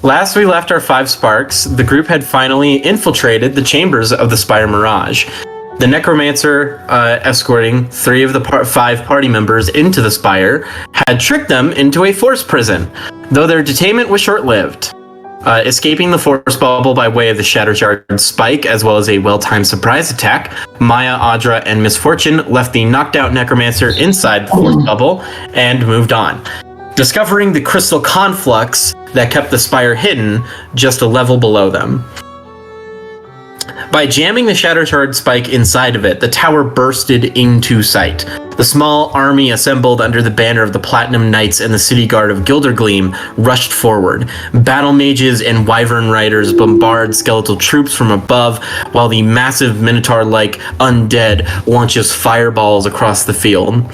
Last we left our 5 sparks, the group had finally infiltrated the chambers of the Spire Mirage. The necromancer, escorting 3 of the 5 party members into the Spire, had tricked them into a force prison, though their detainment was short-lived. Escaping the force bubble by way of the Shattershard spike, as well as a well-timed surprise attack, Maya, Audra, and Misfortune left the knocked-out necromancer inside the force bubble and moved on, discovering the crystal conflux that kept the Spire hidden just a level below them. By jamming the Shattershard spike inside of it, the tower bursted into sight. The small army assembled under the banner of the Platinum Knights and the City Guard of Gildergleam rushed forward. Battle mages and wyvern riders bombard skeletal troops from above, while the massive Minotaur-like undead launches fireballs across the field.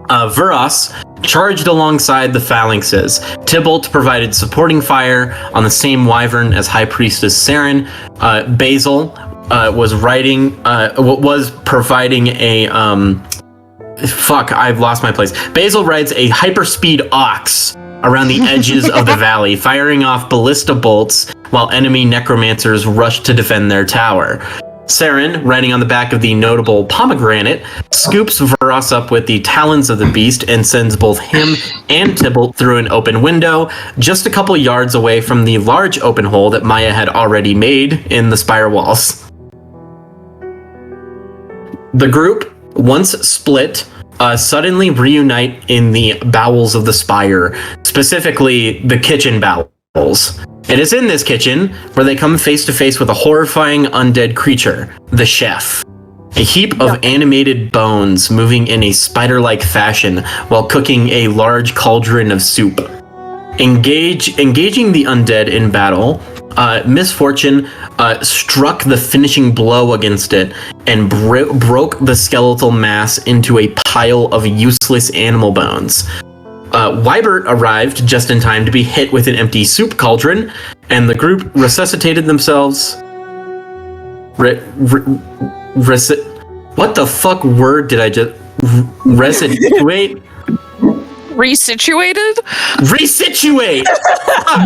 Vuras charged alongside the phalanxes. Tybalt provided supporting fire on the same wyvern as High Priestess Saren. Basil was providing a fuck, I've lost my place. Basil rides a hyperspeed ox around the edges of the valley, firing off ballista bolts while enemy necromancers rushed to defend their tower. Saren, riding on the back of the notable pomegranate, scoops Vuras up with the talons of the beast and sends both him and Tybalt through an open window, just a couple yards away from the large open hole that Maya had already made in the spire walls. The group, once split, suddenly reunite in the bowels of the spire, specifically the kitchen bowels. It is in this kitchen where they come face to face with a horrifying undead creature, the chef. A heap of animated bones moving in a spider-like fashion while cooking a large cauldron of soup. Engaging the undead in battle, Misfortune struck the finishing blow against it and broke the skeletal mass into a pile of useless animal bones. Wybert arrived just in time to be hit with an empty soup cauldron, and the group resuscitated themselves. What the fuck word did I just... Resituate? Resituated? Resituate!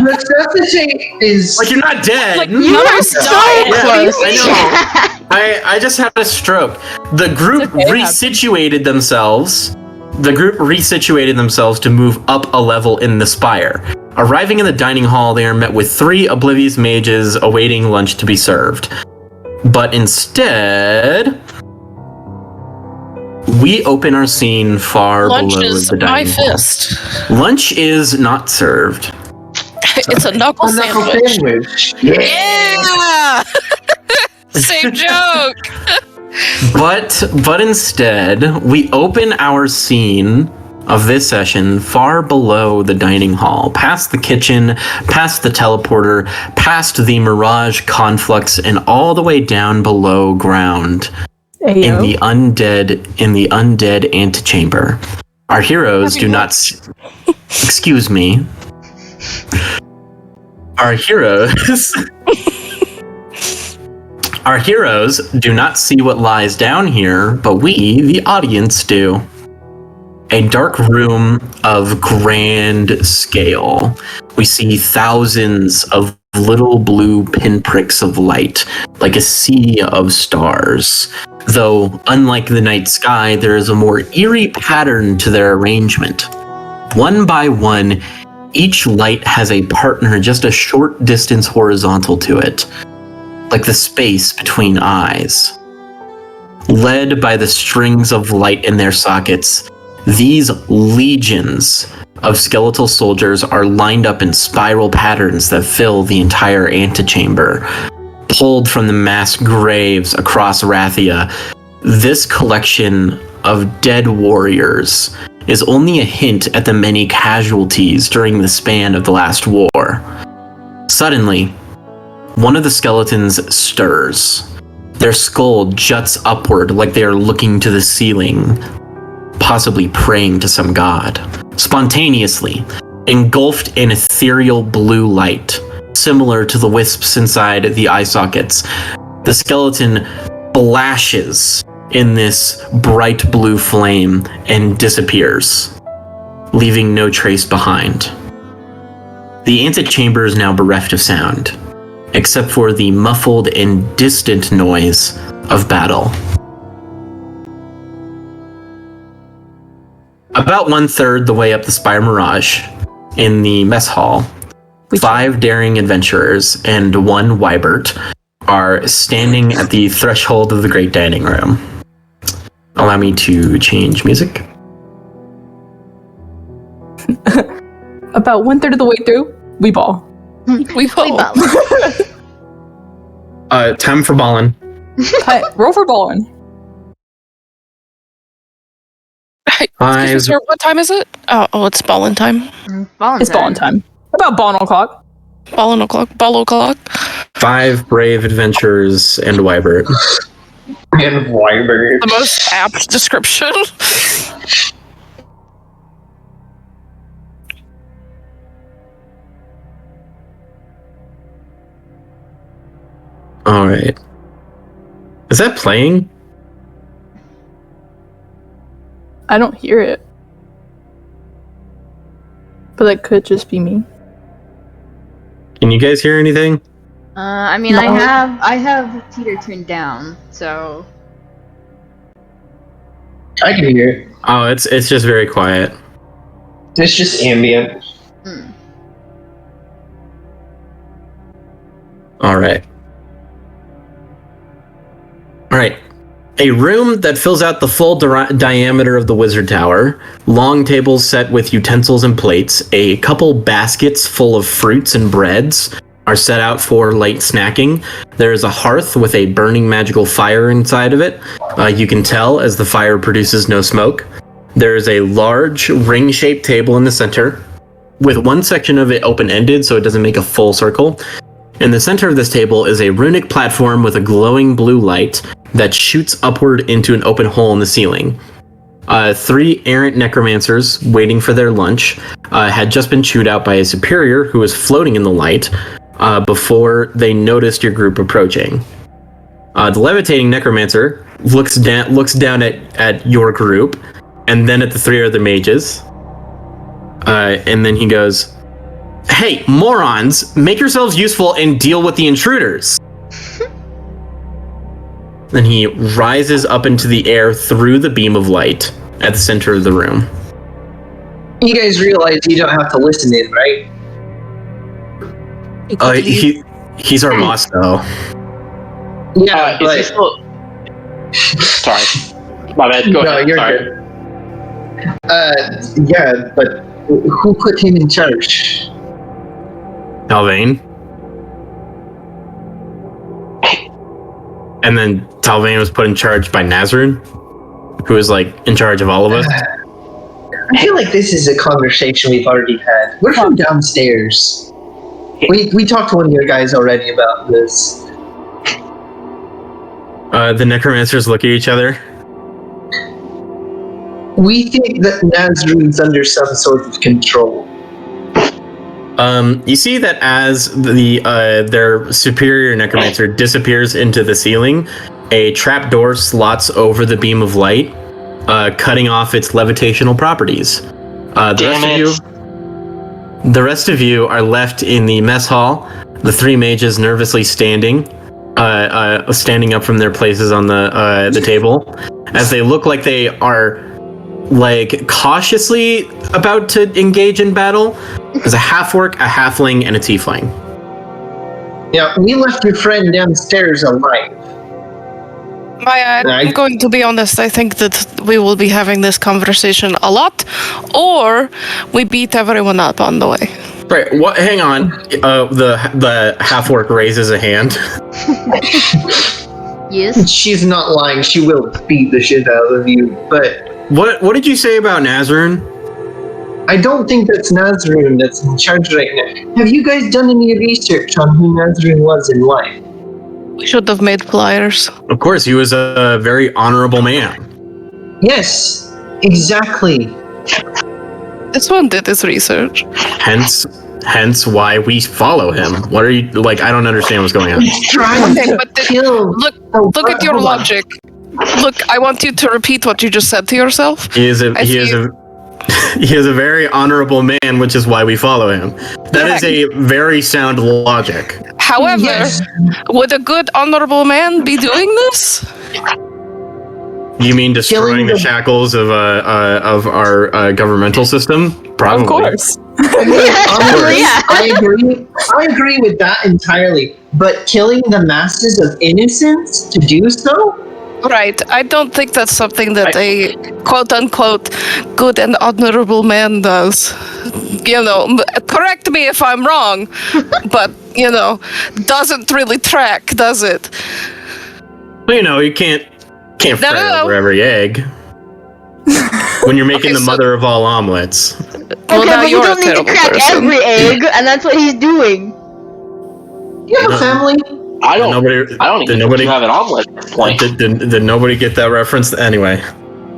Resuscitate is... Like, you're not dead. Like, you were so close. I know. I just had a stroke. The group resituated themselves. The group resituated themselves to move up a level in the spire. Arriving in the dining hall, they are met with 3 oblivious mages awaiting lunch to be served. But instead, we open our scene far Lunch below is the dining hall. my fist. Lunch is not served. It's a knuckle sandwich. Yeah! Same joke! But instead, we open our scene of this session far below the dining hall, past the kitchen, past the teleporter, past the Mirage conflux, and all the way down below ground in the undead antechamber. Our heroes do not... Excuse me. Our heroes... Our heroes do not see what lies down here, but we, the audience, do. A dark room of grand scale. We see thousands of little blue pinpricks of light, like a sea of stars. Though, unlike the night sky, there is a more eerie pattern to their arrangement. One by one, each light has a partner just a short distance horizontal to it, like the space between eyes. Led by the strings of light in their sockets, these legions of skeletal soldiers are lined up in spiral patterns that fill the entire antechamber. Pulled from the mass graves across Rathia, this collection of dead warriors is only a hint at the many casualties during the span of the last war. Suddenly, one of the skeletons stirs. Their skull juts upward like they are looking to the ceiling, possibly praying to some god. Spontaneously, engulfed in ethereal blue light, similar to the wisps inside the eye sockets, the skeleton flashes in this bright blue flame and disappears, leaving no trace behind. The antechamber is now bereft of sound, except for the muffled and distant noise of battle. About 1/3 the way up the Spire Mirage, in the mess hall, 5 daring adventurers and 1 Wybert are standing at the threshold of the great dining room. Allow me to change music. About 1/3 of the way through, we ball. We ball. Time for ballin'. Hi, roll for balling. Sir, what time is it? Oh, it's ballin' time. It's balling time. About ball o'clock. Ball o'clock. 5 brave adventurers and Wybert. And Wybert. The most apt description. All right. Is that playing? I don't hear it. But that could just be me. Can you guys hear anything? I mean, No. I have Teeter turned down, so I can hear it. Oh, it's just very quiet. It's just ambient. All right. All right. A room that fills out the full diameter of the wizard tower. Long tables set with utensils and plates. A couple baskets full of fruits and breads are set out for light snacking. There is a hearth with a burning magical fire inside of it. You can tell as the fire produces no smoke. There is a large ring-shaped table in the center, with one section of it open-ended so it doesn't make a full circle. In the center of this table is a runic platform with a glowing blue light that shoots upward into an open hole in the ceiling. 3 errant necromancers waiting for their lunch had just been chewed out by a superior who was floating in the light before they noticed your group approaching. The levitating necromancer looks down at your group and then at the 3 other mages. And then he goes, "Hey, morons, make yourselves useful and deal with the intruders." Then he rises up into the air through the beam of light at the center of the room. You guys realize you don't have to listen in, right? He's our boss, though. Yeah, Is he still... Sorry. My bad. Go ahead. You're Sorry. good. Yeah, but who put him in charge? Talvain. And then Talvain was put in charge by Nazrun, who is like in charge of all of us. I feel like this is a conversation we've already had. We're from downstairs. We talked to one of your guys already about this. The necromancers look at each other. We think that Nazrun's under some sort of control. You see that as their superior necromancer disappears into the ceiling, a trapdoor slots over the beam of light, cutting off its levitational properties. The rest of you are left in the mess hall. The 3 mages nervously standing up from their places on the table, as they look like they are like cautiously about to engage in battle. There's a half-orc, a halfling, and a tiefling. Yeah, we left your friend downstairs alive. I'm going to be honest, I think that we will be having this conversation a lot, or we beat everyone up on the way. Right, what? Hang on. The half-orc raises a hand. yes. She's not lying. She will beat the shit out of you, but... What did you say about Nazrun? I don't think that's Nazrun that's in charge right now. Have you guys done any research on who Nazrun was in life? We should have made flyers. Of course, he was a very honorable man. Yes, exactly. This one did his research. Hence why we follow him. What are you, like, I don't understand what's going on. He's trying Okay, to but kill... look at your logic. Look, I want you to repeat what you just said to yourself. He is a He is a very honorable man, which is why we follow him. That is a very sound logic. However, Yes. would a good honorable man be doing this? You mean destroying the shackles of our governmental system? Probably. Of course. Honestly, Yeah. I agree with that entirely. But killing the masses of innocents to do so? Right. I don't think that's something that a quote-unquote good and honorable man does. You know, correct me if I'm wrong, but, you know, doesn't really track, does it? Well, you know, you can't fret No. over every egg. When you're making Okay, the so- mother of all omelets. Well, Okay, now but you you're a don't need to terrible crack person. every egg, and that's what he's doing. You have a family? I don't. Nobody, I don't did even nobody, have an omelet at this point. did nobody get that reference? Anyway.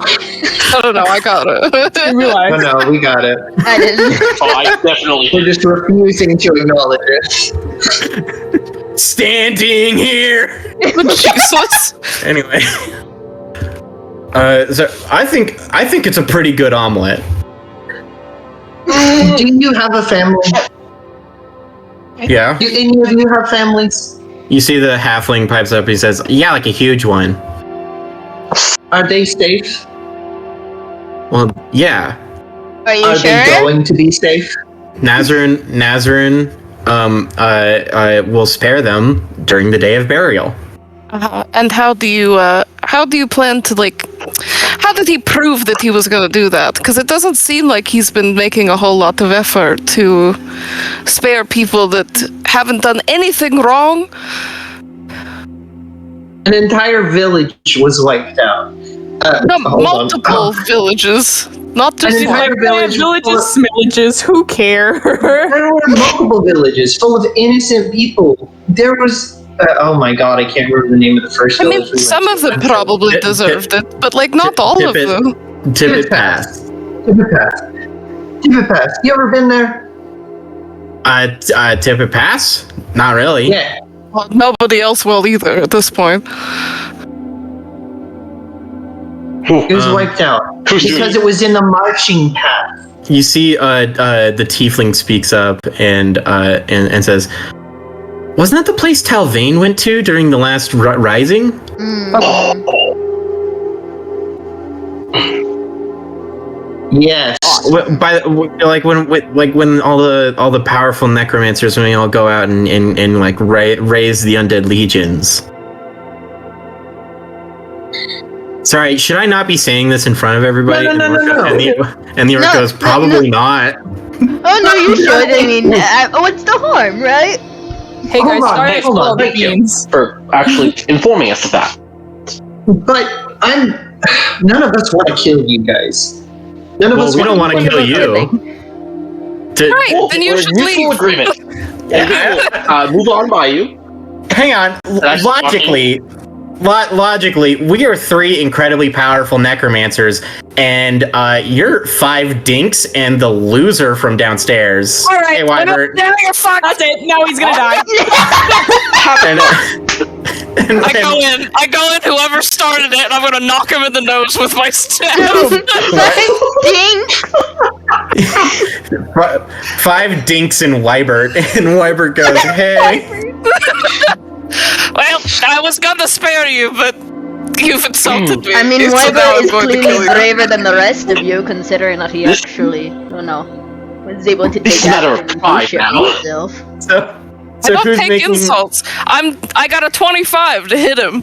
I don't know, I got it. I realize. No, we got it. I didn't. Oh, I definitely. We're just refusing to acknowledge it. Standing here! Jesus. Anyway. So I think it's a pretty good omelet. Do you have a family? Yeah. Do any of you have families? You see the halfling pipes up, he says, yeah, like a huge one. Are they safe? Well, yeah. Are you Are sure? they going to be safe? Nazarene will spare them during the day of burial. And how do you plan to, like, how did he prove that he was going to do that? Because it doesn't seem like he's been making a whole lot of effort to spare people that haven't done anything wrong. An entire village was wiped out. No, Hold on. multiple villages, not just An one. entire village full of- Villages, smillages, who care? There were multiple villages full of innocent people. There was. Oh my god, I can't remember the name of the first I village. mean, some of them probably deserved it, but like not all of them. Tibbet Pass. Tibbet Pass. Tibbet Pass. You ever been there? Tibbet Pass? Not really. Yeah. Well, nobody else will either at this point. It was wiped out. Who's doing Because it? it was in the marching path. You see, the tiefling speaks up and says, "Wasn't that the place Talvain went to during the last rising?" Yes. When all the powerful necromancers, when they all go out and like raise the undead legions. Sorry, should I not be saying this in front of everybody? No. And the orc goes, probably not. Oh no, you should. I mean, what's the harm, right? Hey guys, Hold on, sorry I hold on, spilled the thank you. beans. For actually informing us of that. But none of us want to kill you guys. None of Well, us we don't want to want kill you. Right, Cool, then you we're should in mutual leave. agreement. And we will move on by you. Hang on. Logically, we are 3 incredibly powerful necromancers, and you're 5 dinks and the loser from downstairs. All right, Hey, Wybert. That's it. Now he's gonna die. And I go in, whoever started it, and I'm gonna knock him in the nose with my staff. Ding! 5 dinks and Wybert, and Wybert goes, "Hey." Well, I was gonna spare you, but you've insulted me. I mean, so now Wybert I'm is going to kill clearly you. braver than the rest of you, considering that he actually, was able to This take is a matter of action and do pride shit now. himself. I don't who's take making? insults. I got a 25 to hit him. We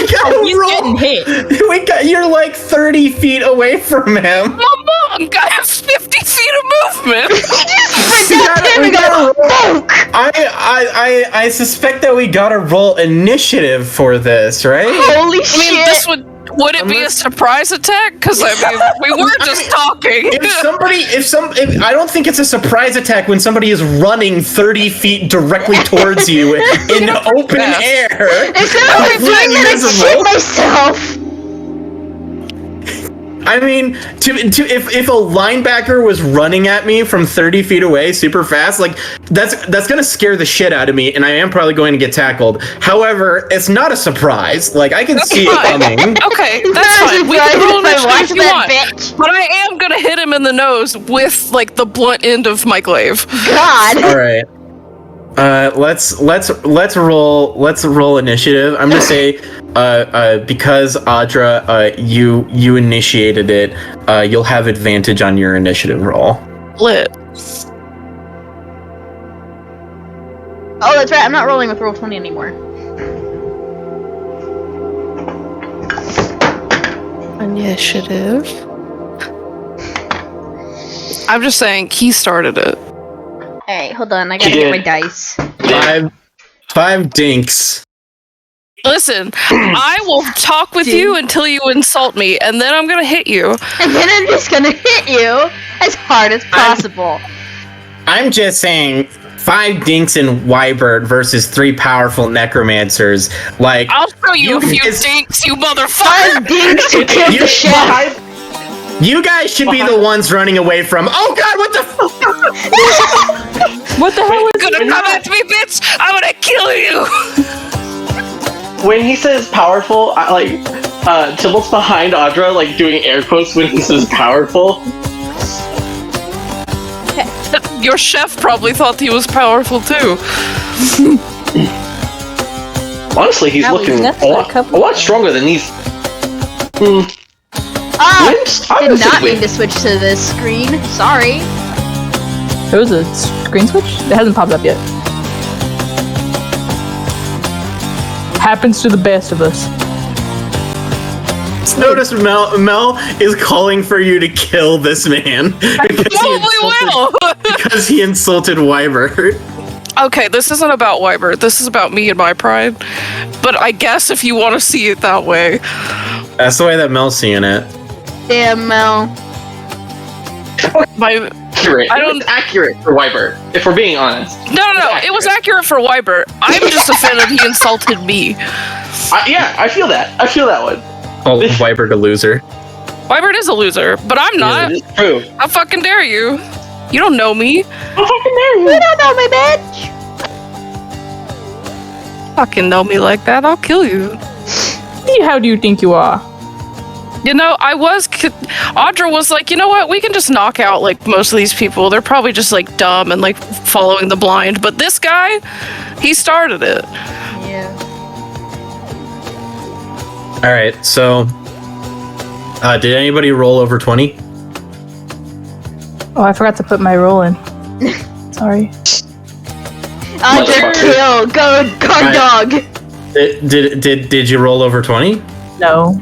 gotta He's roll. getting hit. You're like 30 feet away from him. My mom got 50 feet of movement. We gotta roll. I suspect that we gotta roll initiative for this, right? Holy I mean, shit! this would it be a surprise attack? Because I mean, we were just talking. If I don't think it's a surprise attack when somebody is running 30 feet directly towards you in open air. Instead of replying that I shit myself! I mean, if a linebacker was running at me from 30 feet away super fast, like that's gonna scare the shit out of me, and I am probably going to get tackled. However, it's not a surprise. Like I can see it coming. Okay, that's fine. We can roll initiative if you want. Bitch. But I am gonna hit him in the nose with like the blunt end of my glaive. God. All right. Let's roll initiative. I'm gonna say, because Audra, you initiated it, you'll have advantage on your initiative roll. Lit. Oh, that's right. I'm not rolling with roll 20 anymore. Initiative. I'm just saying he started it. Alright, hold on. I gotta get my dice. Five dinks. Listen, I will talk with you until you insult me, and then I'm gonna hit you. And then I'm just gonna hit you as hard as possible. I'm just saying, 5 dinks in Wybert versus 3 powerful necromancers. Like, I'll show you a few dinks, you motherfucker! 5 dinks to kill the chef! You guys should be the ones running away from. Oh God! What the? What the hell is You're gonna come at me, bitch! I'm gonna kill you! When he says powerful, Tybalt's behind Audra, like doing air quotes when he says powerful. Your chef probably thought he was powerful too. Honestly, he's looking a lot stronger than these. Did not mean to switch to this screen. Sorry. There was a screen switch? It hasn't popped up yet. Happens to the best of us. Notice Mel is calling for you to kill this man. Because he insulted Wybert. Okay, this isn't about Wybert. This is about me and my pride. But I guess if you want to see it that way. That's the way that Mel's seeing it. Damn, Mel. Accurate. It's accurate for Wybert, if we're being honest. No. It was accurate for Wybert. I'm just offended he insulted me. Yeah, I feel that. I feel that one. Oh, Wybert a loser. Wybert is a loser, but I'm not. Yeah, it's true. How fucking dare you? You don't know me. How fucking dare you? You don't know me, bitch. Fucking know me like that, I'll kill you. How do you think you are? You know, Audra was like, you know what, we can just knock out, like, most of these people. They're probably just, like, dumb and, like, following the blind. But this guy, he started it. Yeah. Alright, so... did anybody roll over 20? Oh, I forgot to put my roll in. Sorry. Audra, kill! Go, guard dog! Did you roll over 20? No.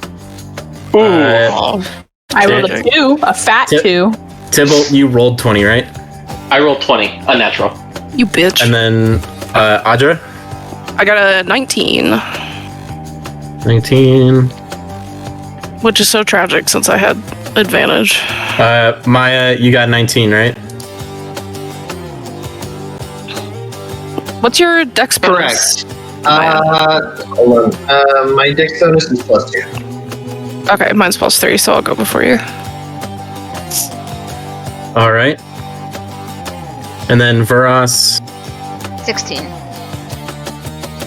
I rolled a 2, a fat 2. Tybalt, you rolled 20, right? I rolled 20, unnatural. You bitch. And then, Audra? I got a 19. 19. Which is so tragic since I had advantage. Maya, you got 19, right? What's your dex bonus? Correct. Hold on. My dex bonus is +2. Okay, mine's +3, so I'll go before you. All right. And then Vuras. 16.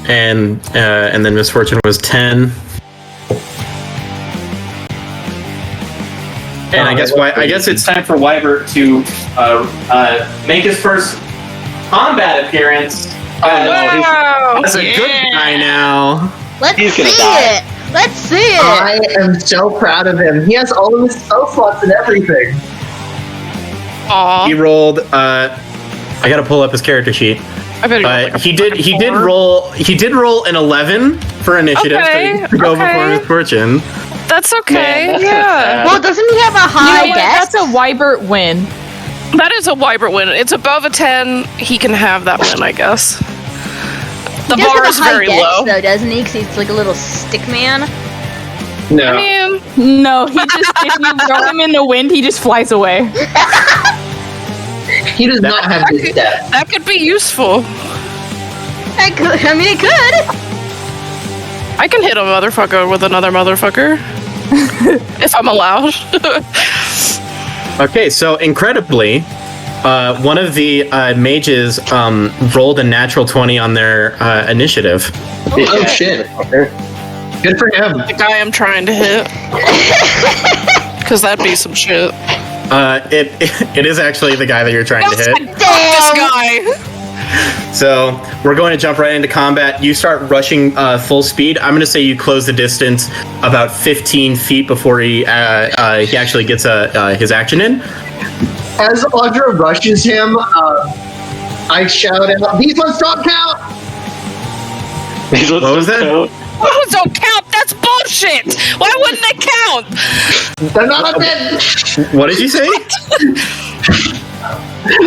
And then Misfortune was 10. And I guess it's time for Wybert to make his first combat appearance. Wow! That's a good guy now. Let's see it! Let's see it! I am so proud of him. He has all of his spell slots and everything. Aww. He rolled. I gotta pull up his character sheet. I better go like he did roll an 11 for initiative to go before Misfortune. That's okay. Man, yeah. Well, doesn't he have a high dex? That's a Wybert win. That is a Wybert win. It's above a 10. He can have that win, I guess. The bar is very low, though, doesn't he? Because he's like a little stick man. No. I mean, No, he just, if you throw him in the wind, he just flies away. He does not have this death. that could be useful. I mean, it could. I can hit a motherfucker with another motherfucker. If I'm allowed. Okay, so incredibly, one of the mages rolled a natural 20 on their initiative. Oh shit! Good for him. The guy I'm trying to hit. Because that'd be some shit. It is actually the guy that you're trying to hit. This guy! So we're going to jump right into combat. You start rushing full speed. I'm going to say you close the distance about 15 feet before he actually gets his action in. As Audra rushes him, I shout out, "These ones don't count!" What was that? Those don't count! That's bullshit! Why wouldn't they count? They're not undead! What did you say?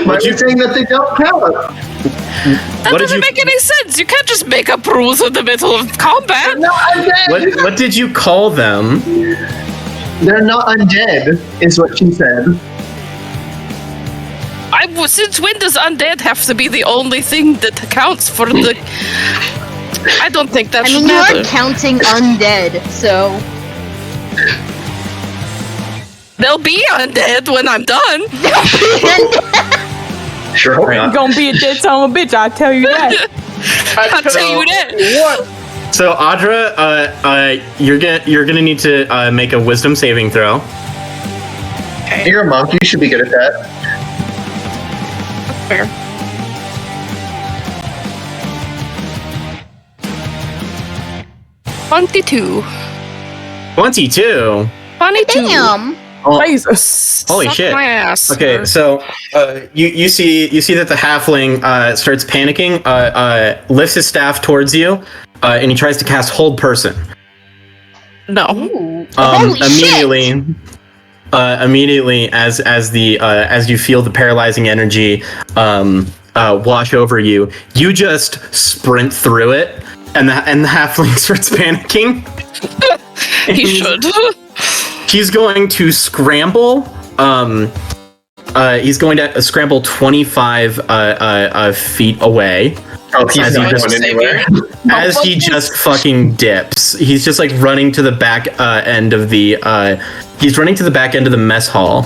Why are you saying that they don't count? That doesn't make any sense. You can't just make up rules in the middle of combat. They're not undead! What did you call them? They're not undead, is what she said. Since when does undead have to be the only thing that counts for the... I don't think that should matter. You're counting undead, so... They'll be undead when I'm done. Sure hope You're not. gonna be a dead son of a bitch, I tell you that. I'll tell you that. So Audra, you're gonna need to make a wisdom saving throw. You're a monk, you should be good at that. Fair. $22. 22. Damn! Jesus. Holy Suck shit. my ass. Okay, so you see that the halfling starts panicking, lifts his staff towards you, and he tries to cast Hold Person. No. Ooh. Holy Immediately, shit! immediately as you feel the paralyzing energy wash over you, you just sprint through it, and the halfling starts panicking. He should. He's going to scramble. He's going to scramble 25 feet away. Oh, he's not just- going anywhere. As he just fucking dips. He's just like running to the back end of the. He's running to the back end of the mess hall.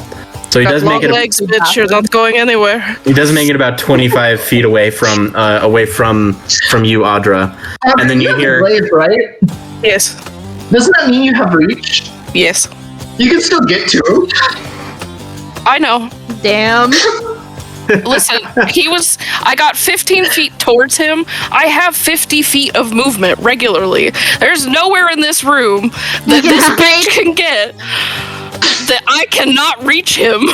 So he Got does long make it. legs, bitch. You're not going anywhere. He does make it about 25 feet away from you, Audra. And then you have hear. Blade, right? Yes. Doesn't that mean you have reach? Yes. You can still get to him. I know. Damn. Listen, I got 15 feet towards him. I have 50 feet of movement regularly. There's nowhere in this room that this bitch can get that I cannot reach him.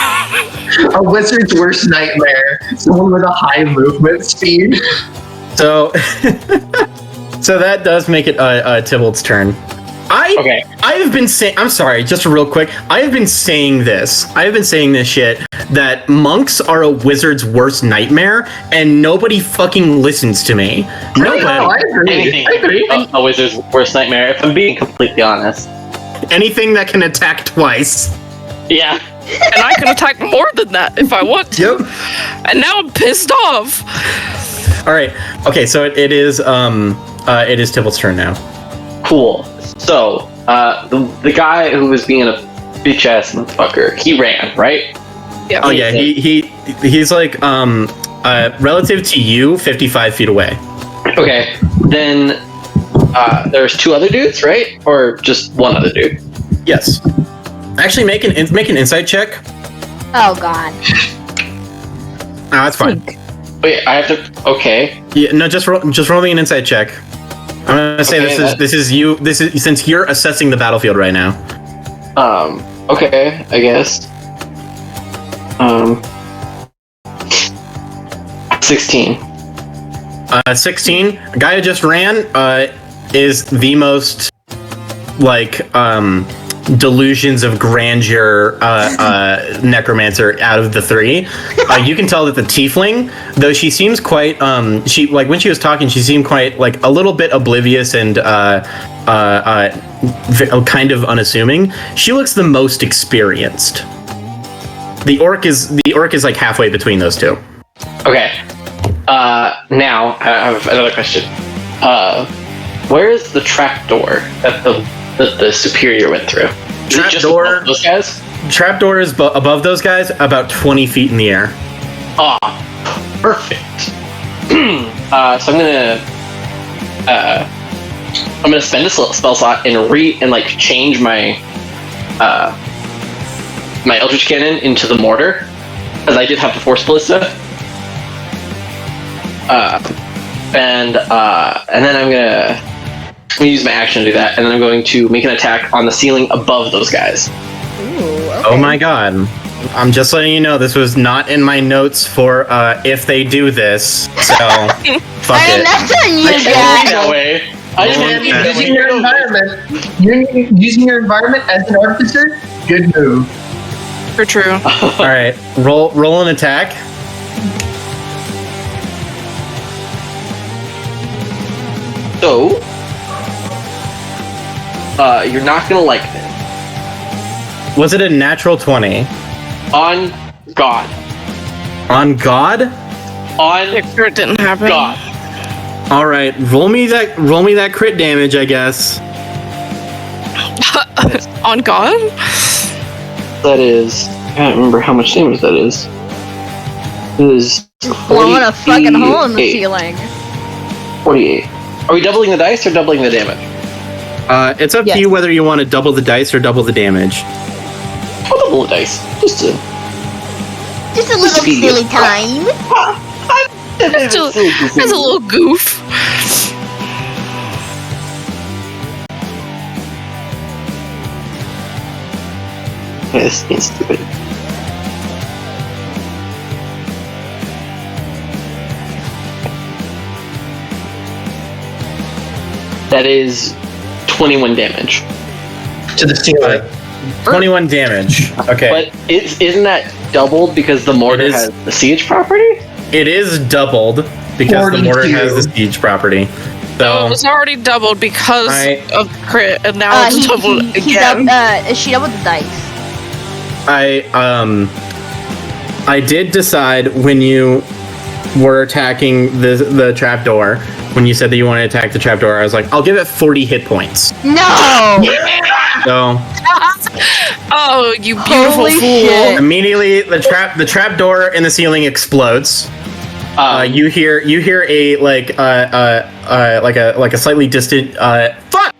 A wizard's worst nightmare. Someone with a high movement speed. So, so that does make it Tybalt's turn. I have been saying. I'm sorry, just real quick. I have been saying this. I have been saying this shit that monks are a wizard's worst nightmare, and nobody fucking listens to me. Nobody. I agree. I agree. A wizard's worst nightmare, if I'm being completely honest. Anything that can attack twice. Yeah. And I can attack more than that if I want to. Yep. And now I'm pissed off. All right. Okay. So it is Tybalt's turn now. Cool. So, the guy who was being a bitch ass motherfucker, he ran, right? Yeah. Oh yeah. He's like relative to you, 55 feet away. Okay. Then there's two other dudes, right? Or just one other dude? Yes. Actually, make an insight check. Oh god. That's fine. Wait, I have to. Okay. Yeah, no, just roll me an insight check. I'm gonna say Okay, this is you. This is since you're assessing the battlefield right now. Okay, I guess. 16. 16. A guy who just ran is the most like delusions of grandeur necromancer out of the three. You can tell that the tiefling, though she seems quite she like when she was talking, she seemed quite like a little bit oblivious and kind of unassuming. She looks the most experienced. The orc is like halfway between those two. Okay. Now I have another question. Where is the trapdoor that the superior went through? Trapdoor. Those guys. Trapdoor is above those guys, about 20 feet in the air. Ah, perfect. So I'm gonna spend a spell slot and change my my Eldritch Cannon into the mortar, as I did have the Force Ballista. And then I'm gonna use my action to do that, and then I'm going to make an attack on the ceiling above those guys. Ooh, okay. Oh my god. I'm just letting you know this was not in my notes for if they do this, so fuck I mean, it. that's on you, I can't guys. that way. I just can't be that Using your way. environment. You're using your environment as an artificer. Good move. For true. Alright, roll an attack. So, you're not gonna like this. Was it a natural 20? On God. On God? On It didn't happen. God. Alright, roll me that crit damage, I guess. On God? That is. I can't remember how much damage that is. It is. Blowing a fucking hole in the 48. ceiling. 48. Are we doubling the dice or doubling the damage? It's up Yes. to you whether you want to double the dice or double the damage. I'll double the dice. Just a Just a little Speedy. silly time. That's a little goof. Yes, it's stupid. That is 21 damage. To the ceiling. 21 damage. Okay. But isn't that doubled because the mortar It is. has the siege property? It is doubled because the mortar 42. has the siege property. So it So was already doubled because I- of crit, and now it's doubled She again. doubled the dice. I did decide when you were attacking the trapdoor, when you said that you wanted to attack the trapdoor, I was like, I'll give it 40 hit points. No! So Oh, you beautiful Holy fool! shit. immediately the trapdoor in the ceiling explodes. You hear a like a slightly distant fuck.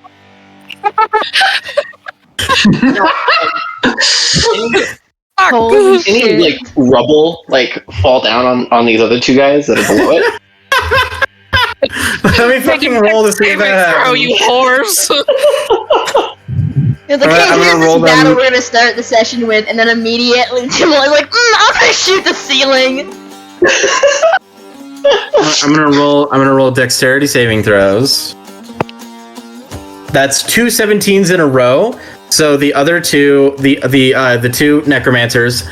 Holy Any shit. like rubble fall down on these other two guys that are below it? Let me fucking roll to see if that Throw happens. you whores! It's like, Alright, I'm hey, gonna here's roll this battle them. we're gonna start the session with, and then immediately Tim was like, I'm gonna shoot the ceiling. I'm gonna roll dexterity saving throws. That's 2 17s in a row. So the other two, the two necromancers,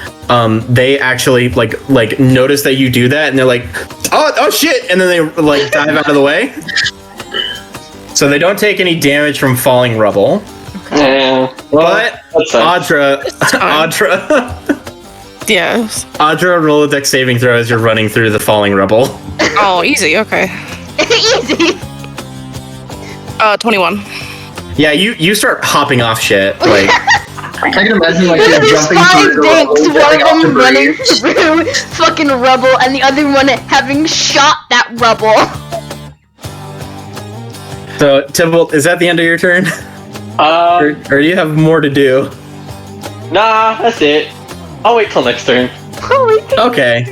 they actually like notice that you do that, and they're like, oh shit, and then they like dive out of the way. So they don't take any damage from falling rubble. Yeah. But that's fine. Yes. Audra, roll a dex saving throw as you're running through the falling rubble. Oh, easy. Okay. Easy. 21. Yeah, you start hopping off shit. Like, I can imagine like you're There's jumping 5 through the rubble, dicks, jumping off one the of them running bridge. through fucking rubble, and the other one having shot that rubble. so Tybalt, is that the end of your turn, or do you have more to do? Nah, that's it. I'll wait till next turn. Holy Okay.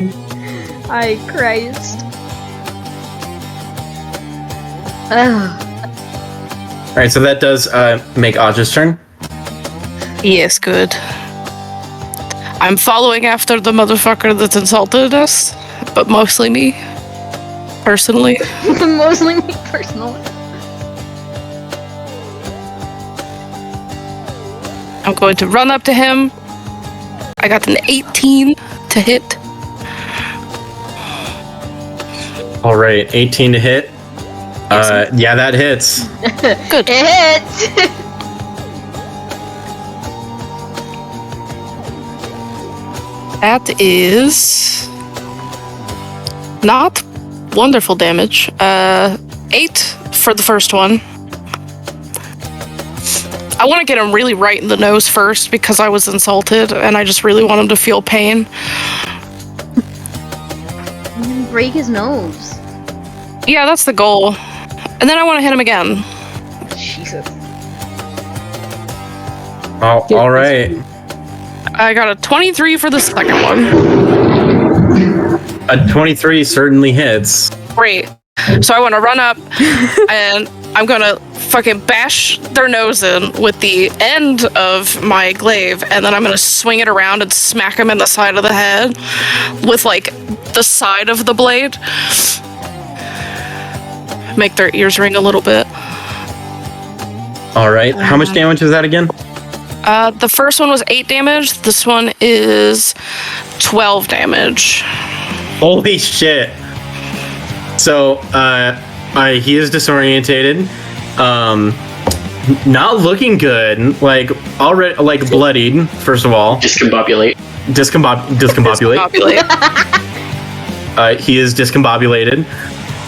Hi, Christ. Ugh. All right, so that does make Audra's turn. Yes, good. I'm following after the motherfucker that insulted us, but mostly me. Personally. Mostly me personally. I'm going to run up to him. I got an 18 to hit. All right, 18 to hit. Yeah, that hits. Good. It hits! That is not wonderful damage. 8 for the first one. I want to get him really right in the nose first because I was insulted and I just really want him to feel pain. Break his nose. Yeah, that's the goal. And then I want to hit him again. Jesus. Oh, all right. I got a 23 for the second one. A 23 certainly hits. Great. So I want to run up and I'm going to fucking bash their nose in with the end of my glaive, and then I'm going to swing it around and smack them in the side of the head with, like, the side of the blade. Make their ears ring a little bit. All right. How much damage was that again? The first one was 8 damage. This one is 12 damage. Holy shit. So, he is disorientated. Not looking good. Like, already, like, bloodied, first of all. Discombobulate. Discombobulate. He is discombobulated.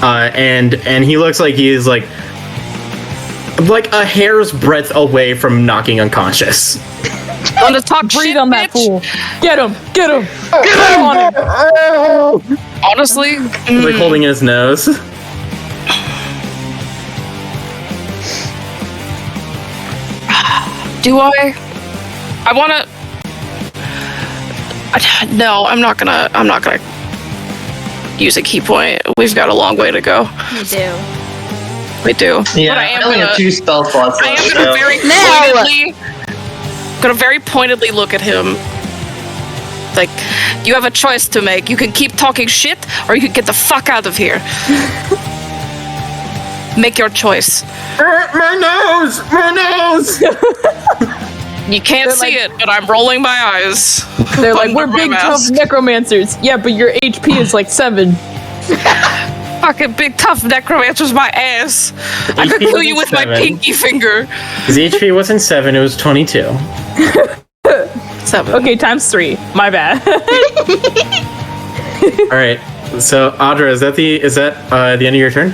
And he looks like he is, like a hair's breadth away from knocking unconscious. On the top Breathe shit, on that bitch. fool. Get him. Honestly, Like holding his nose. do I want to... No, I'm not gonna use a key point. We've got a long way to go. You do. We do. Yeah, But I only have 2 spell slots I am left, gonna so- very pointedly look at him. Like, you have a choice to make. You can keep talking shit, or you can get the fuck out of here. Make your choice. My nose! You can't see it, but I'm rolling my eyes. They're like, we're Under my big tough mask. necromancers. Yeah, but your HP is like 7. Fucking big tough necromancer's my ass. I could HP kill you with my wasn't 7. pinky finger. His HP wasn't 7, it was 22. 7. Okay, times 3. My bad. All right. So, Audra, is that the end of your turn?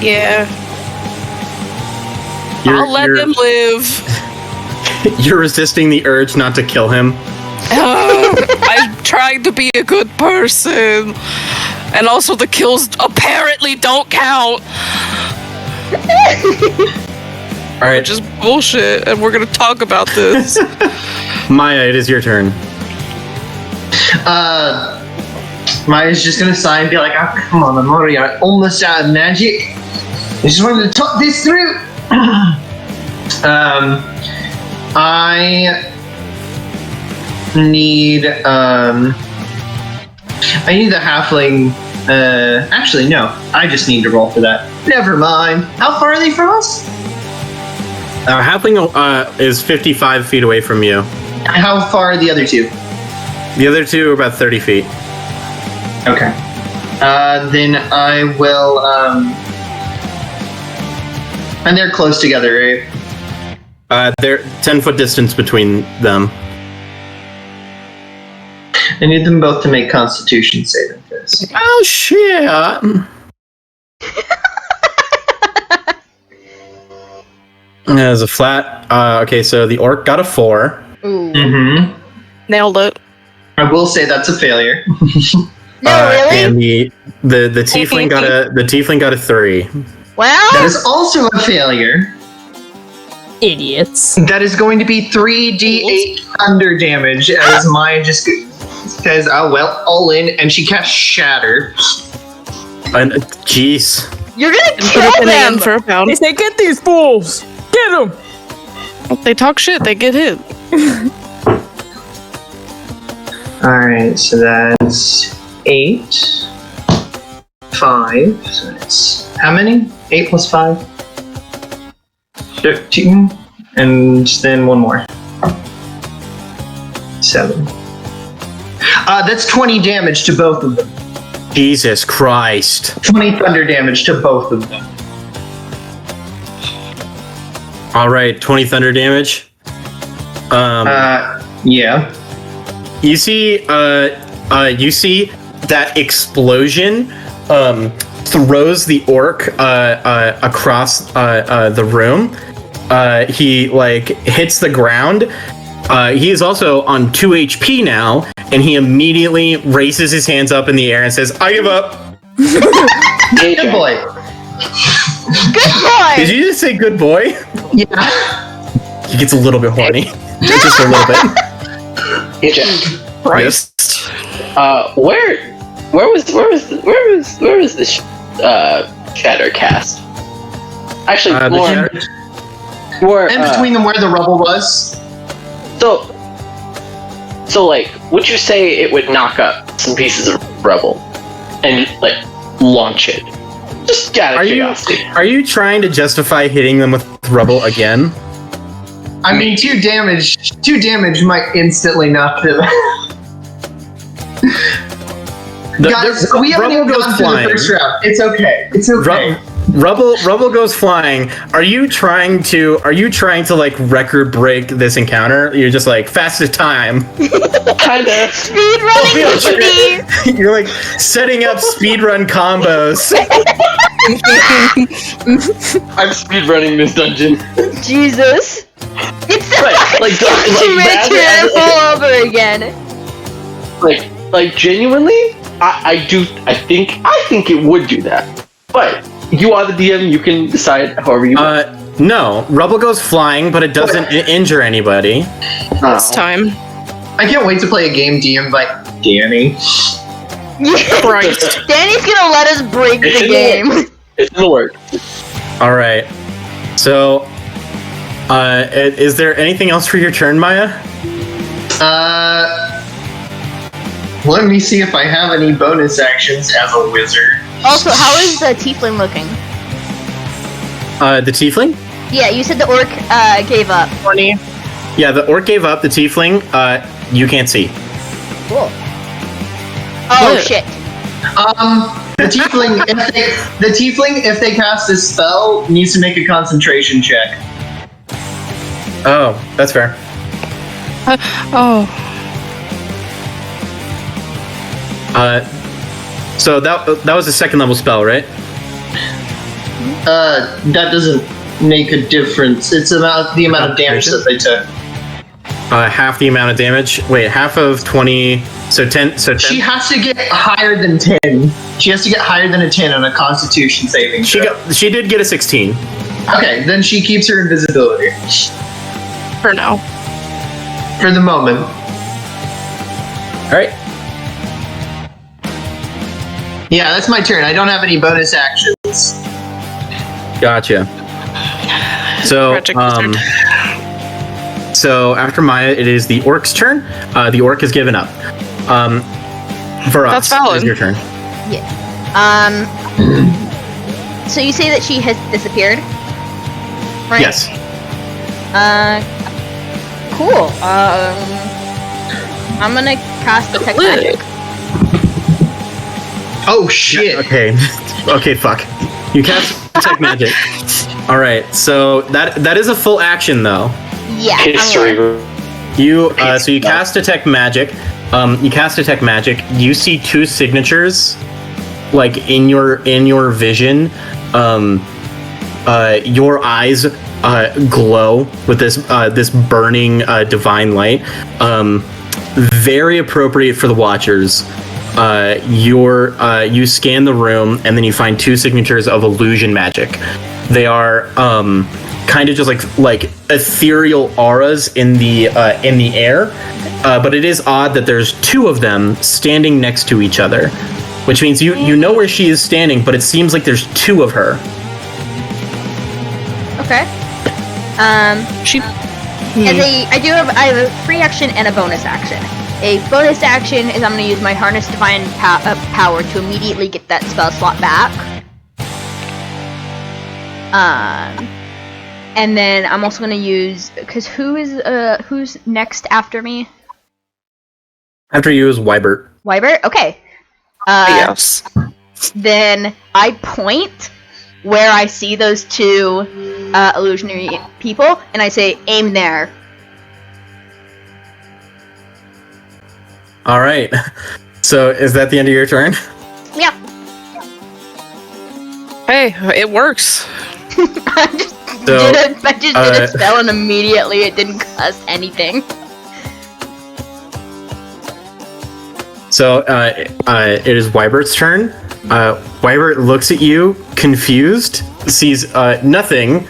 Yeah. I'll let him live. You're resisting the urge not to kill him. I'm trying to be a good person. And also the kills apparently don't count. All right. Which is bullshit, and we're gonna talk about this. Maya, it is your turn. Maya's just gonna sigh and be like, oh, come on, I'm already almost out of magic. I just wanted to talk this through. I need the halfling. Actually, no. I just need to roll for that. Never mind. How far are they from us? Halfling is 55 feet away from you. How far are the other 2? The other 2 are about 30 feet. Okay. Then I will. And they're close together, right? They're 10-foot distance between them. I need them both to make Constitution saving throws. Oh shit! There's a flat. Okay, so the orc got a 4. Ooh. Mm-hmm. Nailed it. I will say that's a failure. No, really? And the tiefling got a 3. Well, That is also a failure. Idiots. That is going to be 3d8 thunder damage as Maya just says, oh well, all in, and she casts Shatter. And jeez. you're gonna Put kill it in them! for a pound. They say, get these fools! Get them! If they talk shit, they get hit. Alright, so that's 8. 5. So that's how many? 8 plus 5? 13. And then one more. 7. That's 20 damage to both of them. Jesus Christ. 20 thunder damage to both of them. All right, 20 thunder damage. Yeah. You see that explosion throws the orc across the room. He like hits the ground. He is also on 2 HP now, and he immediately raises his hands up in the air and says, "I give up." Good boy. Good boy! Did you just say "good boy"? Yeah. He gets a little bit horny, just a little bit. AJ, Christ. where was this shatter cast? Actually, more In between them where the rubble was. So like, would you say it would knock up some pieces of rubble and like launch it? Just out of curiosity. Are you trying to justify hitting them with rubble again? I mean, 2 damage might instantly knock them. Guys, we haven't even gone through the first round. It's okay. It's okay. Rubble goes flying. Are you trying to like record break this encounter? You're just like fastest time. Kinda. Speed running with me! You're like setting up speedrun combos. I'm speedrunning this dungeon. Jesus. It's the Right, like, to all over again. Like genuinely, I think it would do that. But you are the DM. You can decide however you want. No, rubble goes flying, but it doesn't injure anybody. This time. I can't wait to play a game DM by Dani. Christ. Danny's gonna let us break the game. It's in the work. All right. So, is there anything else for your turn, Maya? Let me see if I have any bonus actions as a wizard. Also, how is the tiefling looking? The tiefling? Yeah, you said the orc gave up. 20. Yeah, the orc gave up. The tiefling, you can't see. Cool. Oh shit. The tiefling, if they cast this spell, needs to make a concentration check. Oh, that's fair. Oh. So that was a 2nd level spell, right? That doesn't make a difference. It's about the amount of damage that they took. Half the amount of damage. Wait, half of 20. So 10. So 10. She has to get higher than 10. She has to get higher than a 10 on a Constitution saving throw. She did get a 16. Okay, then she keeps her invisibility For now. for the moment. All right. Yeah, that's my turn. I don't have any bonus actions. Gotcha. So, Magic wizard. so after Maya, it is the orc's turn. The orc has given up. For us, That's valid. it's your turn. Yeah. So you say that she has disappeared? Right? Yes. Cool. I'm gonna cast Detect Magic. Oh shit! Okay. Okay. Fuck. You cast detect magic. All right. So that is a full action though. Yeah. History. You so you cast detect magic. You cast detect magic. You see 2 signatures, like in your vision. Your eyes glow with this burning divine light. Very appropriate for the Watchers. You scan the room and then you find 2 signatures of illusion magic. They are kind of just like ethereal auras in the air, but it is odd that there's 2 of them standing next to each other, which means you know where she is standing, but it seems like there's 2 of her. Okay. She. I have a free action and a bonus action. A bonus action is I'm going to use my Harness Divine Power to immediately get that spell slot back. And then I'm also going to use, because who's next after me? After you is Wybert. Wybert? Okay. Yes. Then I point where I see those 2 illusionary people, and I say, aim there. All right. So is that the end of your turn? Yeah. Hey, it works. I just So, did a spell and immediately it didn't cost anything. So it is Wybert's turn. Wybert looks at you, confused, sees nothing,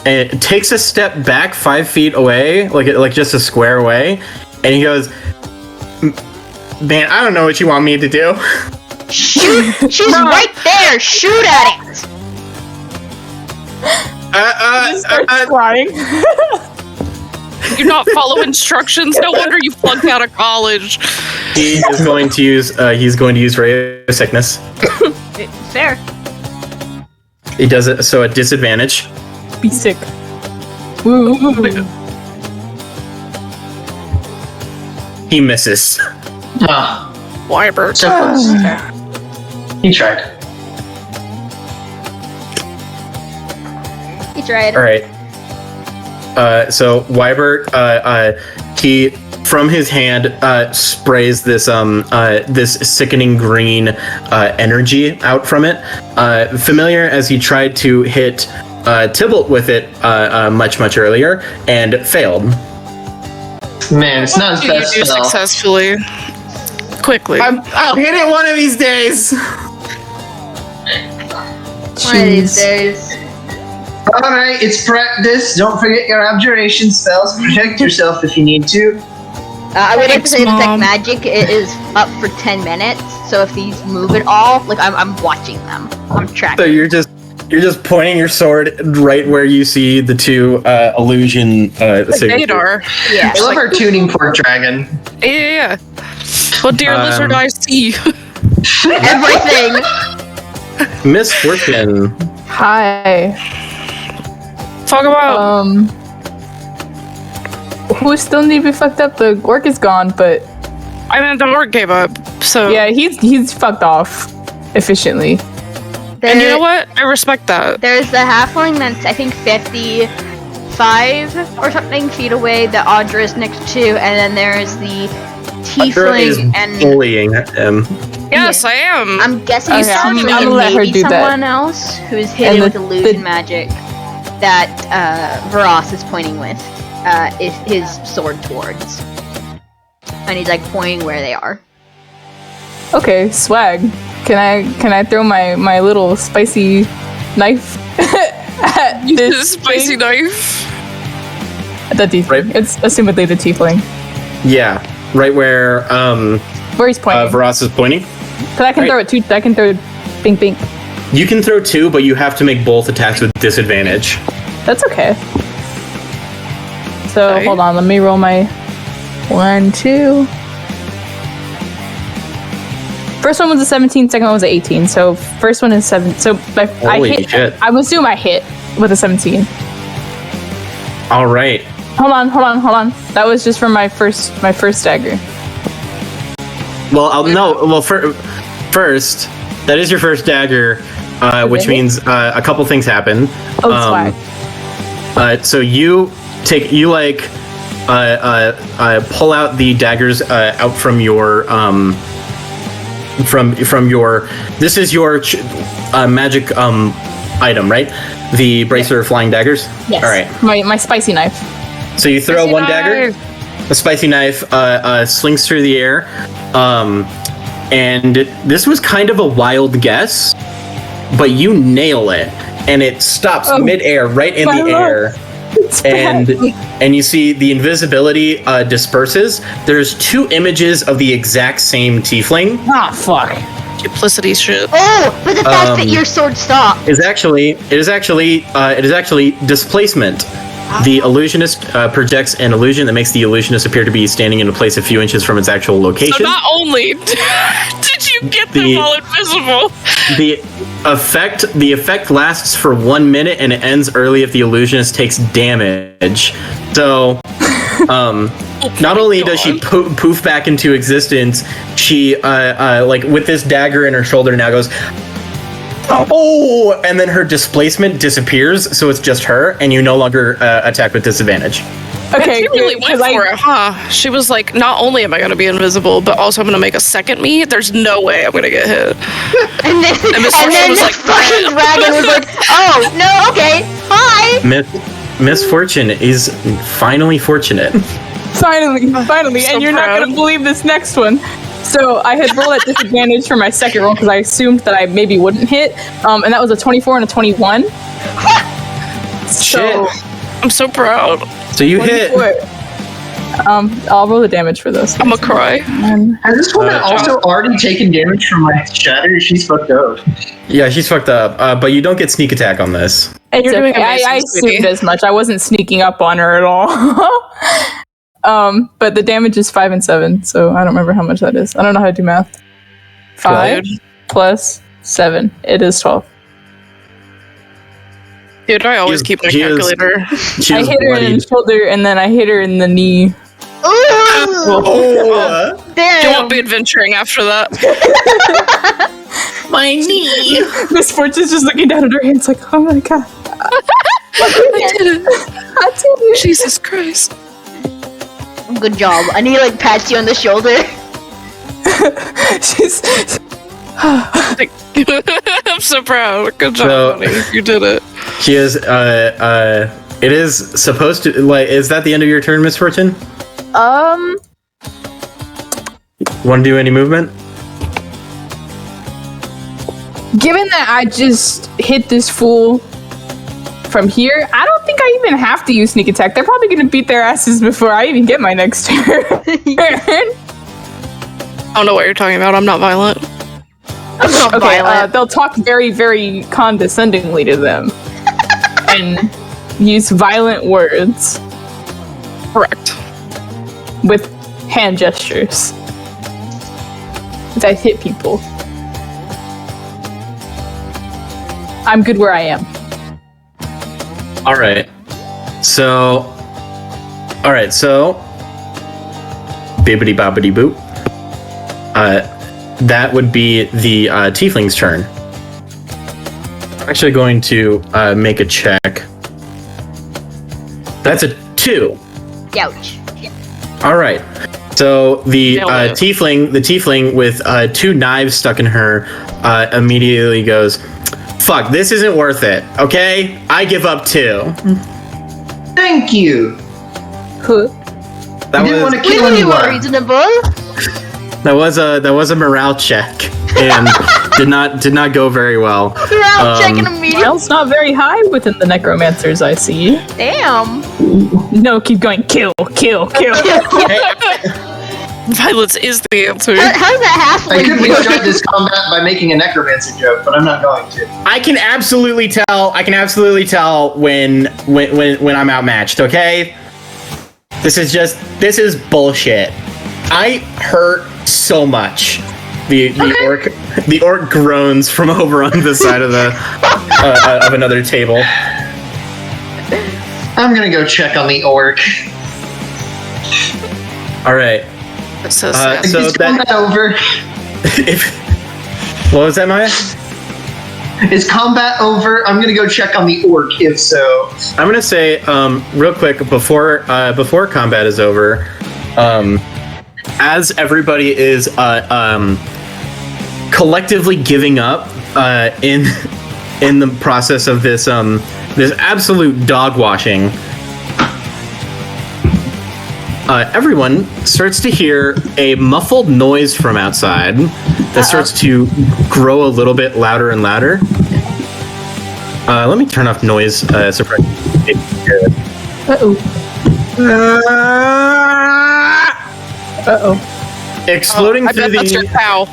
and takes a step back 5 feet away, like just a square away, and he goes, "Man, I don't know what you want me to do." Shoot! She's right there! Shoot at it! Crying. You not follow instructions. No wonder you flunked out of college. He is going to use. He's going to use Ray of Sickness. Fair. He does it so at disadvantage. Be sick. Woo. He misses. Ah, Wybert. so close. He tried. He tried. All right. So Wybert, he from his hand sprays this this sickening green energy out from it. Familiar as he tried to hit Tybalt with it much earlier and failed. Man, it's not his Do you best do spell. successfully? Quickly. I'll hit it one of these days. One of these days. Alright, it's practice. Don't forget your abjuration spells. Protect yourself if you need to. I would like to Thanks, say Detect Mom. Magic is up for 10 minutes, so if these move at all, like I'm watching them. I'm So tracking. you're just pointing your sword right where you see the two illusion. Radar. Yeah. I love our tuning fork dragon. Yeah. What dear lizard I see? Everything! Miss Fortune. Hi. Talk about. Who still need to be fucked up? The orc is gone, but I mean, the orc gave up. So yeah, he's fucked off efficiently. And you know what? I respect that. There's the halfling that's I think 55 or something feet away that Audra is next to, and then there's the Audra is tiefling and bullying him. Yes, I am. I'm guessing Okay, it's I'm tiefling gonna and let her maybe do that. someone else who's hidden And with the- illusion magic that Vuras is pointing with his sword towards. And he's like pointing where they are. Okay, swag. Can I throw my little spicy knife at Use this this spicy thing? knife. The tiefling. Right. It's assumedly the tiefling. Yeah, right where Where he's pointing. Varas is pointing. But I can right. throw it too. I can throw bink bink. You can throw two, but you have to make both attacks with disadvantage. That's okay. So Okay. hold on, let me roll my 1, 2. First one was a 17, second one was an 18. So first one is 7. So I Holy hit. shit. I would assume I hit with a 17. All right. Hold on. That was just from my first dagger. Well, first, that is your first dagger, which Okay. means a couple things happen. Oh, swag. So you pull out the daggers out from your from your. This is your magic item, right? The bracelet of flying daggers. Yes. All right. My spicy knife. So you throw Spicy one knife. dagger. A spicy knife slings through the air, and this was kind of a wild guess, but you nail it, and it stops mid-air, right in My the lord. air, and you see the invisibility disperses. There's two images of the exact same tiefling. Ah, fuck. Duplicity shit. Oh, but the fact that your sword stopped. It is actually displacement. The illusionist projects an illusion that makes the illusionist appear to be standing in a place a few inches from its actual So location. not only did you get them The- all invisible, The effect lasts for 1 minute and it ends early if the illusionist takes damage. So, not only does she poof back into existence, she like with this dagger in her shoulder now goes, oh, and then her displacement disappears, so it's just her, and you no longer attack with disadvantage. Okay, She really went good, for it, huh? She was like, not only am I going to be invisible, but also I'm going to make a second me. There's no way I'm going to get hit. And then, And Miss and then was the like, fucking dragon was like, oh, no, okay, hi! Misfortune is finally fortunate. Finally, so and you're not proud. gonna believe this next one. So I had rolled at disadvantage for my second roll because I assumed that I maybe wouldn't hit, and that was a 24 and a 21. So, I'm so proud. So you hit. 24. I'll roll the damage for those. I'm going to cry. Has this woman also already taken damage from my shatter? She's fucked up. Yeah, she's fucked up. But you don't get sneak attack on this. It's You're doing okay. amazing, I sweetie. assumed as much. I wasn't sneaking up on her at all. But the damage is 5 and 7, so I don't remember how much that is. I don't know how to do math. 5 plus 7. It is 12. Dude, I always keep my She is- calculator. She I is hit her in bloodied. the shoulder, and then I hit her in the knee. Ooh, Oh, You damn! won't be adventuring after that. My knee. Miss Fortune's just looking down at her hands like, oh my god. I did it. I did it. Jesus Christ. Good job. And he like pats you on the shoulder. She's I'm so proud. Good job, So- honey. You did it. she is. It is supposed to. Like, is that the end of your turn, Misfortune? Want to do any movement? given that I just hit this fool from here, I don't think I even have to use sneak attack. They're probably gonna beat their asses before I even get my next turn. I don't know what you're talking about. I'm not violent. I'm not Okay, violent. they'll talk very, very condescendingly to them and use violent words Correct. with hand gestures that hit people. I'm good where I am. All right. So, bibbity bobbity boop. That would be the tiefling's turn. I'm actually going to make a check. That's a 2. Ouch. All right. So the Nailed it. tiefling with 2 knives stuck in her immediately goes, "Fuck, this isn't worth it. Okay, I give up too." Thank you. Huh. That You didn't want to was kill Really were anyone. reasonable. that was a morale check and did not go very well. We're out checking immediately. Morale's not very high within the necromancers I see. Damn. No, keep going. Kill, kill, kill. Violence is the answer. How's that I could halfway? restart this combat by making a necromancer joke, but I'm not going to. I can absolutely tell when I'm outmatched. Okay, this is bullshit. I hurt so much. The orc groans from over on the side of the of another table. I'm gonna go check on the orc. All right. It says So Is combat over? What was that, Maya? Is combat over? I'm gonna go check on the orc. If so, I'm gonna say real quick before combat is over, as everybody is collectively giving up in the process of this this absolute dog washing. Everyone starts to hear a muffled noise from outside that starts to grow a little bit louder and louder. Let me turn off noise suppression. Uh-oh. Uh-oh. Exploding I through bet that's your the cow.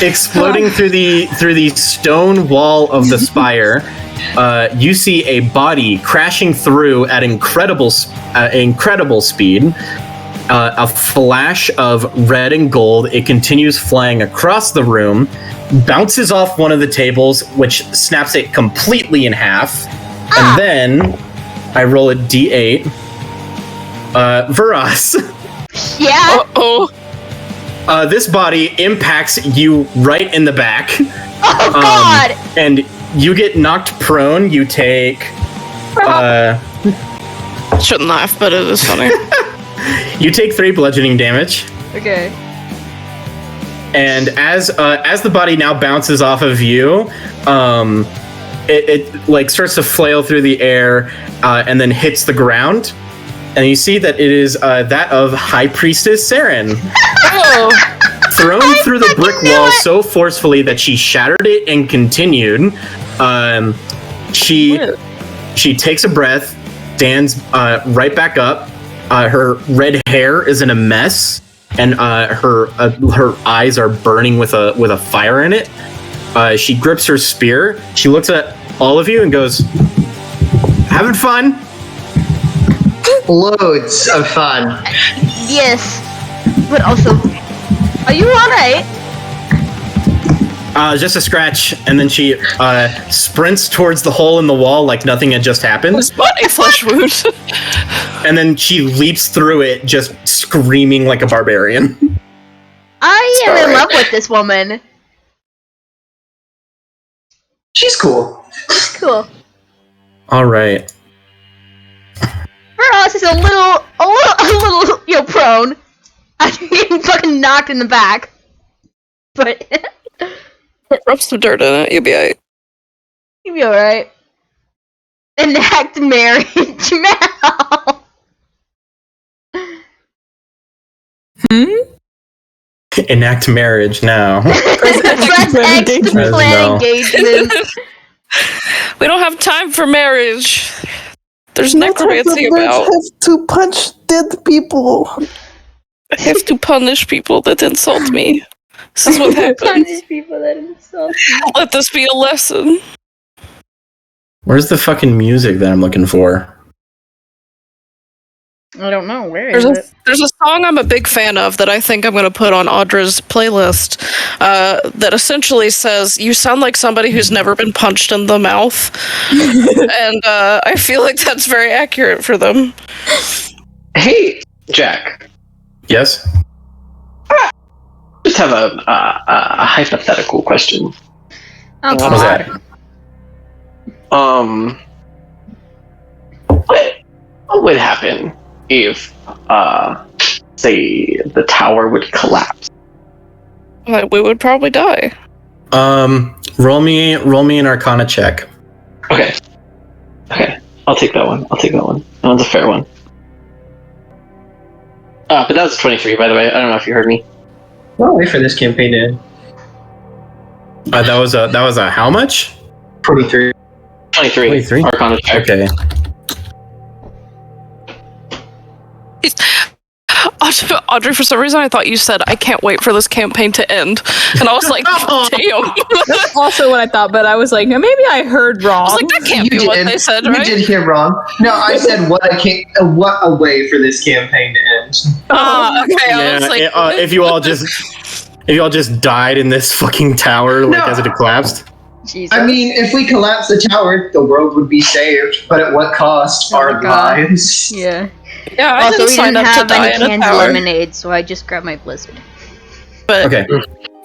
exploding through the stone wall of the spire. You see a body crashing through at incredible speed. A flash of red and gold. It continues flying across the room, bounces off one of the tables, which snaps it completely in half. And then I roll a d8. Vuras. Yeah. Oh, This body impacts you right in the back. Oh God. And you get knocked prone. You take Shouldn't laugh, but it is funny. You take 3 bludgeoning damage. Okay. And as the body now bounces off of you, it like starts to flail through the air and then hits the ground. And you see that it is that of High Priestess Saren. Oh. Thrown through the brick wall so forcefully that she shattered it and continued. She takes a breath, stands right back up. Her red hair is in a mess, and her eyes are burning with a fire in it. She grips her spear. She looks at all of you and goes, "Having fun?" Loads of fun. Yes, but also, are you alright? Just a scratch, and then she sprints towards the hole in the wall like nothing had just happened. But a flesh wound. And then she leaps through it, just screaming like a barbarian. I am in love with this woman. She's cool. Cool. All right. Vuras is a little, prone. After getting fucking knocked in the back. But Rub some dirt in it, you'll be alright. you'll be alright. Enact marriage now. Enact marriage now. Press X to plan engagement. We don't have time for marriage. There's necromancy about. Have to punch dead people. I have to punish people that insult me. This is what happens. Punish people that insult you. Let this be a lesson. Where's the fucking music that I'm looking for? I don't know. Where is it? There's a song I'm a big fan of that I think I'm going to put on Audra's playlist that essentially says, "You sound like somebody who's never been punched in the mouth." And I feel like that's very accurate for them. Hey, Jack. Yes? Just have a hypothetical question. Oh, What was that? What would happen if, say, the tower would collapse? We would probably die. Roll me an Arcana check. Okay, I'll take that one. That one's a fair one. But that was a 23, by the way. I don't know if you heard me. Well, wait for this campaign to end. That was a how much? 23. 23. Arcana check. Okay. Audrey, for some reason I thought you said, "I can't wait for this campaign to end." And I was like, damn. That's also what I thought, but I was like, maybe I heard wrong. I was like, that can't be what they said, right? You did hear wrong. No, I said what a way for this campaign to end. Okay. I was like, if you all just died in this fucking tower, like as it collapsed. Jesus. I mean, if we collapse the tower, the world would be saved, but at what cost? Our lives. Yeah. yeah, I Also, didn't we sign didn't up to have die any in a cans of tower. lemonade, so I just grabbed my blizzard. But Okay.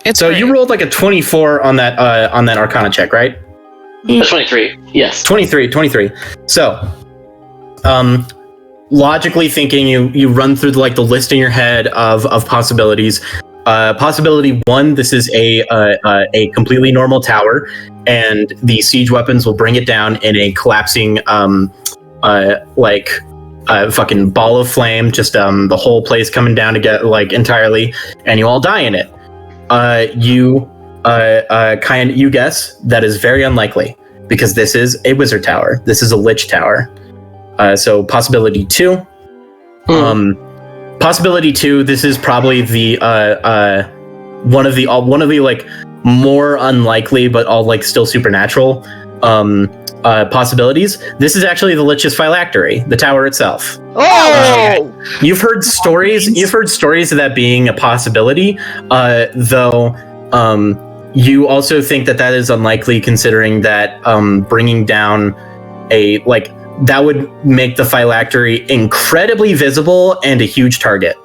it's So great. you rolled like a 24 on that Arcana check, right? 23. Yes. 23. So, logically thinking, you run through the list in your head of possibilities. Possibility 1: this is a completely normal tower, and the siege weapons will bring it down in a collapsing fucking ball of flame. Just the whole place coming down to get entirely, and you all die in it. You guess that is very unlikely because this is a wizard tower. This is a lich tower. So possibility 2. Possibility 2. This is probably the one of the more unlikely but all still supernatural possibilities. This is actually the Lich's phylactery, the tower itself. Oh! You've heard stories. You've heard stories of that being a possibility, though. You also think that is unlikely, considering that bringing down that would make the phylactery incredibly visible and a huge target.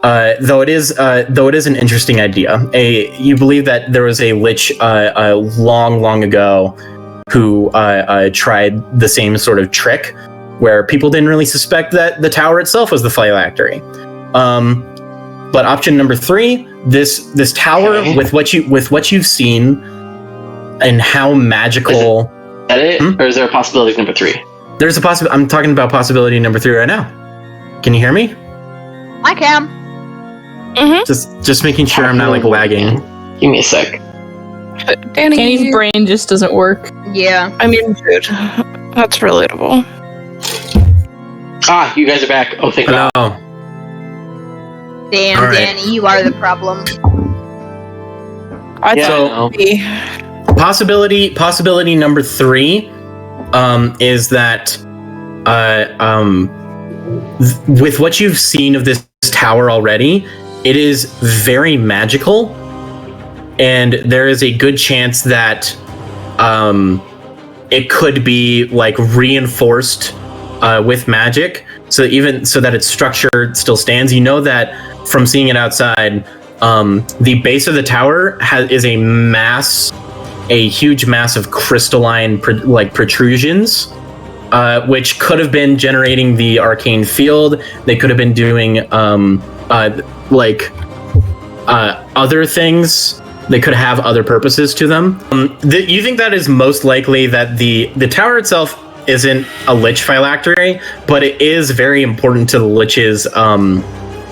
Though it is an interesting idea. You believe that there was a lich long ago who tried the same sort of trick where people didn't really suspect that the tower itself was the phylactery. But option number 3, this tower with what you've seen and how magical. Is that it, or is there a possibility number 3? There's a possibility. I'm talking about possibility number 3 right now. Can you hear me? I can. Just making sure I'm not like lagging. Give me a sec. Dani, Danny's brain just doesn't work. Yeah. I mean, dude, that's relatable. You guys are back. Oh, thank God. Oh, Damn, All right. Dani, you are the problem. I Yeah, thought possibility number 3 is that with what you've seen of this tower already, it is very magical, and there is a good chance that it could be like reinforced with magic, so that its structure still stands. You know that from seeing it outside, the base of the tower is a huge mass of crystalline protrusions, which could have been generating the arcane field. They could have been doing other things. They could have other purposes to them. You think that is most likely that the tower itself isn't a Lich phylactery, but it is very important to the Lich's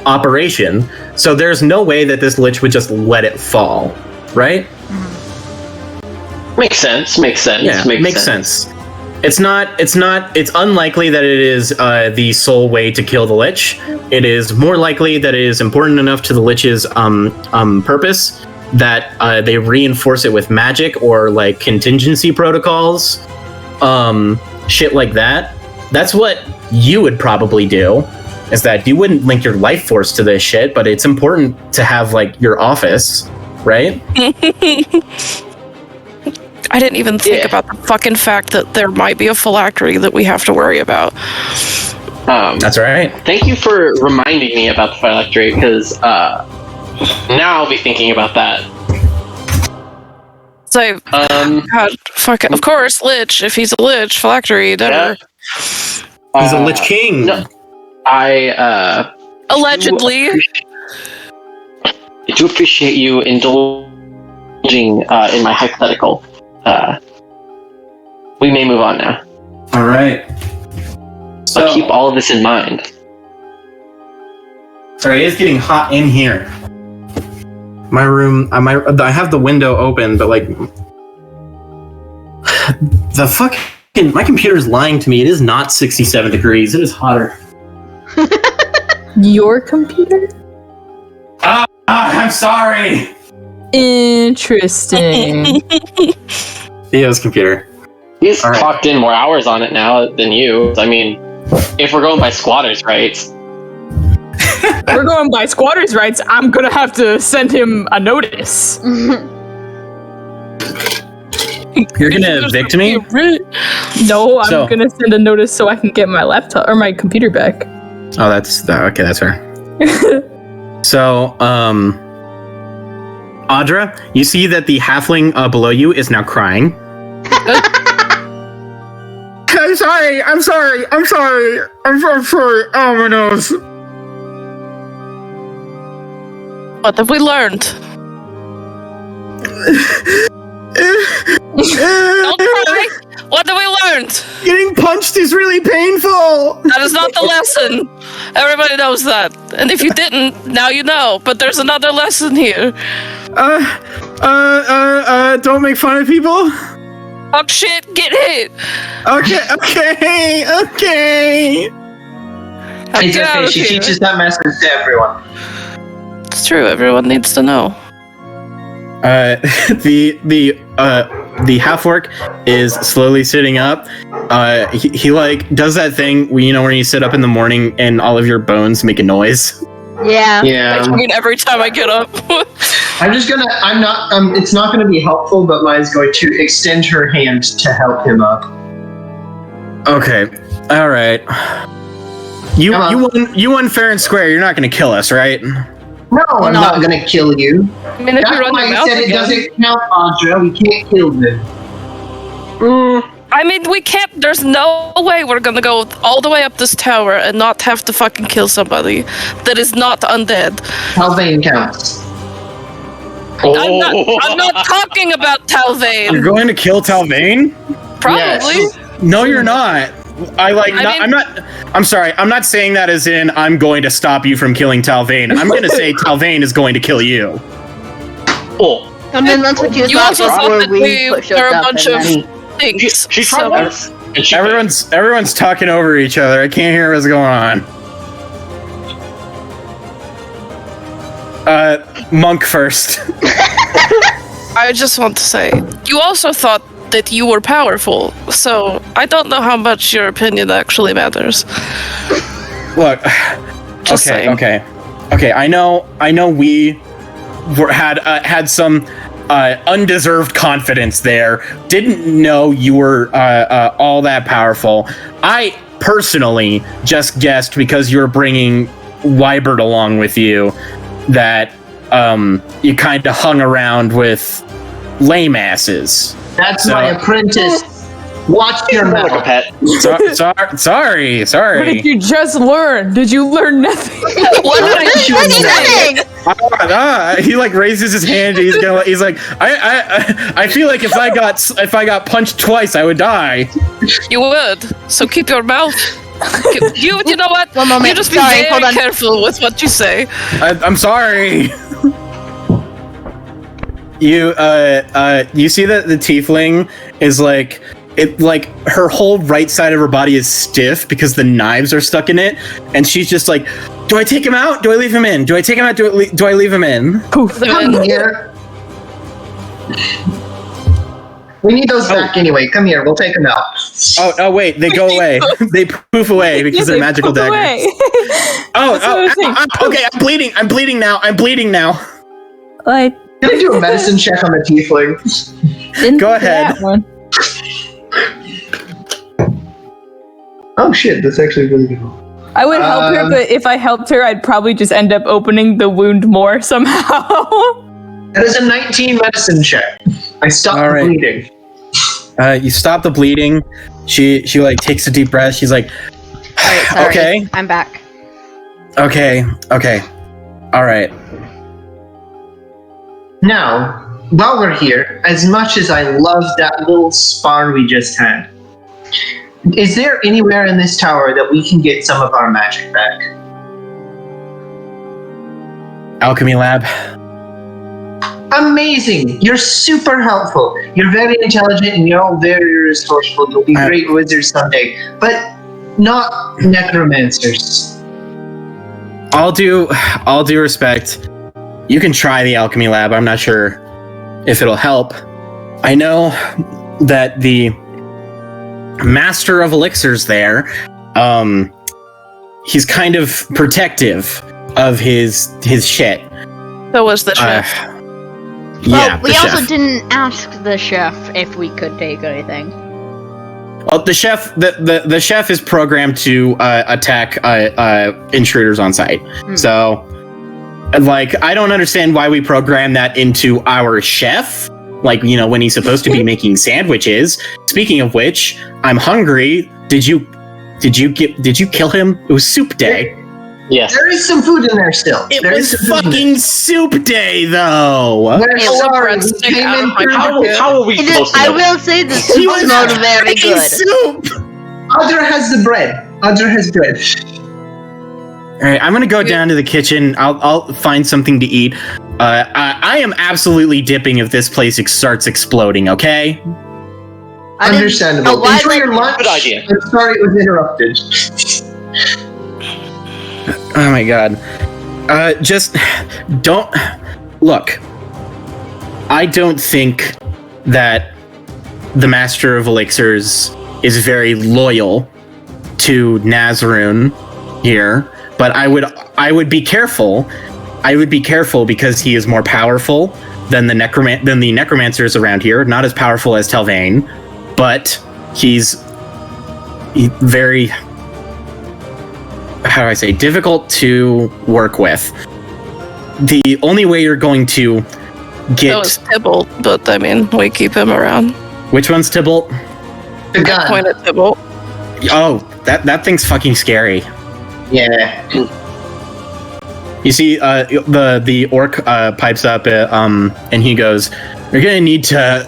operation. So there's no way that this Lich would just let it fall, right? Makes sense. Yeah, makes sense. It's unlikely that it is the sole way to kill the Lich. It is more likely that it is important enough to the Lich's purpose that they reinforce it with magic or like contingency protocols, shit like that. That's what you would probably do, is that you wouldn't link your life force to this shit, but it's important to have like your office, right? I didn't even think about the fucking fact that there might be a phylactery that we have to worry about. That's right. Thank you for reminding me about the phylactery, because now I'll be thinking about that. So, God, fuck it. Of course, Lich. If he's a Lich, phylactery, He's a Lich King. No, I allegedly. I do appreciate you indulging in my hypothetical. We may move on now. All right. So keep all of this in mind. Sorry, it is getting hot in here. My room, I have the window open, but like, my computer's lying to me. It is not 67 degrees. It is hotter. Your computer? I'm sorry. Interesting. Theo's computer. He's clocked in more hours on it now than you. I mean, if we're going by squatters' rights. We're going by squatters' rights. I'm gonna have to send him a notice. You're gonna evict me? No, I'm gonna send a notice so I can get my laptop or my computer back. Oh, that's okay. That's fair. So, Audra, you see that the halfling below you is now crying. I'm sorry. Oh, my nose. What have we learned? Don't cry! What have we learned? Getting punched is really painful. That is not the lesson. Everybody knows that. And if you didn't, now you know. But there's another lesson here. Don't make fun of people. Oh shit, get hit! Okay. It's okay, she teaches that message to everyone. It's true, everyone needs to know. The half-orc is slowly sitting up. He like does that thing where, where you sit up in the morning and all of your bones make a noise. Yeah. I mean, every time I get up. It's not gonna be helpful, but Maya's going to extend her hand to help him up. Okay. All right. You won fair and square. You're not gonna kill us, right? No, I'm not gonna kill you. I mean, if That's you run why your I mouth said it again. doesn't count, Audra. We can't kill them. I mean, we can't. There's no way we're gonna go all the way up this tower and not have to fucking kill somebody that is not undead. Talvane counts. I'm not talking about Talvane. You're going to kill Talvane? Probably. Yes. No, you're not. I'm sorry. I'm not saying that as in I'm going to stop you from killing Talvane. I'm going to say Talvane is going to kill you. Oh. I mean, that's what you also thought thought before that we we pushed were a up bunch and of then- things. She tried so- once. and she Everyone's talking over each other. I can't hear what's going on. Monk first. I just want to say, you also thought that you were powerful, so I don't know how much your opinion actually matters. Look. Just saying. Okay. I know. We had some undeserved confidence there. Didn't know you were all that powerful. I personally just guessed because you were bringing Wybert along with you that you kind of hung around with lame asses. That's So- my apprentice. Watch your like a mouth. pet. Sorry. What did you just learn? Did you learn nothing? What did you say? He like raises his hand. He's like, I feel like if I got punched twice, I would die. You would, so keep your mouth. You know what? One moment. You just be Sorry, very hold on. careful with what you say. I'm sorry. You see that the tiefling is like her whole right side of her body is stiff because the knives are stuck in it, and she's just like, do I take him out? Do I leave him in? Do I take him out? Do I leave him in? Poof. Come here. We need those back anyway. Come here. We'll take them out. Oh wait, they go away. They poof away because they're magical Poof daggers. away. Oh, That's what I was saying. okay. I'm bleeding now. Like, Can I do a medicine check on the tiefling? didn't Go think of ahead. that one. Oh shit, that's actually a really good one. I would help her, but if I helped her, I'd probably just end up opening the wound more somehow. That is a 19 medicine check. I stopped All right. bleeding. You stop the bleeding. She like takes a deep breath. She's like, Alright, sorry. Okay. I'm back. okay, all right. Now, while we're here, as much as I love that little spar we just had, is there anywhere in this tower that we can get some of our magic back? Alchemy lab. Amazing! You're super helpful. You're very intelligent and you're all very resourceful. You'll be great wizards someday. But not necromancers. All due respect. You can try the alchemy lab. I'm not sure if it'll help. I know that the master of elixirs there, he's kind of protective of his shit. So was the chef. Well, we the also chef. didn't ask the chef if we could take anything. Well, the chef is programmed to attack intruders on site. So, like, I don't understand why we program that into our chef. Like, you know, when he's supposed to be making sandwiches. Speaking of which, I'm hungry. Did you kill him? It was soup day. Yes. There is some food in there still. It There was is some food in there. fucking soup day, though. We're It was a sorry, we breadstick came out in of my through the pocket. How are we It is, supposed to I know? will say the He soup was smelled very making good. soup. Audra has the bread. Audra has bread. All right, I'm gonna go down to the kitchen. I'll find something to eat. I am absolutely dipping if this place starts exploding. Okay. I didn't- Understandable. Oh, why Enjoy your lunch. Good idea. I'm sorry it was interrupted. Oh my god. Just don't look. I don't think that the Master of Elixirs is very loyal to Nazarun here, but I would be careful. I would be careful because he is more powerful than the necromancers around here. Not as powerful as Talvane, but he's very, how do I say, difficult to work with. The only way you're going to get... That was Tybalt, but I mean, we keep him around. Which one's Tybalt? The gun. I point at Tybalt. Oh, that thing's fucking scary. Yeah. You see, the orc pipes up, and he goes, "You're gonna need to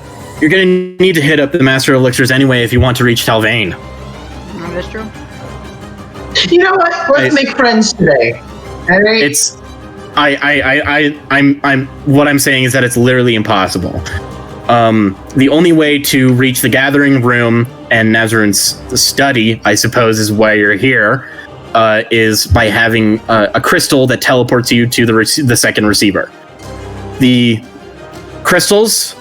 hit up the Master of Elixirs anyway if you want to reach Talvain." That's true. You know what? Let's make friends today. All right? It's, I'm. What I'm saying is that it's literally impossible. The only way to reach the gathering room and Nazarun's study, I suppose, is why you're here, is by having a crystal that teleports you to the second receiver. The crystals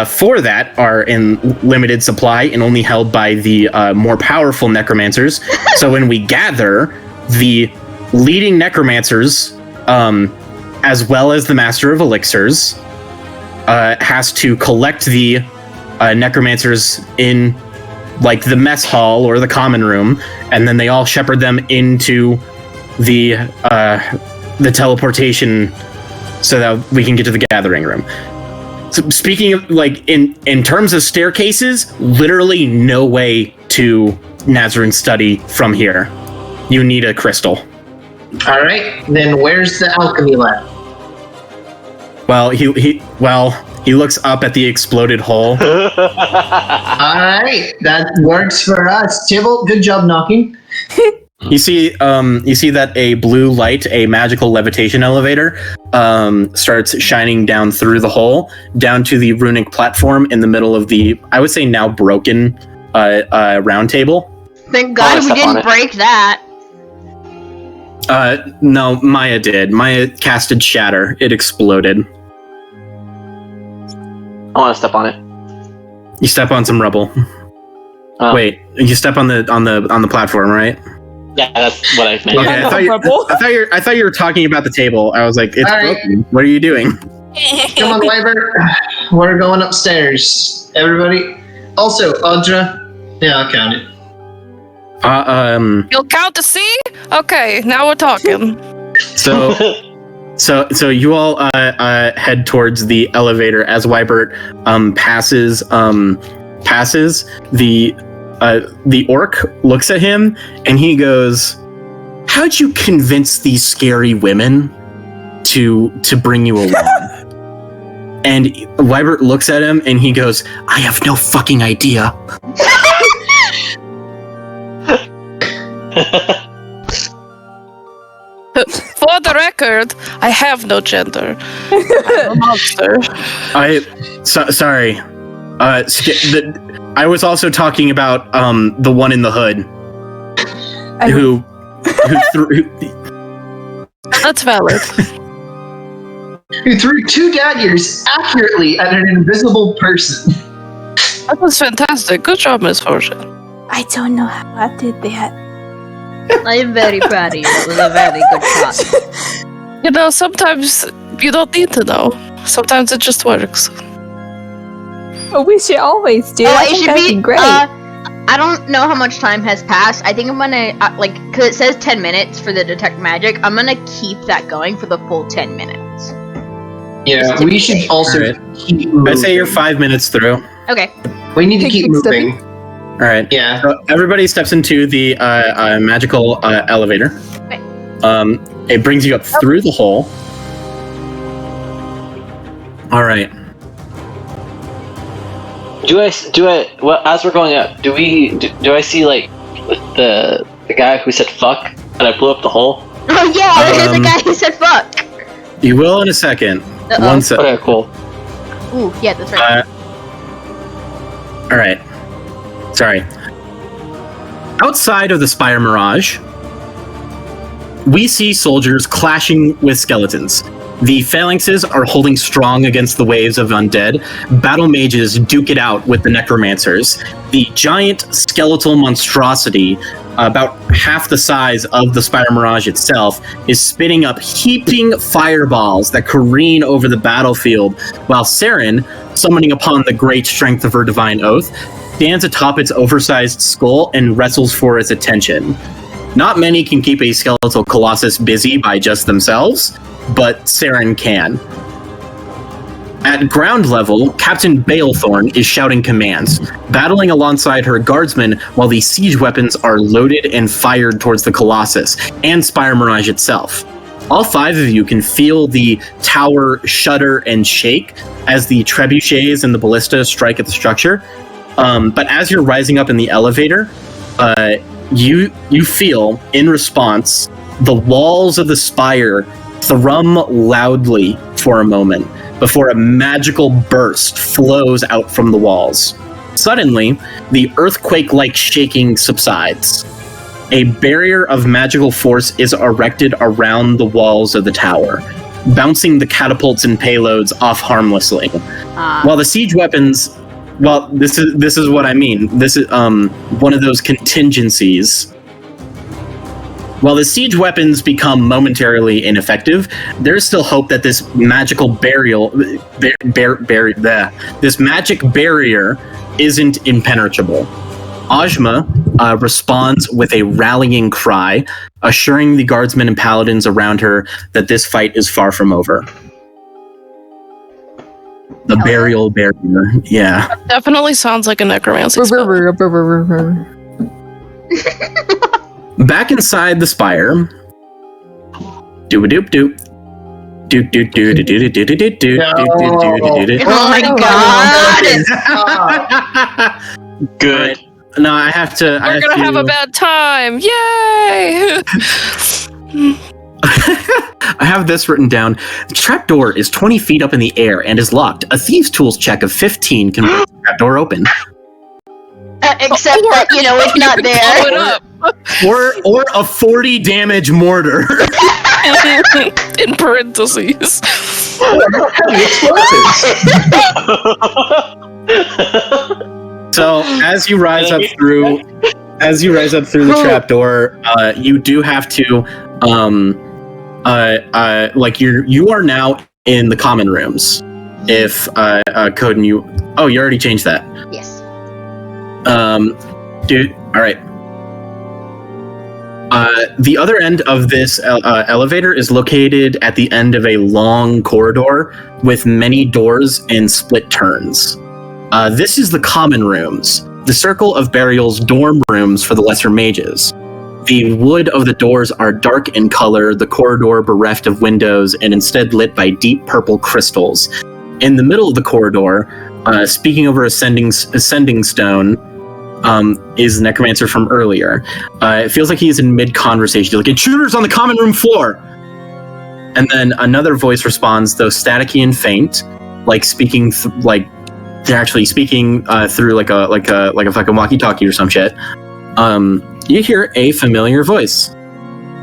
for that are in limited supply and only held by the more powerful necromancers. So when we gather, the leading necromancers, as well as the Master of Elixirs, has to collect the necromancers in like the mess hall or the common room, and then they all shepherd them into the teleportation so that we can get to the gathering room. So speaking of like in terms of staircases, literally no way to Nazarun's study from here. You need a crystal. All right. Then where's the alchemy lab? Well, he looks up at the exploded hole. All right, that works for us. Tybalt, good job knocking. You see that a blue light, a magical levitation elevator, starts shining down through the hole, down to the runic platform in the middle of the, I would say now broken, round table. Thank God we didn't break that. No, Maya did. Maya casted Shatter. It exploded. I want to step on it. You step on some rubble. Wait, you step on the platform, right? Yeah, that's what I meant. Okay, I thought you were talking about the table. I was like, it's broken. What are you doing? Come on, Wybert. We're going upstairs. Everybody. Also, Audra. Yeah, I'll count it. You'll count to see? Okay, now we're talking. So you all head towards the elevator as Wybert passes. The orc looks at him and he goes, "How'd you convince these scary women to bring you along?" And Wybert looks at him and he goes, "I have no fucking idea." For the record, I have no gender. I'm a monster. Sorry. I was also talking about the one in the hood who threw. That's valid. Who threw 2 daggers accurately at an invisible person. That was fantastic. Good job, Miss Fortune. I don't know how I did that. I am very proud of you. It was a very good shot. You know, sometimes you don't need to know. Sometimes it just works. Well, we should always do. I it think should that'd be be great. I don't know how much time has passed. I think I'm gonna because it says 10 minutes for the detect magic. I'm gonna keep that going for the full 10 minutes. Yeah, we should also keep moving. I'd say you're 5 minutes through. Okay. We need to keep moving. All right. Yeah. So everybody steps into the magical elevator. Okay. It brings you up through the hole. All right. Do I? Well, as we're going up, do I see like the guy who said fuck and I blew up the hole? Oh yeah, there's the guy who said fuck. You will in a second. Uh-oh. 1 second. Okay, cool. Ooh, yeah, that's right. All right. Sorry. Outside of the Spire Mirage, we see soldiers clashing with skeletons. The phalanxes are holding strong against the waves of undead. Battle mages duke it out with the necromancers. The giant skeletal monstrosity, about half the size of the Spire Mirage itself, is spitting up heaping fireballs that careen over the battlefield, while Saren, summoning upon the great strength of her divine oath, stands atop its oversized skull and wrestles for its attention. Not many can keep a skeletal colossus busy by just themselves, but Saren can. At ground level, Captain Balethorn is shouting commands, battling alongside her guardsmen while the siege weapons are loaded and fired towards the Colossus and Spire Mirage itself. All 5 of you can feel the tower shudder and shake as the trebuchets and the ballista strike at the structure. But as you're rising up in the elevator, you feel, in response, the walls of the spire thrum loudly for a moment before a magical burst flows out from the walls. Suddenly, the earthquake-like shaking subsides. A barrier of magical force is erected around the walls of the tower, bouncing the catapults and payloads off harmlessly. While the siege weapons... Well, this is what I mean. This is one of those contingencies. While the siege weapons become momentarily ineffective, there's still hope that this magical this magic barrier isn't impenetrable. Ajma responds with a rallying cry, assuring the guardsmen and paladins around her that this fight is far from over. The burial barrier, yeah. Definitely sounds like a necromancy spell. Back inside the spire. Doop doop. Oh my god! Good. No, I have to. We're gonna have a bad time! Yay! I have this written down. The trapdoor is 20 feet up in the air and is locked. A thieves' tools check of 15 can break the trapdoor open. Except that, it's not there. Or a 40 damage mortar. In parentheses. So as you rise up through the trapdoor, you do have to you are now in the common rooms. If Koden, you already changed that. Yes. Dude, all right. The other end of this elevator is located at the end of a long corridor with many doors and split turns. This is the common rooms, the circle of burial's dorm rooms for the lesser mages. The wood of the doors are dark in color, the corridor bereft of windows and instead lit by deep purple crystals. In the middle of the corridor, speaking over ascending stone, is the necromancer from earlier. It feels like he's in mid-conversation. He's like, intruders on the common room floor! And then another voice responds, though staticky and faint, like speaking, they're actually speaking through like a fucking walkie-talkie or some shit. You hear a familiar voice.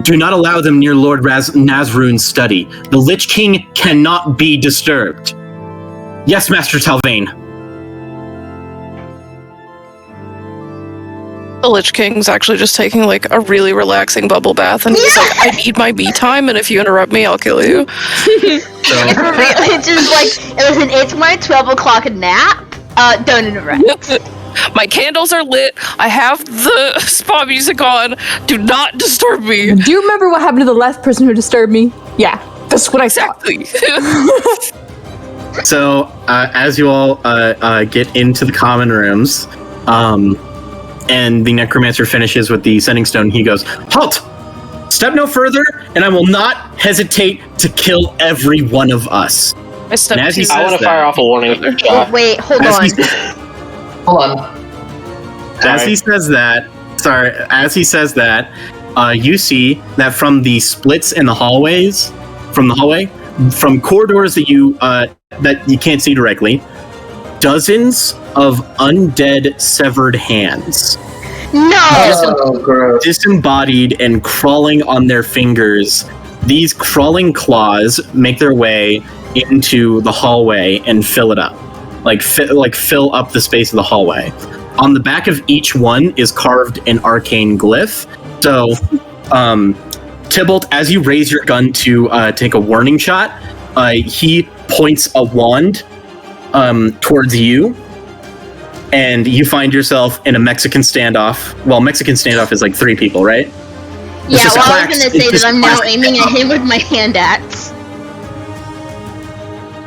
Do not allow them near Lord Nazrun's study. The Lich King cannot be disturbed. Yes, Master Talvain. The Lich King's actually just taking like a really relaxing bubble bath, and he's like, I need my me time, and if you interrupt me, I'll kill you. It's just like, listen, it's my 12 o'clock nap. Don't interrupt. My candles are lit. I have the spa music on. Do not disturb me. Do you remember what happened to the last person who disturbed me? Yeah, that's what I saw. Exactly. So, as you all get into the common rooms, and the necromancer finishes with the sending stone, he goes, "Halt! Step no further, and I will not hesitate to kill every one of us." I want to fire off a warning shot. Wait, hold on. Hold on. As he says that, you see that from the splits in the hallways, from corridors that you can't see directly, dozens of undead severed hands. No! Disembodied and crawling on their fingers. These crawling claws make their way into the hallway and fill it up. Fill up the space of the hallway. On the back of each one is carved an arcane glyph. So, Tybalt, as you raise your gun to take a warning shot, he points a wand towards you, and you find yourself in a Mexican standoff. Well, Mexican standoff is like 3 people, right? Yeah, well, I was going to say that I'm now aiming at him with my hand axe.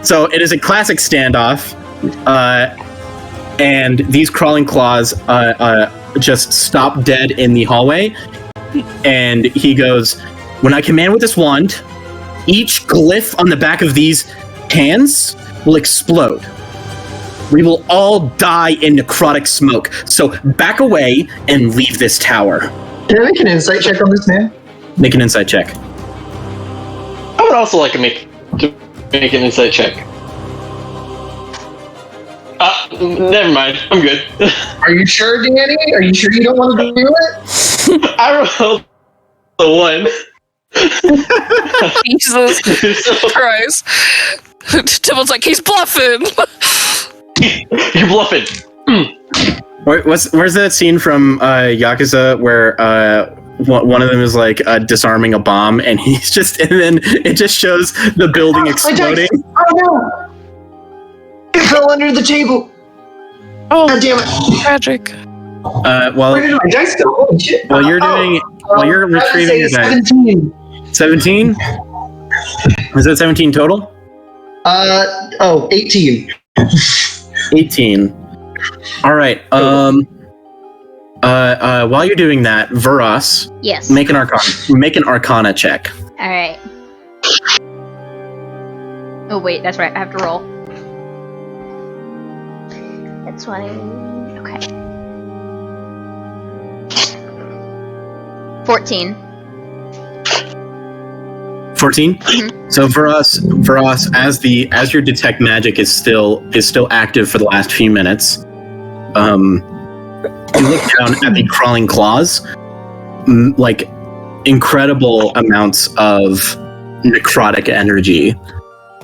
So it is a classic standoff, and these crawling claws just stop dead in the hallway. And he goes, "When I command with this wand, each glyph on the back of these hands will explode. We will all die in necrotic smoke. So back away and leave this tower." Can I make an insight check on this man? Make an insight check. I would also like to make an insight check. Never mind. I'm good. Are you sure, Dani? Are you sure you don't want to do it? I rolled the 1. Jesus Christ. Tybalt's like, he's bluffing. You're bluffing. Where's that scene from Yakuza where one of them is like disarming a bomb and he's just, and then it just shows the building exploding? Oh no! It fell under the table. Oh, God damn it! tragic. Well, Where did my dice go? Holy shit! while you're retrieving your dice. 17. 17? Was that 17 total? 18. 18. All right. While you're doing that, Vuras, Yes. make an Arcana check. All right. Oh wait, that's right. I have to roll. That's 20. Okay. 14. 14. So Vuras, as your detect magic is still active for the last few minutes, you look down at the crawling claws, like incredible amounts of necrotic energy,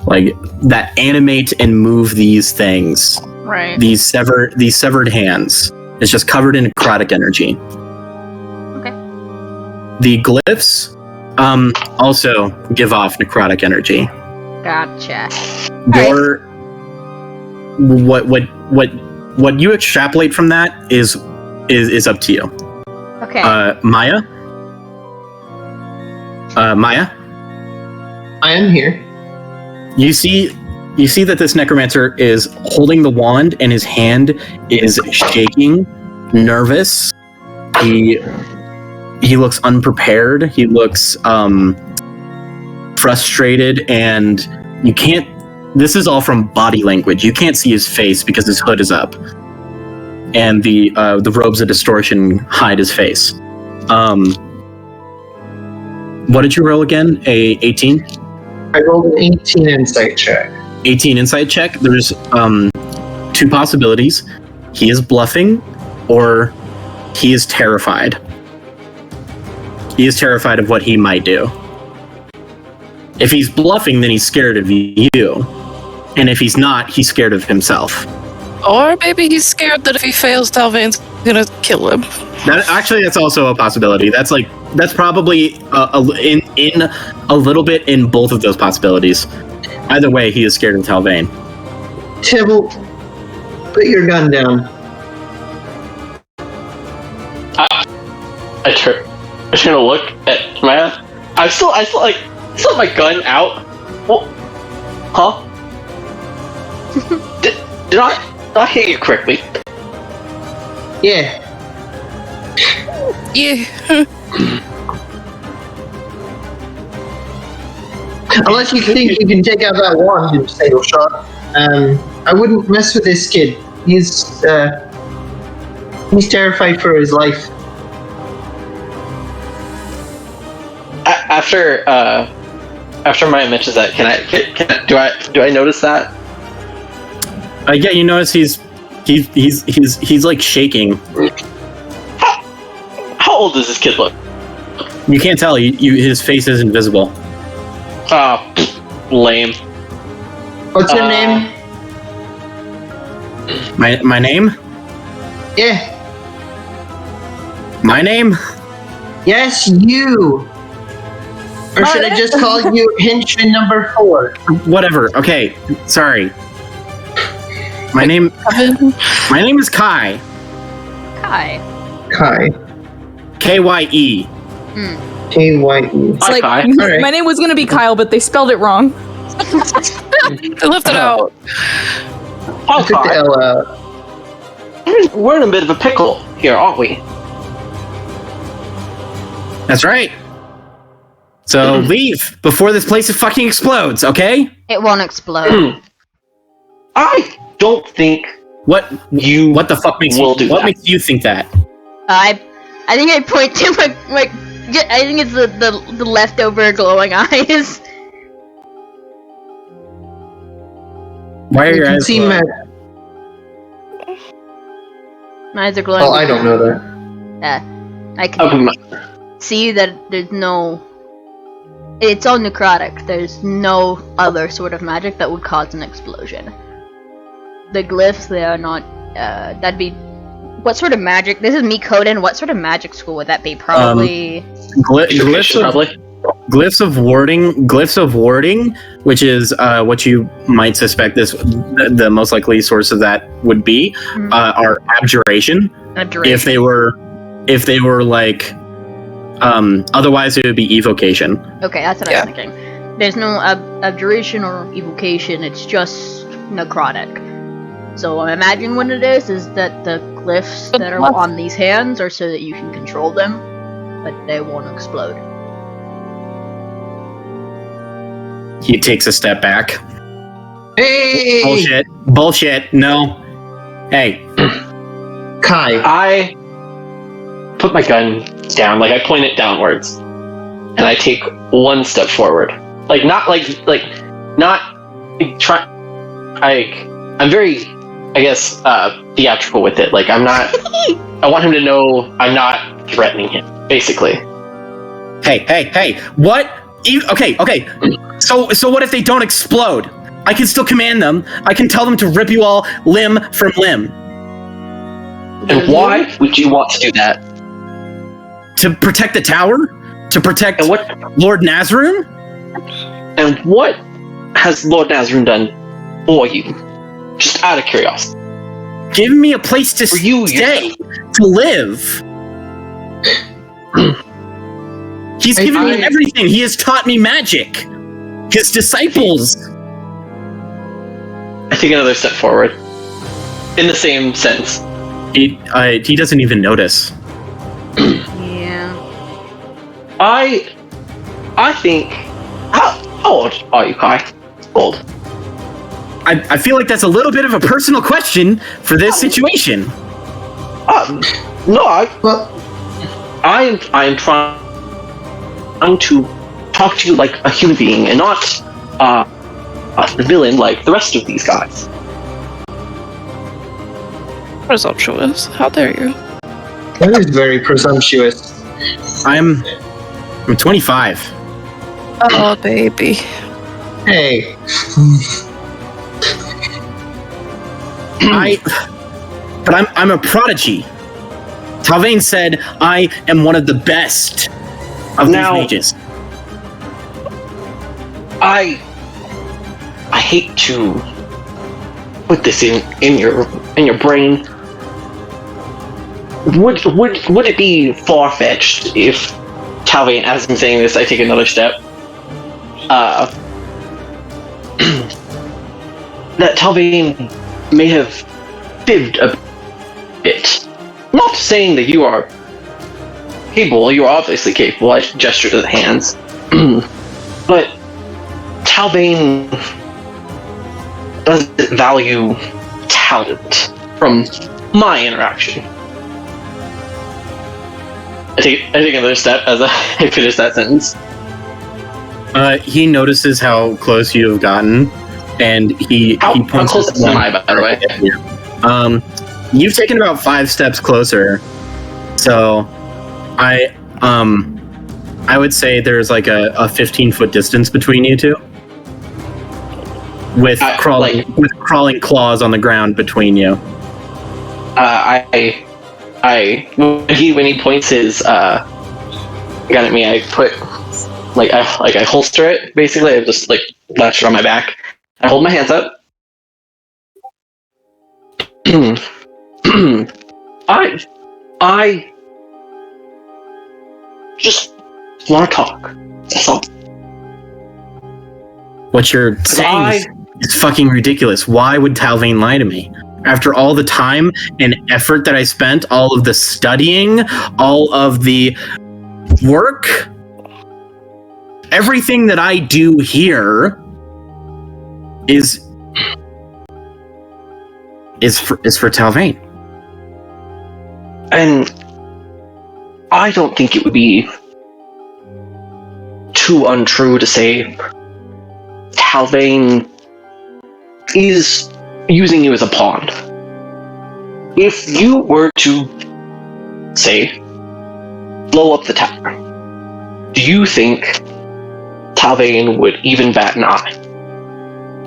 like that animate and move these things. Right. These severed hands. It's just covered in necrotic energy. Okay. The glyphs also give off necrotic energy. Gotcha. Your what you extrapolate from that is up to you. Okay. Maya. I am here. You see that this necromancer is holding the wand and his hand is shaking, nervous. He looks unprepared. He looks frustrated, and you can't. This is all from body language. You can't see his face because his hood is up, and the robes of distortion hide his face. What did you roll again? A 18? I rolled an 18 insight check. 18 insight check. There's two possibilities. He is bluffing, or he is terrified. He is terrified of what he might do. If he's bluffing, then he's scared of you. And if he's not, he's scared of himself. Or maybe he's scared that if he fails, Talvain's gonna kill him. That's also a possibility. That's probably in a little bit in both of those possibilities. Either way, he is scared of Talvain. Tybalt, put your gun down. I turn to look at Maya. I still have my gun out. Well, huh? Did I hear you correctly? Yeah. Yeah. Unless you think you can take out that wand in a single shot. I wouldn't mess with this kid. He's terrified for his life. After Maya mentions that, do I notice that? Yeah, you notice he's like shaking. How old does this kid look? You can't tell. His face is invisible. Oh, lame. What's your name? My name? Yeah. My name? Yes, you. Or should I just call you henchman number 4? Whatever. Okay. Sorry. My name is Kai. Kai. Kai. Kye. K-Y-E. It's like, Kai. my name was gonna be Kyle, but they spelled it wrong. Lift it out. Oh, Took the L out. we're in a bit of a pickle here, aren't we? That's right. So leave before this place fucking explodes, okay? It won't explode. I don't think What the fuck makes will you? do What that. makes you think that? I think I point to my I think it's the leftover glowing eyes. Why are You your can eyes see glowing? My eyes are glowing. Oh, I don't know that. I can see that there's no. It's all necrotic. There's no other sort of magic that would cause an explosion. The glyphs, they are not. That'd be. What sort of magic? This is me, Koden. What sort of magic school would that be? Probably. Glyphs of warding, which is what you might suspect the most likely source of that would be, are abjuration. Abjuration. If they were like, otherwise it would be evocation. Okay, that's what I was thinking. There's no abjuration or evocation. It's just necrotic. So I imagine what it is that the glyphs that are on these hands are so that you can control them, but they won't explode. He takes a step back. Hey! Bullshit. No. Hey. Kai. I put my gun down, like I point it downwards, and I take one step forward. I'm very, I guess, theatrical with it. Like, I'm not. I want him to know I'm not threatening him, basically. Hey. What? Okay. So what if they don't explode? I can still command them. I can tell them to rip you all limb from limb. And why would you want to do that? To protect the tower? To protect Lord Nazarun? And what has Lord Nazarun done for you? Just out of curiosity. Give me a place to stay, to live. He's given me everything. He has taught me magic. His disciples. I take another step forward. In the same sentence. He doesn't even notice. Yeah. I think. How old are you, Kai? Old. I feel like that's a little bit of a personal question for this situation. No, I am trying to talk to you like a human being and not a villain like the rest of these guys. Presumptuous. How dare you? That is very presumptuous. I'm 25. Oh, baby. Hey. But I'm a prodigy. Talvain said I am one of the best of these mages. I hate to put this in your brain. Would it be far-fetched if Talvain, as I'm saying this, I take another step, that Talvain may have fibbed a bit? Not saying that you are capable, you are obviously capable, I gesture to the hands, but Talvain doesn't value talent from my interaction. I take another step as I finish that sentence. He notices how close you have gotten, and he points. How close am I, by the way? You've taken about 5 steps closer, so I would say there's like a 15-foot distance between you two, with crawling claws on the ground between you. When he points his gun at me, I put I holster it basically. I just latch it on my back. I hold my hands up. I just want to talk. That's all. What you're saying It's fucking ridiculous. Why would Talvain lie to me? After all the time and effort that I spent, all of the studying, all of the work, everything that I do here is for Talvain. And I don't think it would be too untrue to say Talvain is using you as a pawn. If you were to, say, blow up the tower, do you think Talvain would even bat an eye?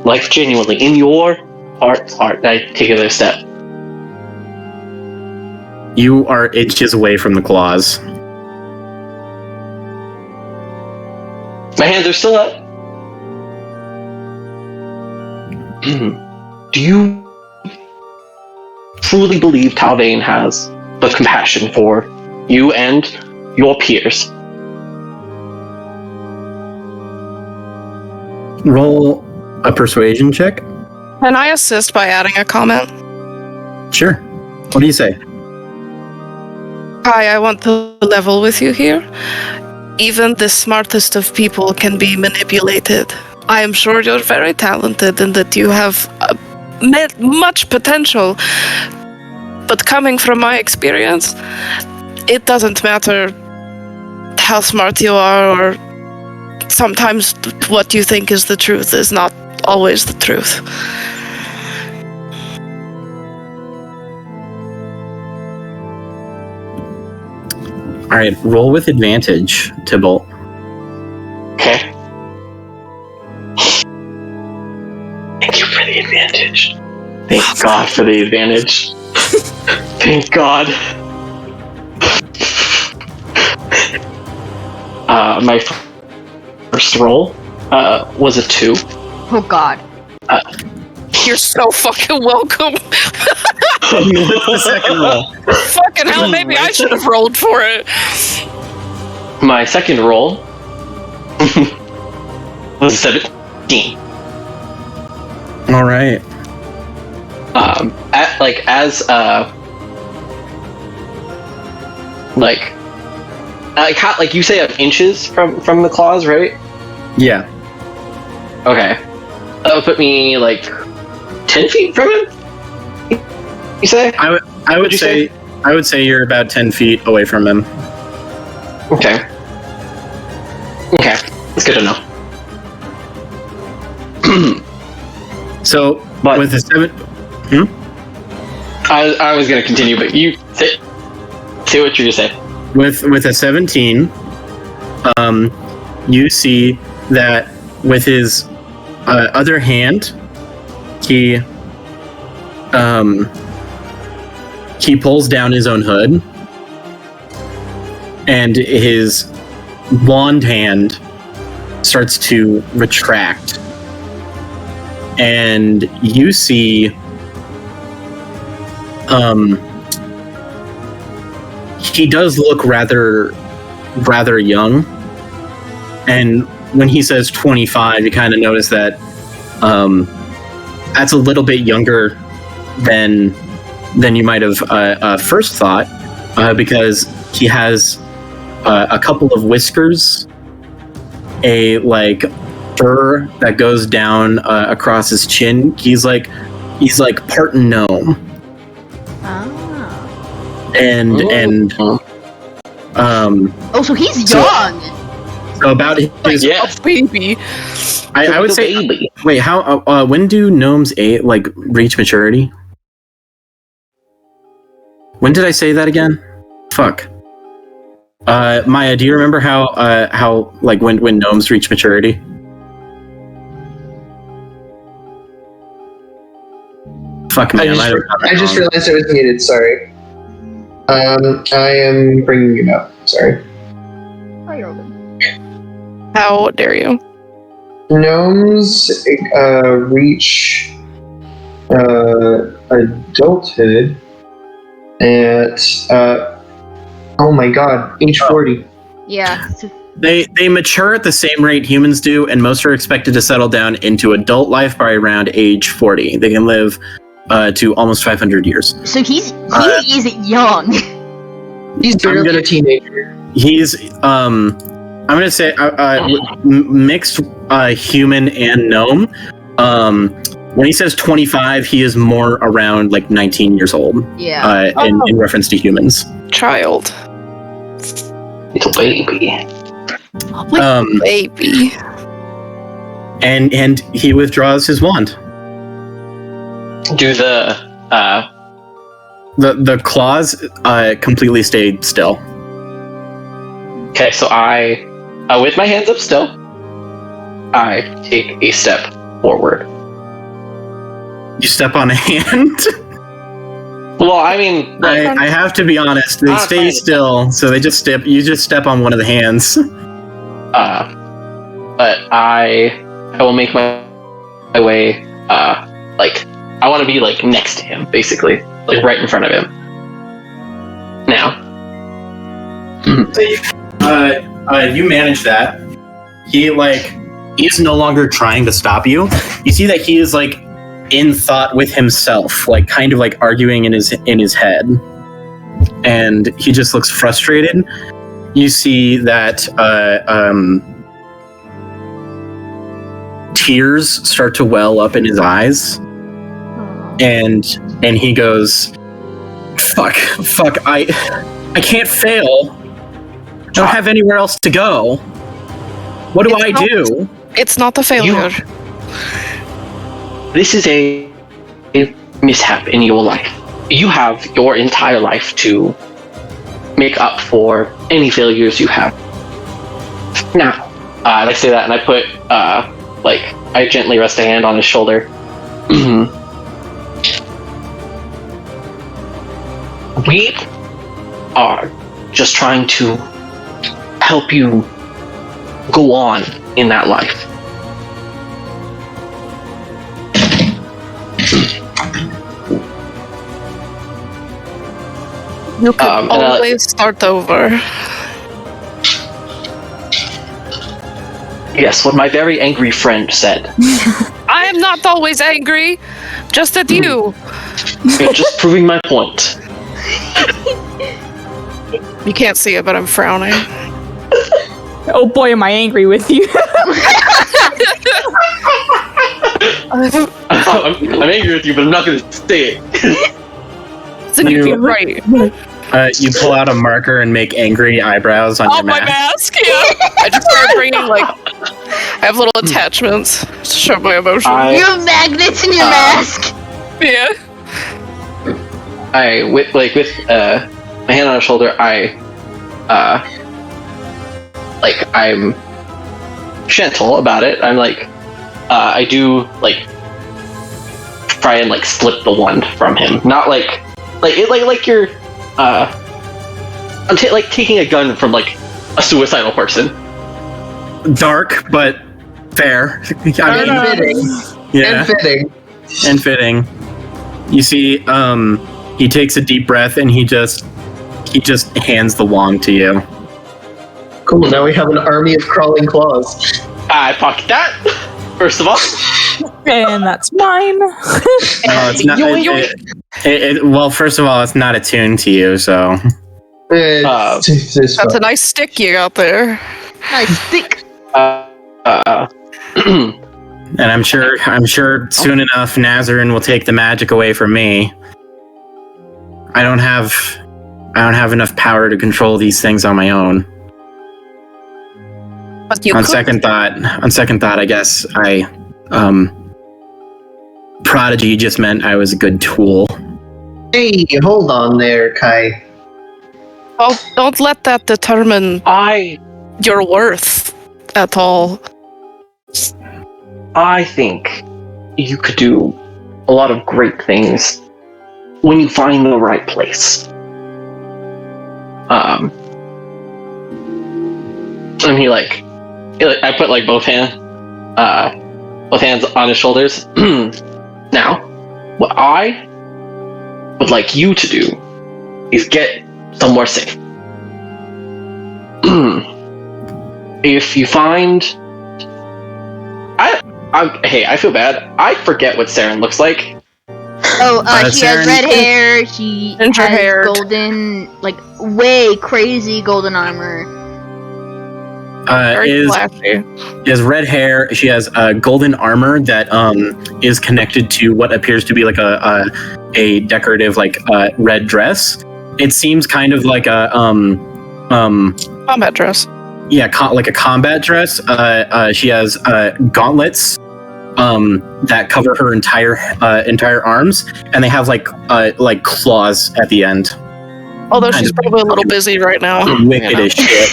Like, genuinely, in your heart, I take another step. You are inches away from the claws. My hands are still up. Do you truly believe Talvain has the compassion for you and your peers? Roll a persuasion check. Can I assist by adding a comment? Sure. What do you say? Hi, I want to level with you here. Even the smartest of people can be manipulated. I am sure you're very talented and that you have much potential. But coming from my experience, it doesn't matter how smart you are, or sometimes what you think is the truth is not always the truth. All right, roll with advantage, Tybalt. Okay. Thank you for the advantage. Thank God for the advantage. Thank God. My first roll was a 2. Oh God. You're so fucking welcome. The second roll. Fucking hell, maybe I should have rolled for it. My second roll was 17. All right. Like you say, inches from the claws, right? Yeah. Okay. That would put me like 10 feet from him. You say? I would say you're about 10 feet away from him. Okay. Okay, that's good to know. So, but with the 7... I was gonna continue, but you say what you're gonna say. With a 17, you see that with his other hand, he pulls down his own hood, and his wand hand starts to retract, and you see he does look rather young, and when he says 25, you kind of notice that that's a little bit younger than you might have first thought, because he has a couple of whiskers, a like fur that goes down across his chin. He's like part gnome. So he's young. So about his baby. I would say. Baby. Wait, how? When do gnomes reach maturity? When did I say that again? Fuck. Maya, do you remember how like when gnomes reach maturity? Fuck man, I just realized I was muted. Sorry. I am bringing it up. Sorry. Oh, you're open. How dare you? Gnomes reach adulthood at oh my god, age 40. Yeah, They mature at the same rate humans do, and most are expected to settle down into adult life by around age 40. They can live to almost 500 years. So he is young. He's barely a teenager. He's I'm gonna say mixed human and gnome. When he says 25, he is more around like 19 years old. Yeah. In reference to humans. Child. It's a baby. Baby. And he withdraws his wand. Do the claws completely stayed still. Okay, so I with my hands up still, I take a step forward. You step on a hand? Well, I mean, like, I have to be honest. They stay still, so they just step. You just step on one of the hands. But I will make my way. Like I want to be like next to him, basically, like right in front of him. Now. You manage that. He's no longer trying to stop you. You see that he is like in thought with himself, like kind of like arguing in his head, and he just looks frustrated. You see that tears start to well up in his eyes, and he goes, fuck, I can't fail. I don't have anywhere else to go. What do I do? It's not a failure. This is a mishap in your life. You have your entire life to make up for any failures you have. Now, I say that and I put, I gently rest a hand on his shoulder. We are just trying to help you go on in that life. You can always start over. Yes, what my very angry friend said. I am not always angry, just at you. You're just proving my point. You can't see it, but I'm frowning. Oh boy, am I angry with you. I'm angry with you, but I'm not going to say it. Right. You pull out a marker and make angry eyebrows on your mask. My mask, yeah. I just start bringing, I have little attachments to show my emotions. You have magnets in your mask! Yeah. With my hand on his shoulder, I'm gentle about it. I'm I do, try and, slip the wand from him. Not you're, I'm taking a gun from, a suicidal person. Dark, but fair. Fitting. Yeah. And fitting. You see, he takes a deep breath and he just hands the wand to you. Cool, now we have an army of crawling claws. I pocket that, first of all. And that's mine. No, it's not. Well, first of all, it's not attuned to you, so. That's a nice stick you got there. Nice stick. And I'm sure soon enough Nazarin will take the magic away from me. I don't have enough power to control these things on my own. But you on could. second thought, I guess Prodigy just meant I was a good tool. Hey, hold on there, Kai. Oh, don't let that determine your worth at all. I think you could do a lot of great things when you find the right place. And he I put both hands on his shoulders. Now, what I would like you to do is get somewhere safe. if you find, I feel bad. I forget what Saren looks like. Oh, she has red hair. She has Ginger-haired. golden, like way crazy golden armor. Very flashy. She has red hair. She has golden armor that is connected to what appears to be like a decorative like red dress. It seems kind of like a Combat dress. yeah, like a combat dress. She has gauntlets that cover her entire arms, and they have like claws at the end. Although she's probably a little busy right now. Wicked as shit.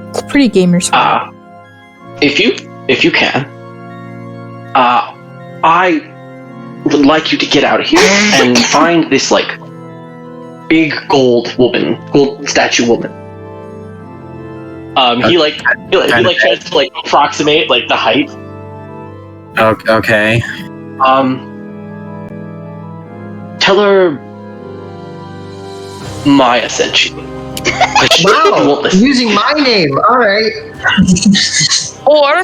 It's pretty gamer smart. If you can, I would like you to get out of here and find this like big gold statue woman. He tries to like approximate like the height. Okay. Tell her Maya sent you. Wow, using my name. All right. Or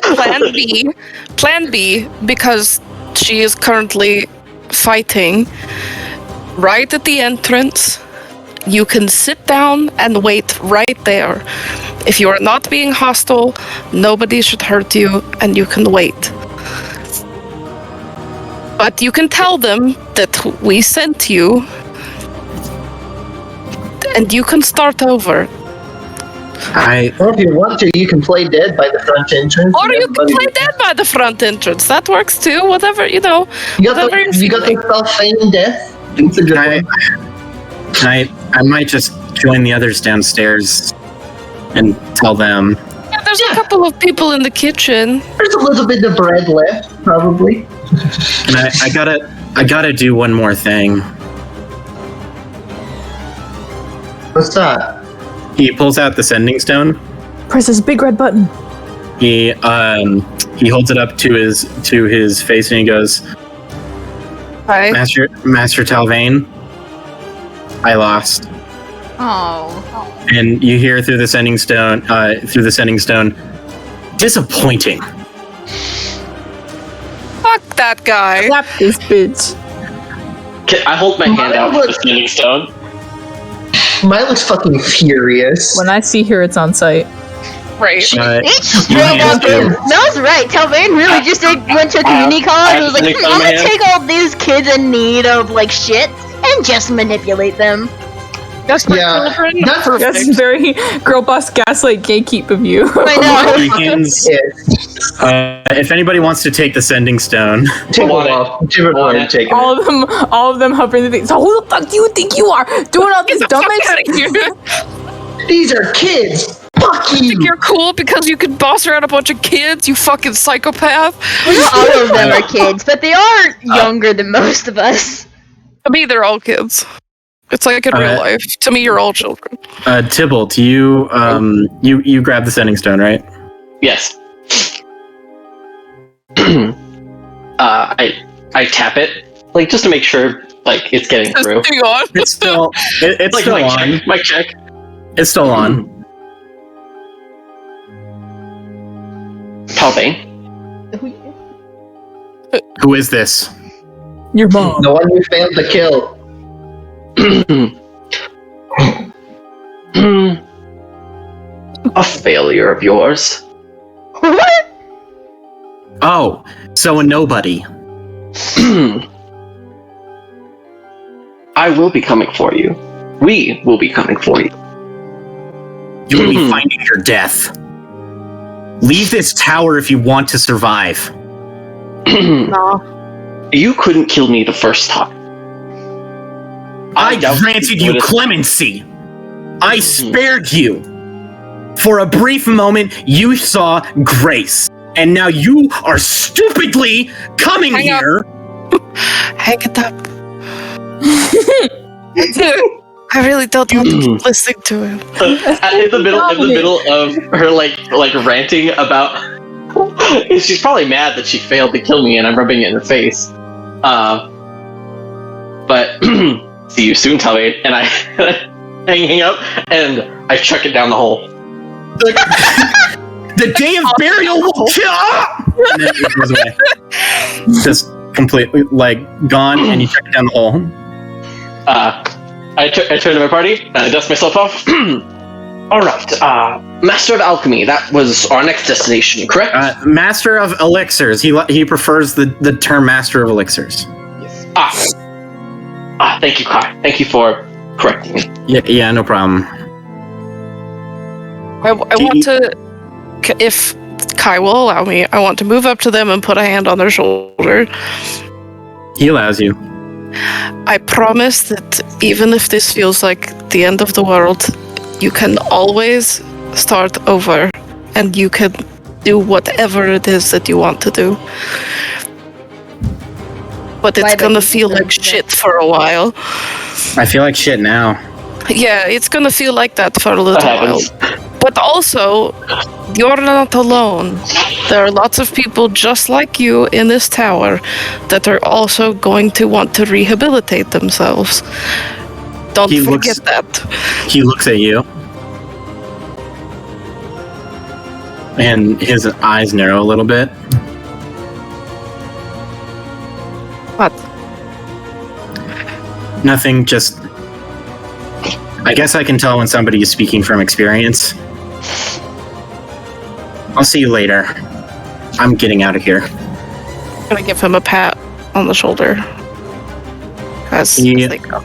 plan B, because she is currently fighting right at the entrance. You can sit down and wait right there. If you are not being hostile, nobody should hurt you, and you can wait. But you can tell them that we sent you, and you can start over. Or if you want to, you can play dead by the front entrance. Or you can play dead by the front entrance. That works too. Whatever, you know. You got the self-feigning death. It's a good one. I might just join the others downstairs and tell them. Yeah, there's a couple of people in the kitchen. There's a little bit of bread left, probably. And I gotta do one more thing. What's that? He pulls out the sending stone. Press this big red button. He holds it up to his face and he goes, Hi. Master Talvain, I lost. Oh. And you hear through the sending stone, disappointing. Fuck that guy. Slap this bitch. I hold my hand out for the sending stone. Mine looks fucking furious. When I see her, it's on site. Right. It's straight up. That's right. Talvain really just went to a community college and was like, I'm gonna take all these kids in need of like shit and just manipulate them. That's my children. That's very girl boss gaslight gatekeep of you. I know. Hands, if anybody wants to take the sending stone, all of them hovering the thing. So who the fuck do you think you are doing all this dumbass? These are kids. Fuck you. Think you're cool because you can boss around a bunch of kids, you fucking psychopath. Not all of them are kids, but they are younger than most of us. To me, they're all kids. It's like in real life. To me, you're all children. Tybalt, you grab the sending stone, right? Yes. I tap it, like just to make sure, like it's getting through. It's still it's like still mic on. check, mic check. It's still on. Talvain. Who is this? Your mom. The one you failed to kill. A failure of yours. What? Oh, so a nobody. I will be coming for you. We will be coming for you. You will be finding your death. Leave this tower if you want to survive. No. You couldn't kill me the first time. I granted you clemency. I spared you. For a brief moment, you saw grace. And now you are stupidly coming here. Hang it up. I really don't want to keep listening to him. In the middle of her like ranting about, she's probably mad that she failed to kill me, and I'm rubbing it in her face. But see you soon, Talvain. And I hang up and I chuck it down the hole. The day of burial will kill. And then it goes away. Just completely like gone, and you check down the hole. I turn to my party, dust myself off. All right, Master of Alchemy. That was our next destination, correct? Master of Elixirs. He prefers the term Master of Elixirs. Yes. Thank you, Kai. Thank you for correcting me. Yeah, no problem. I want to, if Kai will allow me, I want to move up to them and put a hand on their shoulder. He allows you. I promise that even if this feels like the end of the world, you can always start over, and you can do whatever it is that you want to do. But it's gonna feel like shit for a while. I feel like shit now. Yeah, it's gonna feel like that for a little while. But also, you're not alone. There are lots of people just like you in this tower that are also going to want to rehabilitate themselves. Don't forget that. He looks at you. And his eyes narrow a little bit. What? Nothing, just... I guess I can tell when somebody is speaking from experience. I'll see you later. I'm getting out of here. I'm gonna give him a pat on the shoulder. As they go.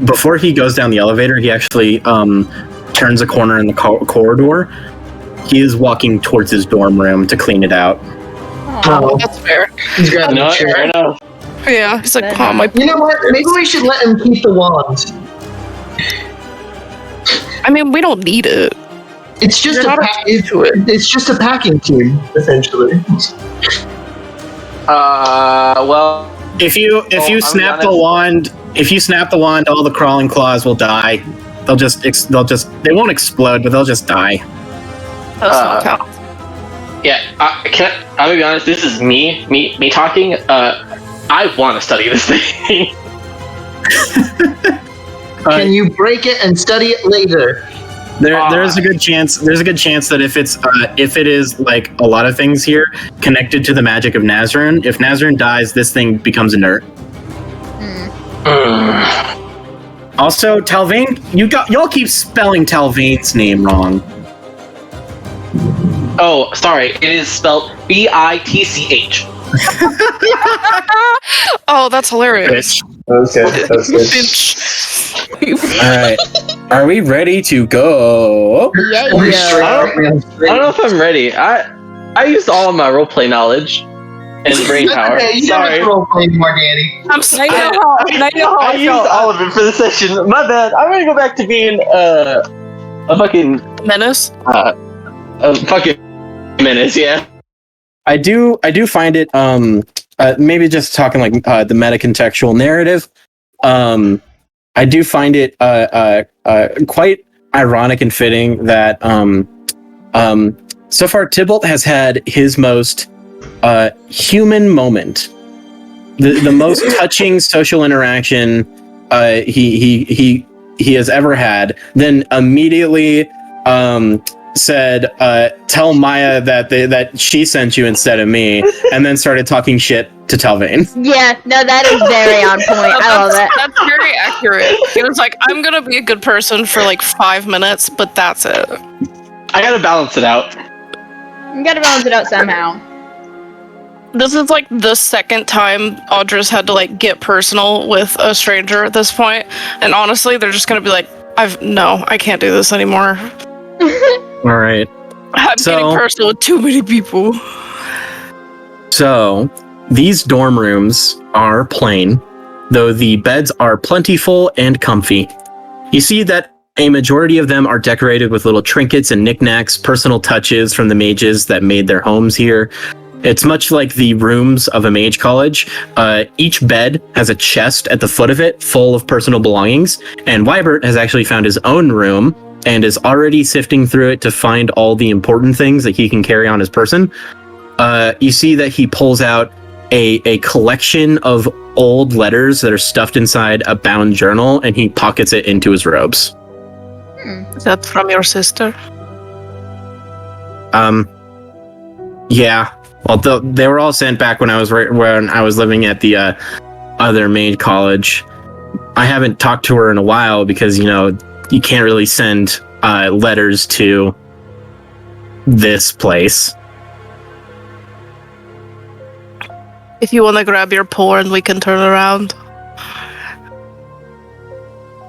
Before he goes down the elevator, he actually turns a corner in the corridor. He is walking towards his dorm room to clean it out. Oh, that's fair. He's grabbing a chair. I know. Yeah, he's like, oh, my... You know what? Maybe we should let him keep the wand. I mean, we don't need it. It's just it's just a packing cube, essentially. Well, if you snap the wand, all the crawling claws will die. They won't explode, but they'll just die. That's not count. Yeah, I'm gonna be honest. This is me talking. I want to study this thing. Can you break it and study it later? There's a good chance. There's a good chance that if it is like a lot of things here connected to the magic of Nazarene, if Nazarene dies, this thing becomes inert. Also, Talvain, y'all keep spelling Talvain's name wrong. Oh, sorry. It is spelled Bitch. Oh, that's hilarious. Okay, that's good. Alright. Are we ready to go? Yeah. I don't know if I'm ready. I used all of my roleplay knowledge and brain power. Okay, you don't have to roleplay anymore, Dani. I'm sorry. I used all of it for the session. My bad. I'm gonna go back to being a fucking menace. A fucking menace. Yeah. I do find it maybe just talking like the meta-contextual narrative. I do find it quite ironic and fitting that so far Tybalt has had his most human moment, the most touching social interaction he has ever had. Then immediately said, "Tell Maya that she sent you instead of me," and then started talking shit to Talvain. Yeah, no, that is very on point. I love that. That's very accurate. He was like, "I'm gonna be a good person for like 5 minutes, but that's it." I gotta balance it out. You gotta balance it out somehow. This is like the second time Audra's had to like get personal with a stranger at this point, and honestly, they're just gonna be like, I can't do this anymore. All right. I'm getting personal with too many people. So, these dorm rooms are plain, though the beds are plentiful and comfy. You see that a majority of them are decorated with little trinkets and knickknacks, personal touches from the mages that made their homes here. It's much like the rooms of a mage college. Each bed has a chest at the foot of it full of personal belongings, and Wybert has actually found his own room and is already sifting through it to find all the important things that he can carry on his person. You see that he pulls out a collection of old letters that are stuffed inside a bound journal, and he pockets it into his robes. Is that from your sister? Yeah. Well, they were all sent back when I was living at the other main college. I haven't talked to her in a while because you can't really send letters to this place. If you want to grab your porn, we can turn around.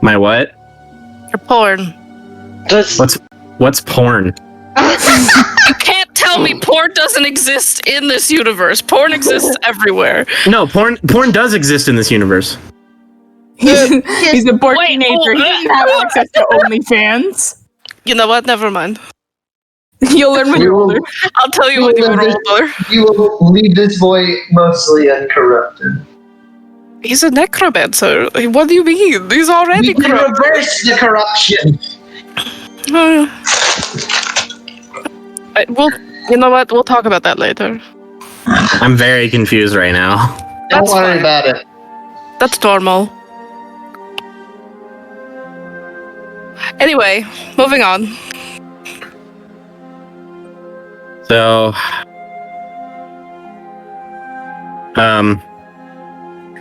My what? Your porn. What's porn? You can't tell me porn doesn't exist in this universe. Porn exists everywhere. No, porn does exist in this universe. He's a poor teenager. He doesn't have access to OnlyFans. You know what? Never mind. You'll learn when you're older. I'll tell you when you're older. You will leave this boy mostly uncorrupted. He's a necromancer. What do you mean? He's already We can corrupt. reverse the corruption. Well, you know what? We'll talk about that later. I'm very confused right now. Don't That's worry fine. about it. That's normal. Anyway, moving on. So,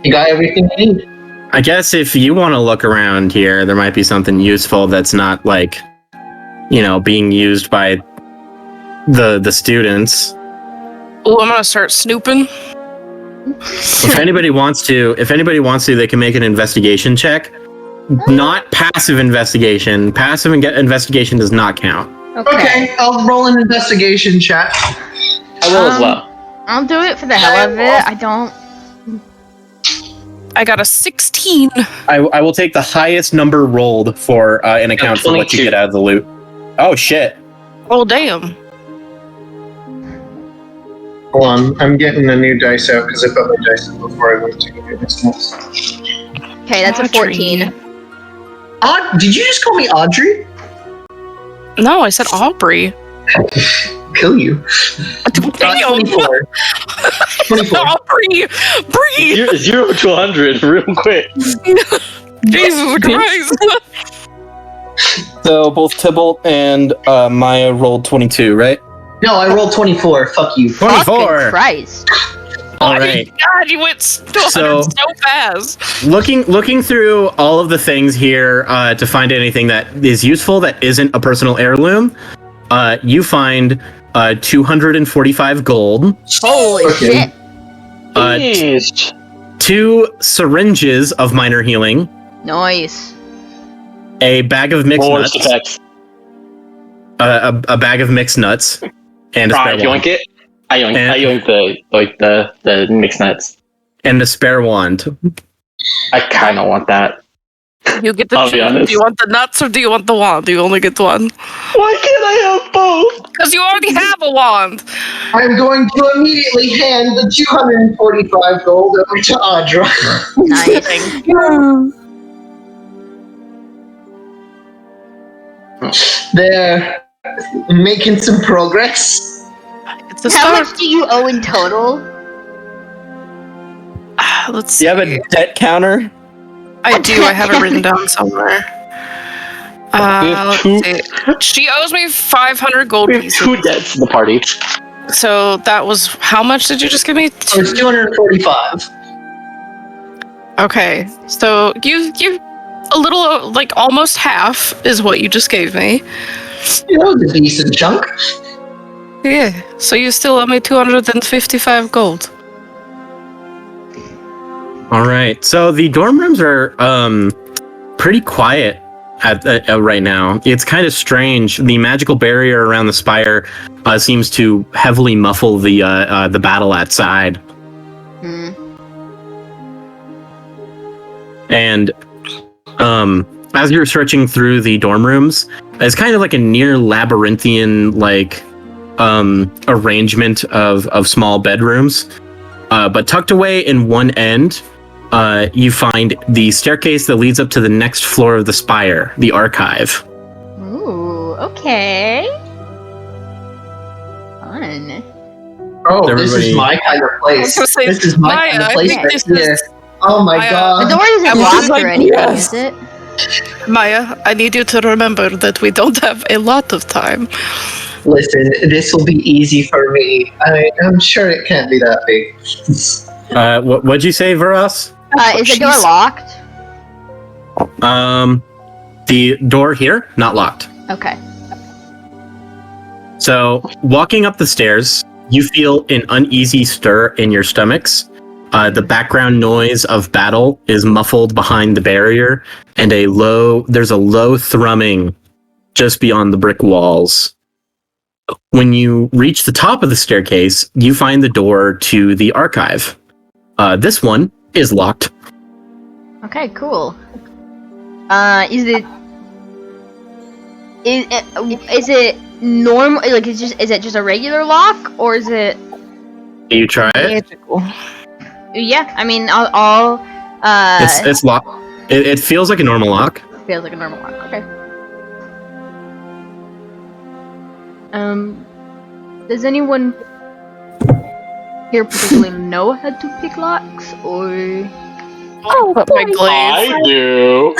You got everything you need. I guess if you want to look around here, there might be something useful that's not being used by the students. Oh, I'm gonna start snooping. If anybody wants to, they can make an investigation check. Not passive investigation. Passive investigation does not count. Okay, I'll roll an investigation check. I will as well. I'll do it for the hell of it. I got a 16. I will take the highest number rolled for an account for what you 22. get out of the loot. Oh shit! Oh, damn. Hold on, I'm getting the new dice out because I put my dice in before I went to go get this next. Okay, that's a 14. Did you just call me Audrey? No, I said Aubrey. Kill you. Damn. 24. 24. Aubrey! Bree! 0 to 100 real quick. Jesus Christ! So both Tybalt and Maya rolled 22, right? No, I rolled 24. Fuck you. 24. Fucking Christ. All right. God, you went so fast. Looking through all of the things here to find anything that is useful that isn't a personal heirloom, you find 245 gold. Holy shit. Jeez. 2 syringes of minor healing, Nice. a bag of mixed Force nuts, effects. a bag of mixed nuts, and a spare Right, yoink wand. it. I yoink the mixed nuts. And a spare wand. I kind of want that. You get the I'll be choose. honest. Do you want the nuts or do you want the wand? You only get one. Why can't I have both? Because you already have a wand. I'm going to immediately hand the 245 gold over to Audra. Nice. They're making some progress. It's a How start. much do you owe in total? Let's Do see. you have a debt counter? I do. I have it written down somewhere. Let's see. She owes me 500 gold We have pieces. 2 debts in the party. So that was how much did you just give me? So it's 245. Okay, so you a little like almost half is what you just gave me. That was a decent chunk. Yeah, so you still owe me 255 gold. All right. So the dorm rooms are pretty quiet at right now. It's kind of strange. The magical barrier around the spire seems to heavily muffle the battle outside. And as you're searching through the dorm rooms, it's kind of like a near labyrinthian arrangement of small bedrooms. But tucked away in one end, you find the staircase that leads up to the next floor of the spire, the archive. Ooh, okay. Fun. Oh, this Everybody- is my kind of place. I was gonna say, This is my Maya, kind of I place think right this here. is- Oh my Maya, The god. door isn't I'm locked like, or anything, yes. is it? Maya, I need you to remember that we don't have a lot of time. Listen, this will be easy for me. I'm sure it can't be that big. What'd you say, Vuras? Is the door locked? The door here, not locked. Okay. So, walking up the stairs, you feel an uneasy stir in your stomachs. The background noise of battle is muffled behind the barrier, and there's a low thrumming just beyond the brick walls. When you reach the top of the staircase, you find the door to the archive. This one is locked. Okay, cool. Is it normal? Like, is it just a regular lock, or is it? Can you try it? Magical. Yeah, I mean, I'll It's locked. It feels like a normal lock. Feels like a normal lock. Okay. Does anyone here particularly know how to pick locks, or? Oh, put my glaive. I do.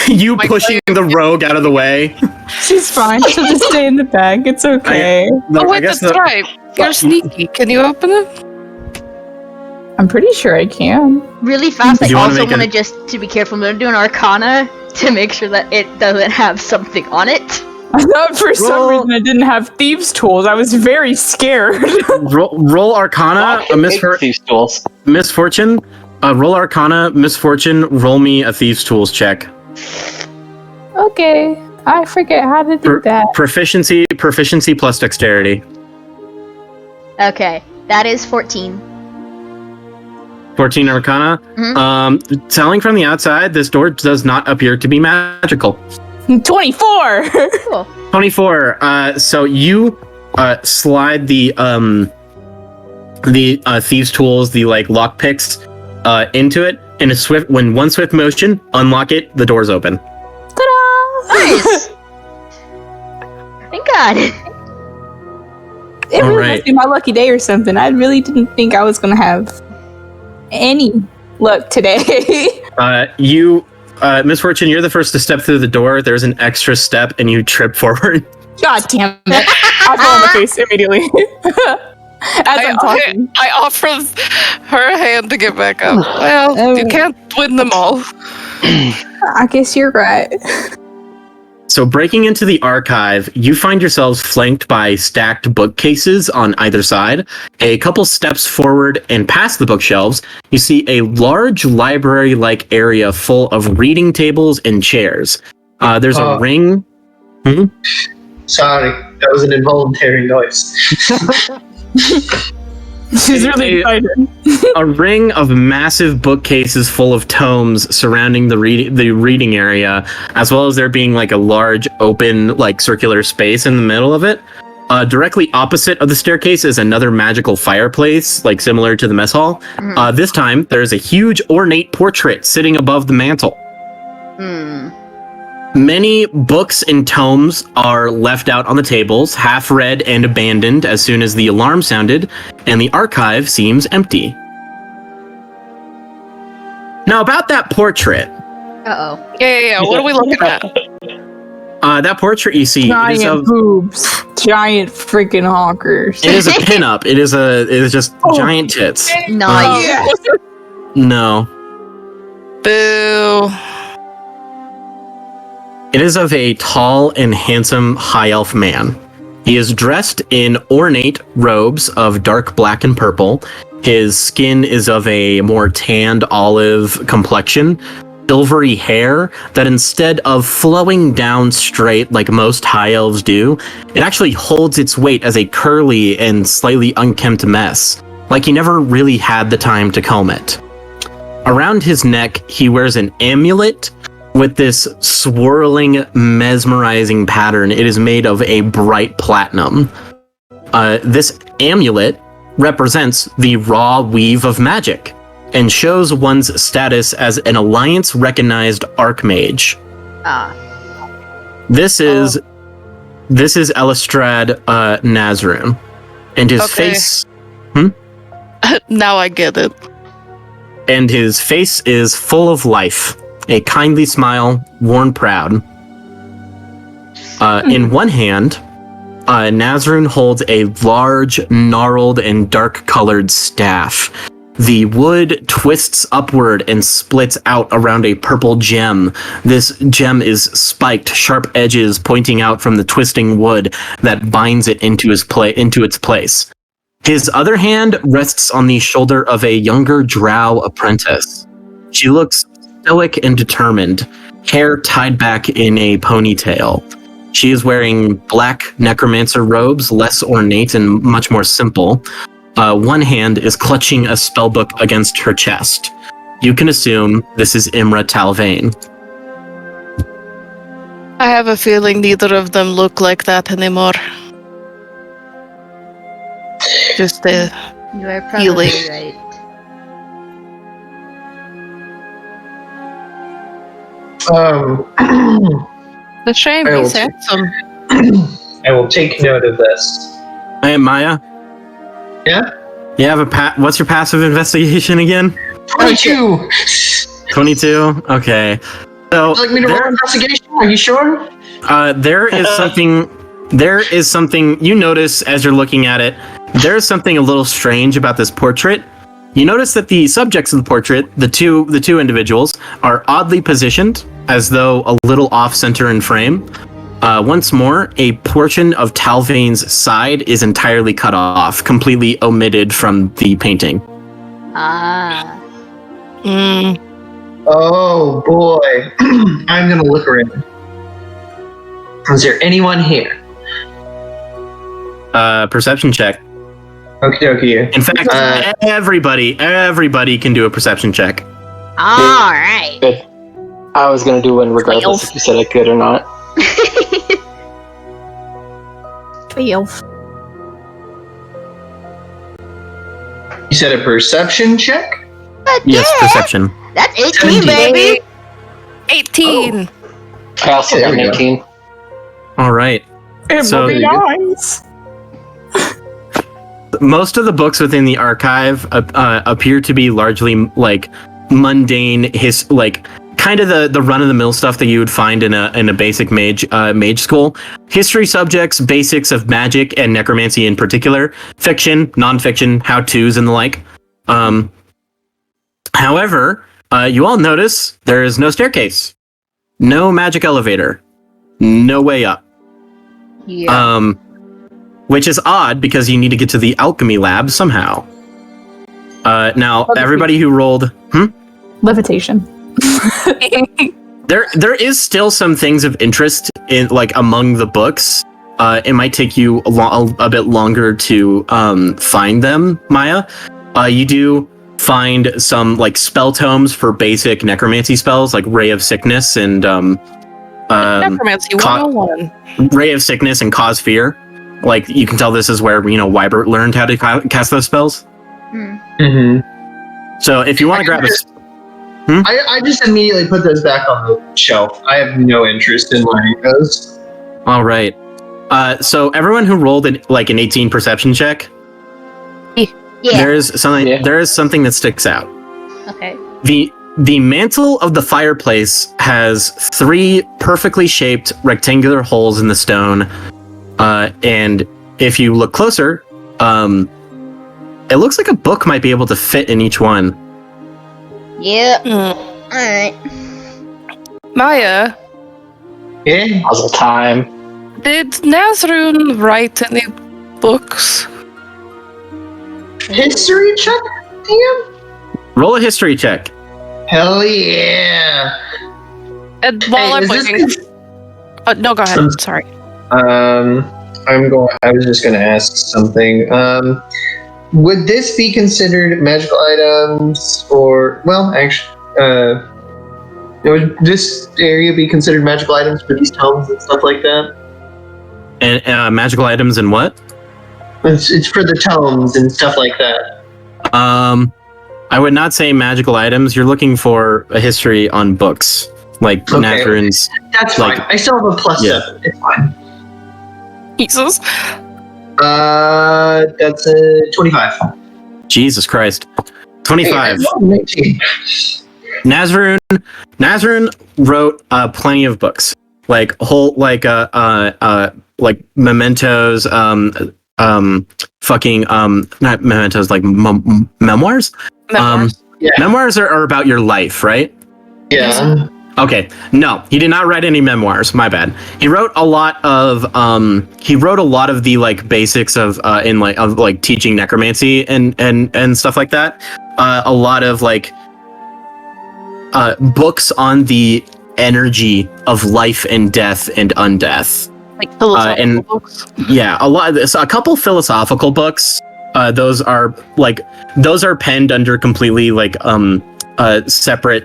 You pushing the rogue out of the way. She's fine. She'll just stay in the bag. It's okay. Wait, that's right. You're sneaky. Can you open it? I'm pretty sure I can. Really fast, Do I you wanna also make want to it- just to be careful. I'm gonna do an Arcana to make sure that it doesn't have something on it. I thought for some Roll- reason I didn't have thieves' tools. I was very scared. Roll Arcana, a These tools. misfortune. Roll Arcana, misfortune. Roll me a Thieves' Tools check. Okay, I forget how to do that. Proficiency plus dexterity. Okay, that is 14. 14 Arcana. Telling from the outside, this door does not appear to be magical. 24. Cool. 24. So you slide the Thieves' Tools, the like lock picks, into it in a when one swift motion, unlock it. The door's open. Ta-da! Nice. Thank God. It really Alright. must be my lucky day or something. I really didn't think I was gonna have any luck today. Misfortune, you're the first to step through the door. There's an extra step and you trip forward. God damn it! I fall on my face immediately. As I'm talking. I offer her a hand to get back up. Well, you can't win them all. I guess you're right. So breaking into the archive, you find yourselves flanked by stacked bookcases on either side. A couple steps forward and past the bookshelves, you see a large library-like area full of reading tables and chairs. There's a ring. Sorry, that was an involuntary noise. She's really excited. A ring of massive bookcases full of tomes surrounding the reading area, as well as there being like a large open like circular space in the middle of it. Directly opposite of the staircase is another magical fireplace, like similar to the mess hall. This time, there's a huge ornate portrait sitting above the mantle. Many books and tomes are left out on the tables, half read and abandoned as soon as the alarm sounded, and the archive seems empty. Now, about that portrait. Uh-oh. Yeah. What are we looking at? That portrait you see, it is Giant boobs. Giant freaking honkers. it is a pinup. It is just giant tits. Nice. No. Boo. It is of a tall and handsome high elf man. He is dressed in ornate robes of dark black and purple. His skin is of a more tanned olive complexion, silvery hair that instead of flowing down straight like most high elves do, it actually holds its weight as a curly and slightly unkempt mess, like he never really had the time to comb it. Around his neck, he wears an amulet with this swirling, mesmerizing pattern. It is made of a bright platinum. This amulet represents the raw weave of magic and shows one's status as an alliance-recognized archmage. This is Elistrad Nazrun, and his Okay. face. Now I get it. and his face is full of life. A kindly smile, worn proud. In one hand, Nazrun holds a large, gnarled, and dark-colored staff. The wood twists upward and splits out around a purple gem. This gem is spiked, sharp edges pointing out from the twisting wood that binds it into its place. His other hand rests on the shoulder of a younger drow apprentice. She looks stoic and determined, hair tied back in a ponytail. She is wearing black necromancer robes, less ornate and much more simple. One hand is clutching a spellbook against her chest. You can assume this is Imra Talvain. I have a feeling neither of them look like that anymore. Just You are probably Feeling. right. a shame. I will He's handsome. I will take note of this. Hey, Maya, Yeah? you have what's your passive investigation again? 22! 22? Okay. So, Would you like me to roll investigation? Are you sure? there is something you notice as you're looking at it. There's something a little strange about this portrait. You notice that the subjects of the portrait, the two individuals, are oddly positioned, as though a little off-center in frame. Once more, a portion of Talvain's side is entirely cut off, completely omitted from the painting. Ah. Oh boy. I'm gonna look around. Is there anyone here? Perception check. Okay. In fact, everybody can do a perception check. Alright. Good. I was gonna do one regardless if you said I could or not. 12. You said a perception check? Yes, perception. That's 18, 17. baby! 18. I also Yeah, got there we go. 19. All right. So Nice. most of the books within the archive appear to be largely like mundane, kind of the run-of-the-mill stuff that you would find in a basic mage school. History subjects, basics of magic and necromancy in particular, fiction, non-fiction, how-tos, and the like. However, you all notice there is no staircase, no magic elevator, no way up. Yeah. Which is odd because you need to get to the alchemy lab somehow. Now, everybody who rolled, Levitation. there is still some things of interest in among the books. It might take you a bit longer to find them, Maya. You do find some spell tomes for basic necromancy spells, like Ray of Sickness and Necromancy 101. Ray of Sickness and Cause Fear. You can tell this is where Wybert learned how to cast those spells. Mm-hmm. So if you want to grab a I just immediately put those back on the shelf. I have no interest in learning those. All right. So everyone who rolled an 18 perception check, Yeah. there is something that sticks out. Okay. The mantle of the fireplace has 3 perfectly shaped rectangular holes in the stone, and if you look closer, it looks like a book might be able to fit in each one. Yep. Mm. Alright. Maya, Yeah. Puzzle time. did Nazrun write any books? History check? Damn. Roll a history check. Hell yeah. And while I'm is this waiting. No, go ahead. Sorry. I was just gonna ask something. Would this be considered magical items, or would this area be considered magical items for these tomes and stuff like that? And magical items and what? It's for the tomes and stuff like that. I would not say magical items. You're looking for a history on books, like Okay. Nazrun's. That's fine. I still have a +7. It's fine. Jesus. That's a 25. Jesus Christ. 25. Nazrun wrote plenty of books, like mementos, not mementos, like memoirs. Memoirs. Memoirs are about your life, right? Yeah. Okay, no, he did not write any memoirs. My bad. He wrote a lot of the like basics of teaching necromancy and stuff like that. A lot of like books on the energy of life and death and undeath. Like philosophical books. Yeah, a couple philosophical books. Those are penned under completely like separate,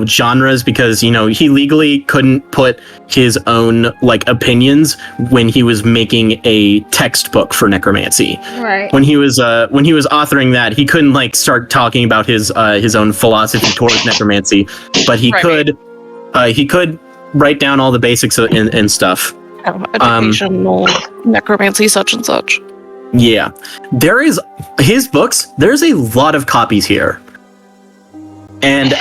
genres, because he legally couldn't put his own like opinions when he was making a textbook for necromancy. Right. When he was authoring that, he couldn't like start talking about his own philosophy towards necromancy, but he could write down all the basics and stuff. Educational necromancy, such and such. Yeah, there is his books. There's a lot of copies here.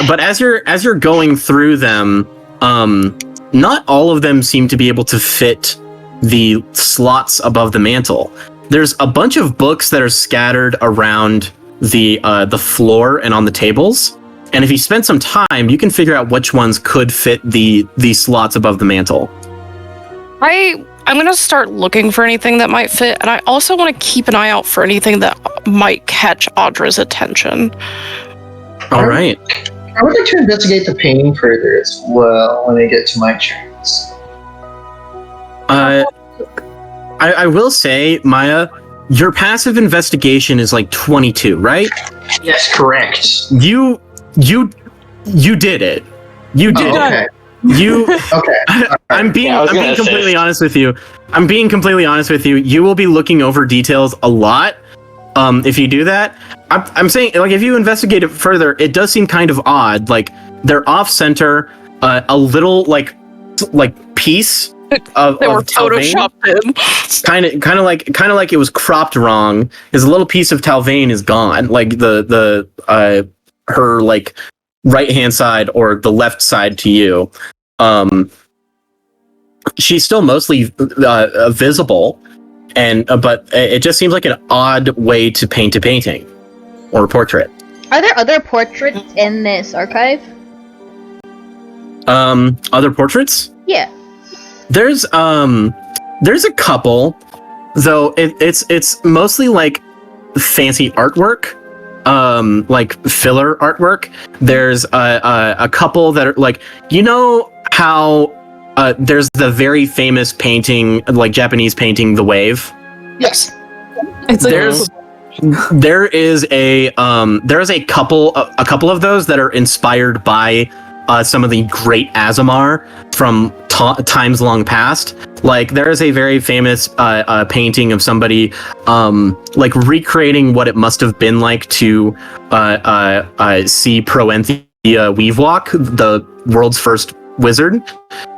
But as you're going through them, not all of them seem to be able to fit the slots above the mantle. There's a bunch of books that are scattered around the floor and on the tables. And if you spend some time, you can figure out which ones could fit the slots above the mantle. I'm gonna start looking for anything that might fit, and I also want to keep an eye out for anything that might catch Audra's attention. All right. I would like to investigate the painting further as well when I get to my turns. I will say, Maya, your passive investigation is like 22, right? Yes, correct. You did it. You did Oh, okay. it. You. Okay. I'm being completely honest with you. You will be looking over details a lot. If you do that, I'm saying, like, if you investigate it further, it does seem kind of odd. Like, they're off center, a little like piece of They were photoshopped in. kind of like it was cropped wrong. Is a little piece of Talvain is gone. Like her like right hand side or the left side to you. She's still mostly visible. But it just seems like an odd way to paint a painting or a portrait. Are there other portraits in this archive? Other portraits? Yeah. There's a couple, though it's mostly like fancy artwork, like filler artwork. There's a couple that are like, how. There's the very famous painting, like Japanese painting, The Wave. Yes. It's like there is a couple of those that are inspired by some of the great Azamar from times long past. Like there is a very famous painting of somebody like recreating what it must have been like to see Proenthea Weavewalk, the world's first wizard.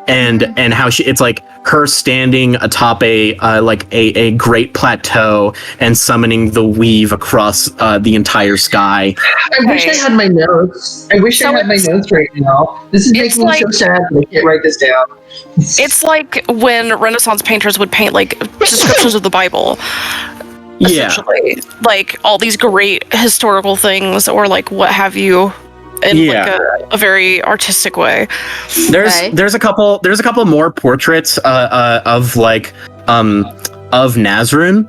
And how it's like her standing atop a great plateau and summoning the weave across the entire sky. I wish I had my notes. I had my notes right now. This is making me so sad that I can't write this down. It's like when Renaissance painters would paint like descriptions of the Bible. Essentially. Like all these great historical things or like what have you. In like a very artistic way. There's a couple more portraits of like of Nazrun,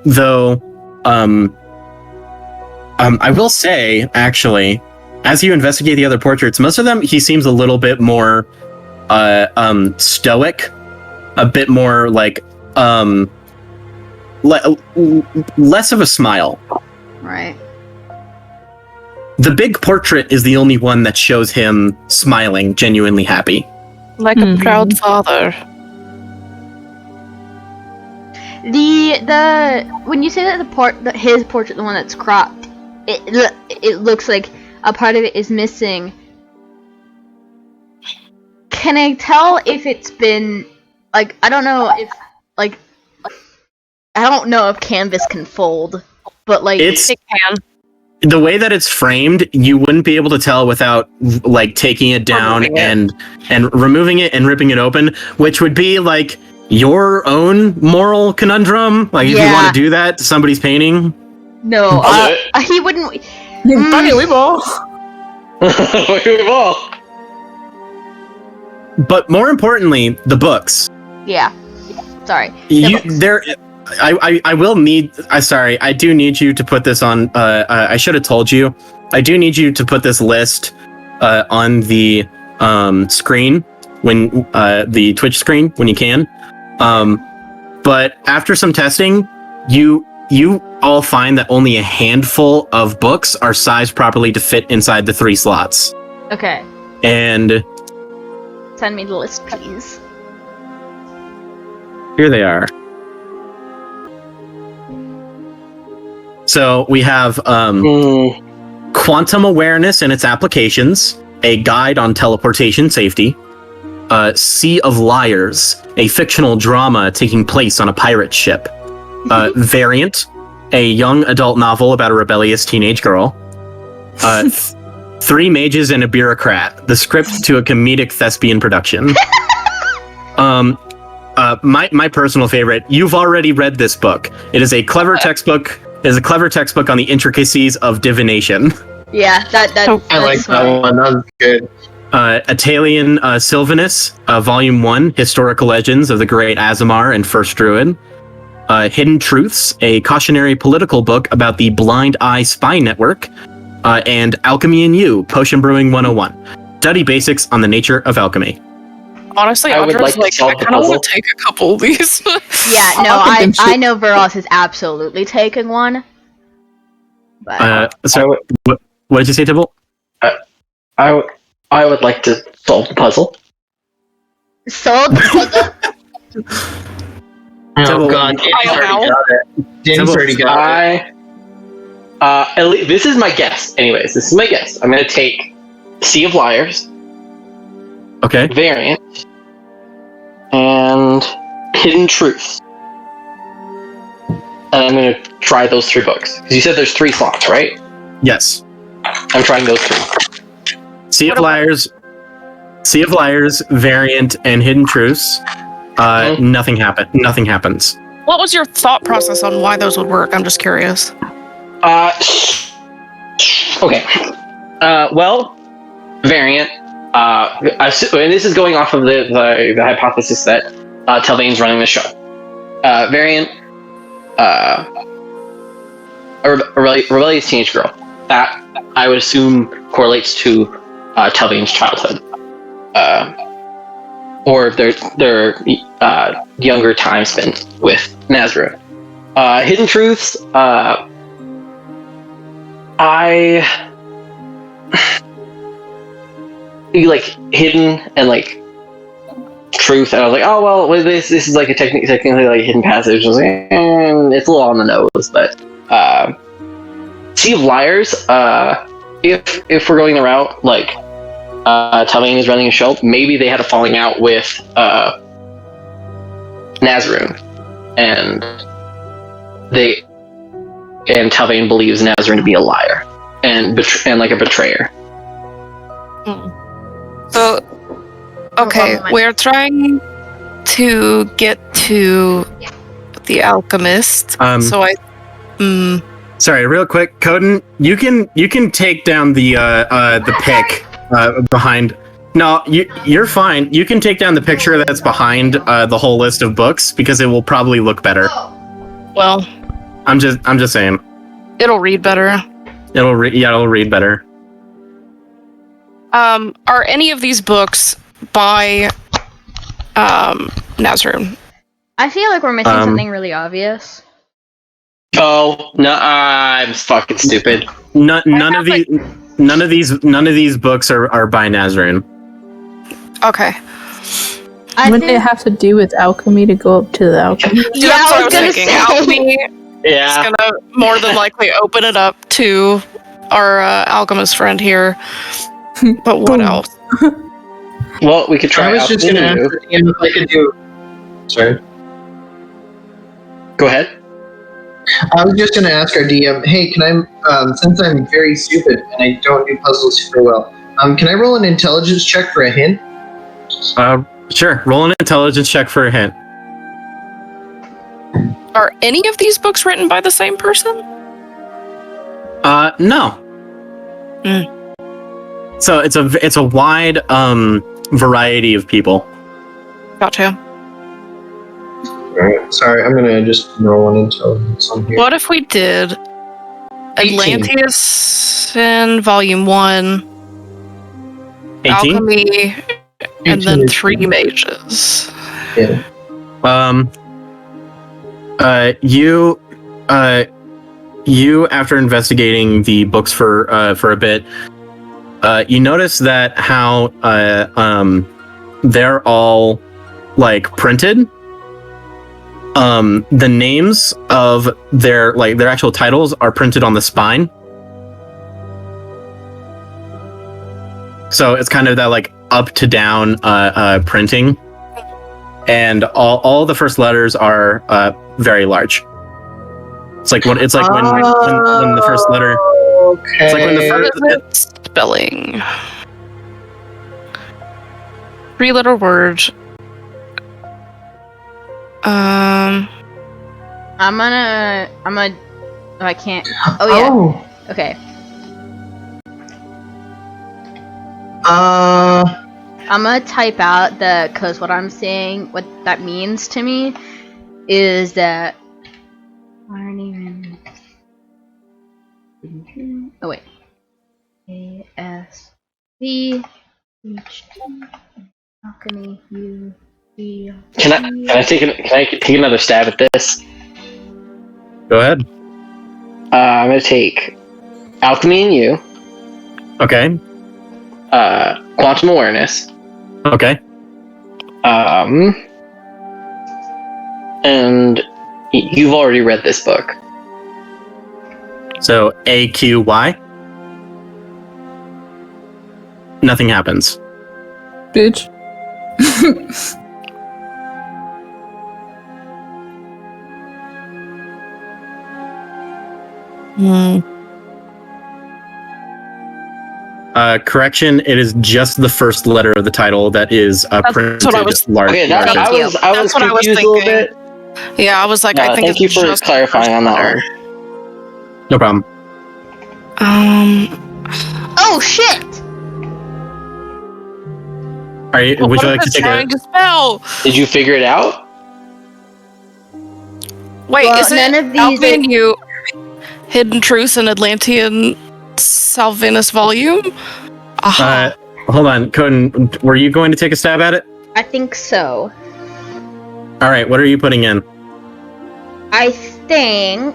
though I will say actually, as you investigate the other portraits, most of them he seems a little bit more stoic, a bit more like less of a smile. Right. The big portrait is the only one that shows him smiling, genuinely happy. Like a proud father. The when you say that his portrait, the one that's cropped, it looks like a part of it is missing. Can I tell if it's been like I don't know if canvas can fold, but like it can. the way that it's framed, you wouldn't be able to tell without like taking it down and removing it and ripping it open, which would be like your own moral conundrum. Like if you want to do that to somebody's painting. No, he wouldn't. We ball. We ball. But more importantly, the books. Yeah. Sorry. I will need. Sorry, I do need you to put this on. I should have told you. I do need you to put this list on the screen when the Twitch screen when you can. But after some testing, you all find that only a handful of books are sized properly to fit inside the 3 slots. Okay. And send me the list, please. Here they are. So we have Quantum Awareness and its applications, a guide on teleportation safety, Sea of Liars, a fictional drama taking place on a pirate ship, Variant, a young adult novel about a rebellious teenage girl, 3 Mages and a Bureaucrat, the script to a comedic thespian production. My personal favorite, you've already read this book. It is a clever textbook. It is a clever textbook on the intricacies of divination. Yeah, I like smart. that one. That was good. Italian Sylvanus, Volume 1, Historical Legends of the Great Azamar and First Druid. Hidden Truths, a cautionary political book about the Blind Eye Spy Network. And Alchemy and You, Potion Brewing 101. Study basics on the nature of alchemy. Honestly, I would Audra's like to solve I the kind of puzzle. want to take a couple of these. Yeah, no, I know Vuras is absolutely taking one. But So, what did you say, Tybalt? I would like to solve the puzzle. sold the puzzle. Oh god, Danny's already got it. Danny's already got it. At least, this is my guess. Anyways, this is my guess. I'm gonna take Sea of Liars, Okay. Variant, and Hidden Truths. And I'm gonna try those 3 books. Because you said there's 3 slots, right? Yes. I'm trying those 3. Sea of Liars, Variant, and Hidden Truths. Nothing happens. What was your thought process on why those would work? I'm just curious. Okay. Well, Variant. And this is going off of the hypothesis that Telvain's running the show. Variant. A rebellious teenage girl. That I would assume correlates to Telvain's childhood. Or their younger time spent with Nazareth. Hidden Truths. You like hidden and like truth, and I was like, oh well, this is like a technically like a hidden passage. I was like, it's a little on the nose, but Sea of Liars. If we're going the route like Telvain is running a show, maybe they had a falling out with Nazareth, and Telvain believes Nazareth to be a liar and like a betrayer. So, okay, we're trying to get to the alchemist. So Sorry, real quick, Koden, you can take down the pic behind. No, you're fine. You can take down the picture that's behind the whole list of books because it will probably look better. well, I'm just saying. it'll read better. It'll read better. Are any of these books by Nazareth? I feel like we're missing something really obvious. Oh no, I'm fucking stupid. None of these books are by Nazareth. Okay. Wouldn't it have to do with alchemy to go up to the alchemy? Yeah, That's I what was gonna thinking. say. Alchemy Yeah. is gonna more than likely open it up to our alchemist friend here. But what else? Well, we could try. I was just gonna ask if I could do. Sorry. Go ahead. I was just going to ask our DM, hey, can I, since I'm very stupid and I don't do puzzles super well, can I roll an intelligence check for a hint? Sure. Roll an intelligence check for a hint. Are any of these books written by the same person? No. So it's a wide variety of people. Gotcha. Alright, sorry, I'm going to just roll an intelligence on here. What if we did 18. Atlantis in Volume 1, 18? Alchemy, and 18 then is 3 fine. mages? Yeah. You after investigating the books for a bit, you notice that how they're all like printed. The names of their actual titles are printed on the spine. So it's kind of that like up to down printing. And all the first letters are very large. It's like when the first letter. Okay. It's like when the first Spelling. 3-letter word. I'm gonna. Oh, I can't. Oh yeah. Oh. Okay. I'm gonna type out cause what I'm saying, what that means to me, is that. Oh wait. A-S-V H-T Alchemy U D. Can I take another stab at this? Go ahead. I'm gonna take alchemy and you. Okay. Quantum awareness. Okay. And you've already read this book. So AQY. Nothing happens. Bitch. Correction, it is just the first letter of the title that is printed what I was- large. Okay, large. I was That's what I was confused a little thinking. bit. Yeah, I was like, I think Thank you it's for just clarifying on that one. No problem. Oh shit! Would you like to take trying to spell? Did you figure it out? Wait, Well, is it none of these Alchemy are- and You, Hidden Truths in Atlantean Salvinus Volume? Aha. Hold on, Koden, were you going to take a stab at it? I think so. All right, what are you putting in? I think.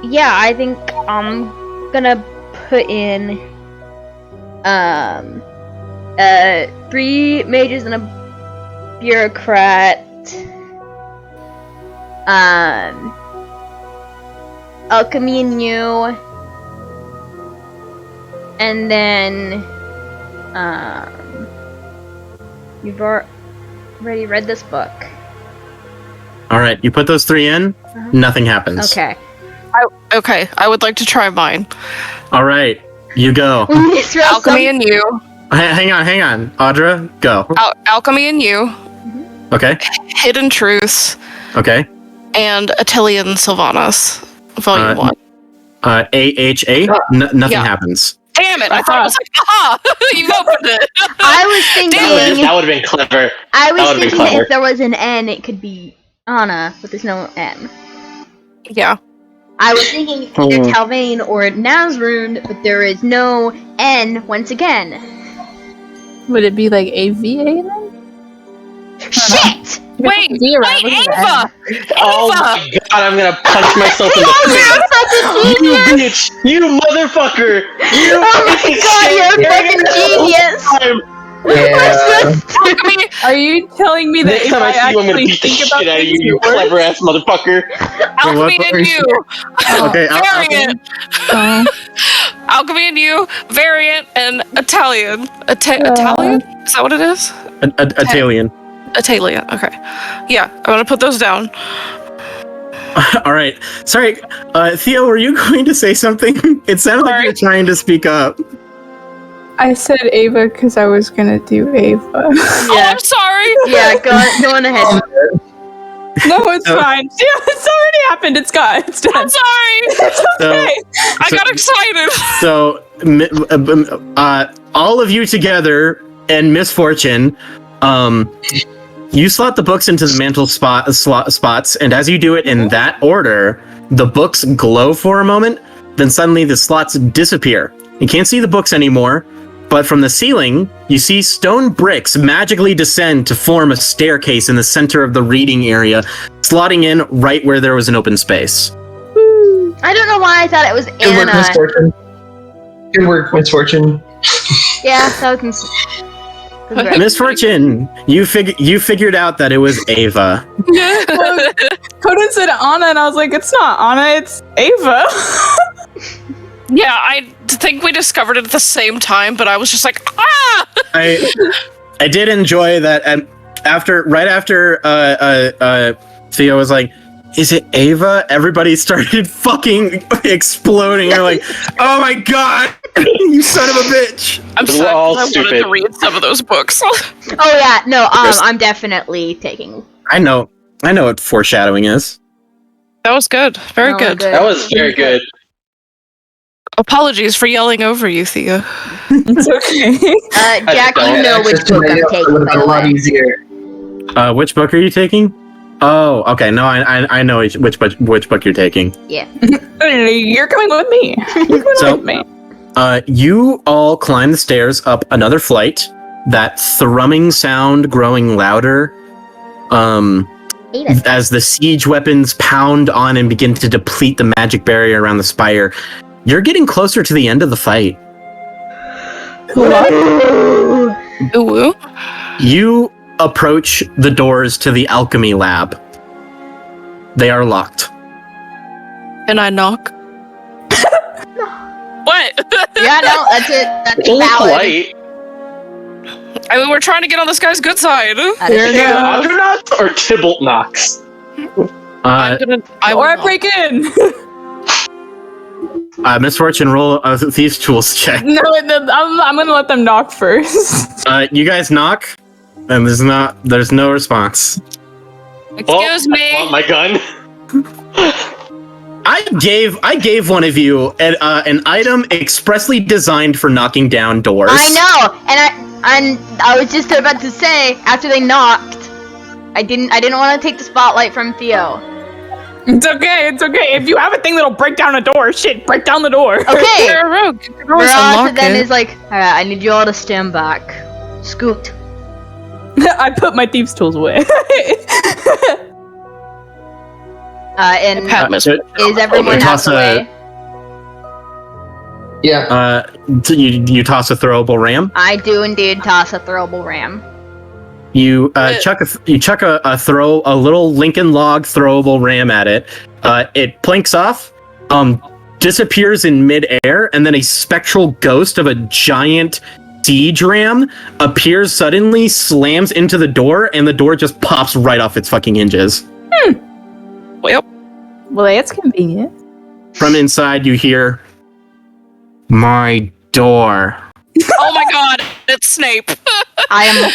Yeah, I think I'm gonna put in 3 mages and a bureaucrat. Alchemy and You, and then you've already read this book. All right, you put those 3 in. Nothing happens. Okay. Okay, I would like to try mine. All right, you go. Alchemy and You. Hang on, Audra, go. Alchemy and You. Okay. Hidden Truths. Okay. And Atelian Sylvanas, Volume 1. AHA. Nothing Yeah. happens. Damn it! I thought it was like, aha! You opened it. I was thinking. That would have been clever. I was That would've been thinking clever. if there was an N, it could be Anna, but there's no N. Yeah. I was thinking either Talvain or Nazrune, but there is no N once again. Would it be like AVA then? Shit! Wait, Zero. wait, Look at Ava! Oh my god, I'm gonna punch myself in the face. You bitch! You motherfucker! You Oh my god, you're a fucking genius! Yeah. Alchemy, Are you telling me that Next if time I see you, I'm gonna actually beat the think shit about out of things, you, you it works? clever ass motherfucker. Alchemy what and You. Okay, Variant. Alchemy and You, Variant, and Italian. Italian? Is that what it is? Italian. Atalia. Okay. Yeah, I'm gonna put those down. All right. Sorry, Theo, were you going to say something? It sounded like you were trying to speak up. I said Ava because I was gonna do Ava. Oh, I'm sorry. Yeah, go on ahead. No, it's fine. Yeah, it's already happened. It's done. I'm sorry. Okay. I got excited. So, all of you together and Misfortune, you slot the books into the mantle spots, and as you do it in that order, the books glow for a moment, then suddenly the slots disappear. You can't see the books anymore, but from the ceiling, you see stone bricks magically descend to form a staircase in the center of the reading area, slotting in right where there was an open space. I don't know why I thought it was Good work, Anna. Misfortune. Good work, Misfortune. Yeah, so congrats. Misfortune, you figured out that it was Ava. Koden said Anna, and I was like, it's not Anna, it's Ava. Yeah, I think we discovered it at the same time, but I was just like, ah! I did enjoy that, and right after Theo was like, "Is it Ava?" Everybody started fucking exploding. You're like, "Oh my god, you son of a bitch!" I'm We're sorry. all I wanted stupid. to read some of those books. Oh yeah, no, I'm definitely taking. I know what foreshadowing is. That was good. Very Oh, good. That was very good. Apologies for yelling over you, Theo. It's okay. Jack, you know which book I'm taking, by the way. Easier. Which book are you taking? Oh, okay. No, I know which book you're taking. Yeah. You're coming with me. You're coming with me. You all climb the stairs up another flight. That thrumming sound growing louder. As the siege weapons pound on and begin to deplete the magic barrier around the spire. You're getting closer to the end of the fight. Ooh. You approach the doors to the alchemy lab. They are locked. And I knock. What? Yeah, no, that's it. That's It's only valid. polite. I mean, we're trying to get on this guy's good side. That is Either true. Audra knocks or Tybalt knocks. I Or will I knock. break in. Misfortune, roll a thieves' tools check. No, I'm gonna let them knock first. You guys knock, and there's no response. Excuse me. I want my gun. I gave one of you an item expressly designed for knocking down doors. I know, and I was just about to say after they knocked, I didn't want to take the spotlight from Theo. It's okay. If you have a thing that'll break down a door, break down the door. Okay. You're a rogue. You can always Mirage unlock then it. is like, alright, I need you all to stand back. Scoot. I put my thieves' tools away. And Pat is everyone out toss the way? Yeah. You toss a throwable ram. I do indeed toss a throwable ram. You chuck a little Lincoln log throwable ram at it. It plinks off, disappears in midair, and then a spectral ghost of a giant siege ram appears suddenly, slams into the door, and the door just pops right off its fucking hinges. Well, that's convenient. From inside, you hear, "My door." Oh my god, it's Snape. I am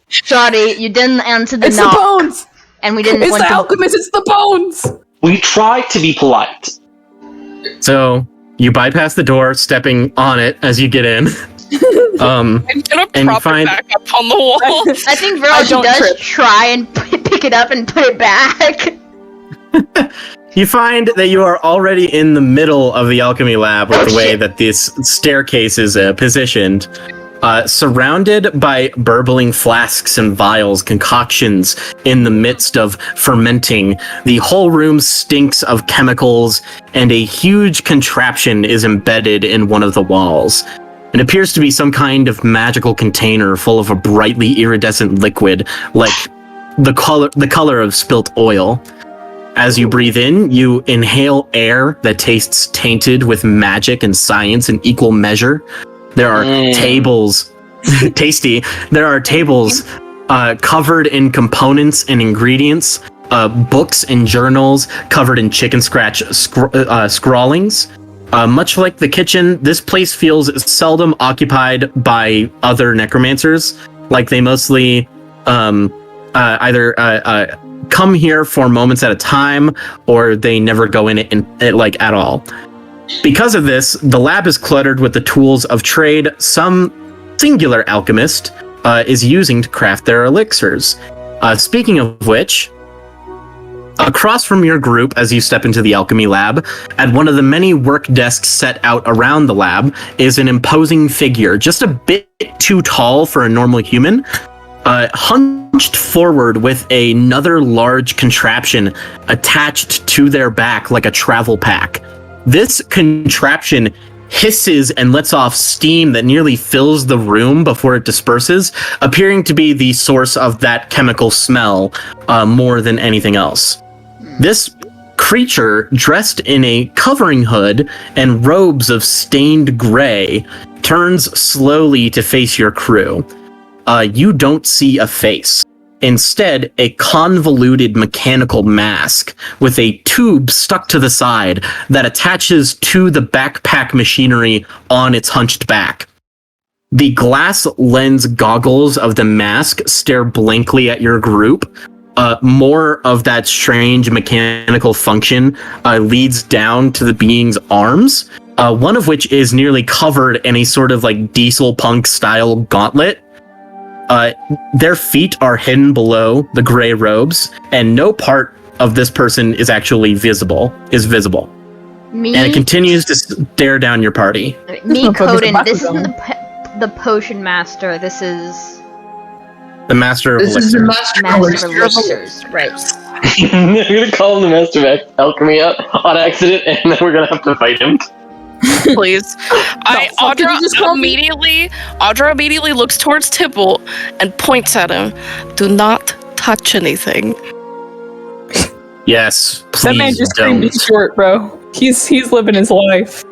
sorry, you didn't answer the It's knock, the bones. and we didn't It's want the to. alchemist. It's the bones. We try to be polite. So you bypass the door, stepping on it as you get in. I'm gonna And prop find- it back up on the wall. I think I Viraj don't does trip. try and pick it up and put it back. You find that you are already in the middle of the alchemy lab with the way that this staircase is positioned, surrounded by burbling flasks and vials, concoctions in the midst of fermenting. The whole room stinks of chemicals, and a huge contraption is embedded in one of the walls. It appears to be some kind of magical container full of a brightly iridescent liquid, like the color of spilt oil. As you breathe in, you inhale air that tastes tainted with magic and science in equal measure. There are tables, tasty. There are tables covered in components and ingredients, books and journals covered in chicken scratch scrawlings. Much like the kitchen, this place feels seldom occupied by other necromancers. Like they mostly either come here for moments at a time, or they never go in it like at all. Because of this, the lab is cluttered with the tools of trade some singular alchemist is using to craft their elixirs. Speaking of which, across from your group, as you step into the alchemy lab, at one of the many work desks set out around the lab, is an imposing figure, just a bit too tall for a normal human, hunched forward with another large contraption attached to their back like a travel pack. This contraption hisses and lets off steam that nearly fills the room before it disperses, appearing to be the source of that chemical smell more than anything else. This creature, dressed in a covering hood and robes of stained gray, turns slowly to face your crew. You don't see a face. Instead, a convoluted mechanical mask with a tube stuck to the side that attaches to the backpack machinery on its hunched back. The glass lens goggles of the mask stare blankly at your group. More of that strange mechanical function leads down to the being's arms, one of which is nearly covered in a sort of like diesel punk style gauntlet. Their feet are hidden below the gray robes, and no part of this person is actually visible. Me? And it continues to stare down your party. Me, Koden, this isn't the potion master, this is... The master of This is the elixirs. master of elixirs, right. We're gonna call him the Master of Alchemy on accident, and then we're gonna have to fight him. Please. Audra immediately looks towards Tybalt and points at him. Do not touch anything. Yes, please That man just don't. screamed in short, bro. He's living his life.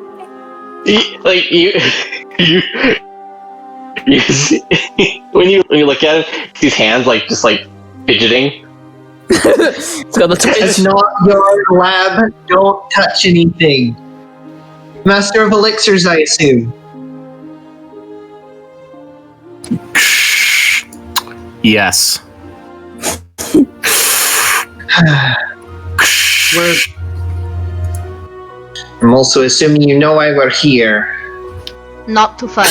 You see, when you look at him, his hands just fidgeting. It's got the twitch. It's not your lab. Don't touch anything. Master of elixirs, I assume. Yes. I'm also assuming you know why we're here. Not to fight.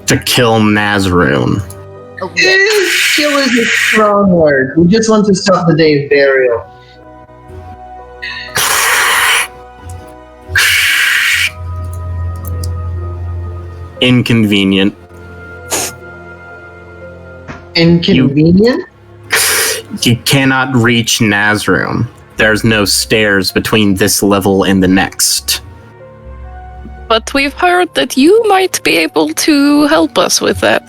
To kill Nazrune. Oh, yeah. Kill is a strong word. We just want to stop the day of burial. Inconvenient. Inconvenient? You cannot reach Nazrune. There's no stairs between this level and the next. But we've heard that you might be able to help us with that.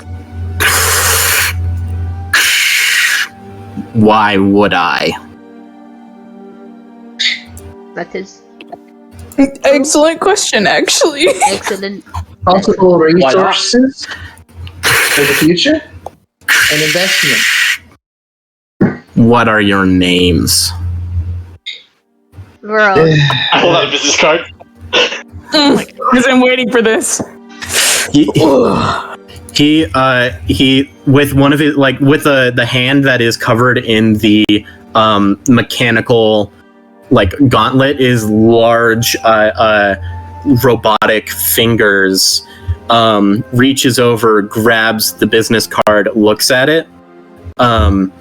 Why would I? That is Excellent question, actually. excellent. Possible resources for the future? An investment. What are your names? Bro, I hold out a business card. Because I'm waiting for this. He with one of his with the hand that is covered in the mechanical gauntlet is large robotic fingers, reaches over, grabs the business card, looks at it. The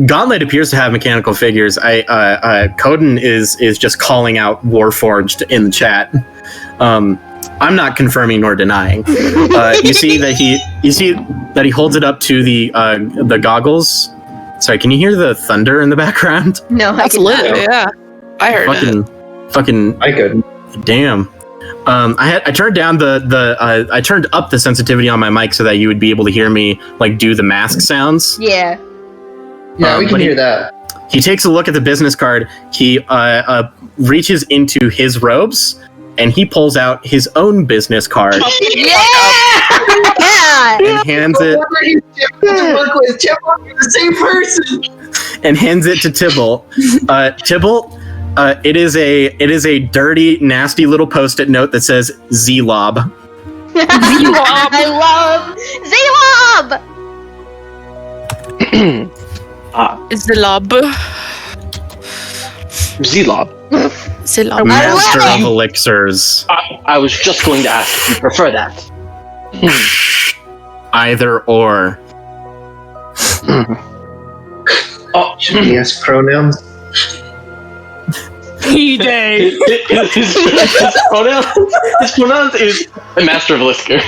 gauntlet appears to have mechanical figures. Koden is just calling out Warforged in the chat. I'm not confirming nor denying. You see that he holds it up to the goggles. Sorry, can you hear the thunder in the background? no, That's I lit, cannot. yeah. I heard it. Fucking. I could. Damn. I turned down I turned up the sensitivity on my mic so that you would be able to hear me do the mask sounds. Yeah. Yeah, we can but hear that. He takes a look at the business card. He reaches into his robes and he pulls out his own business card. Yeah! and hands it To work with Tybalt, you're the same person. and hands it to Tybalt. Tybalt, it is a dirty, nasty little post-it note that says Z-Lob. I love Z-Lob! Zlob. Z-Lob. Zlob. Master love of it. elixirs. I was just going to ask if you prefer that. Either or. Oh, Yes, pronouns. P-Day. his pronouns is a Master of Elixirs.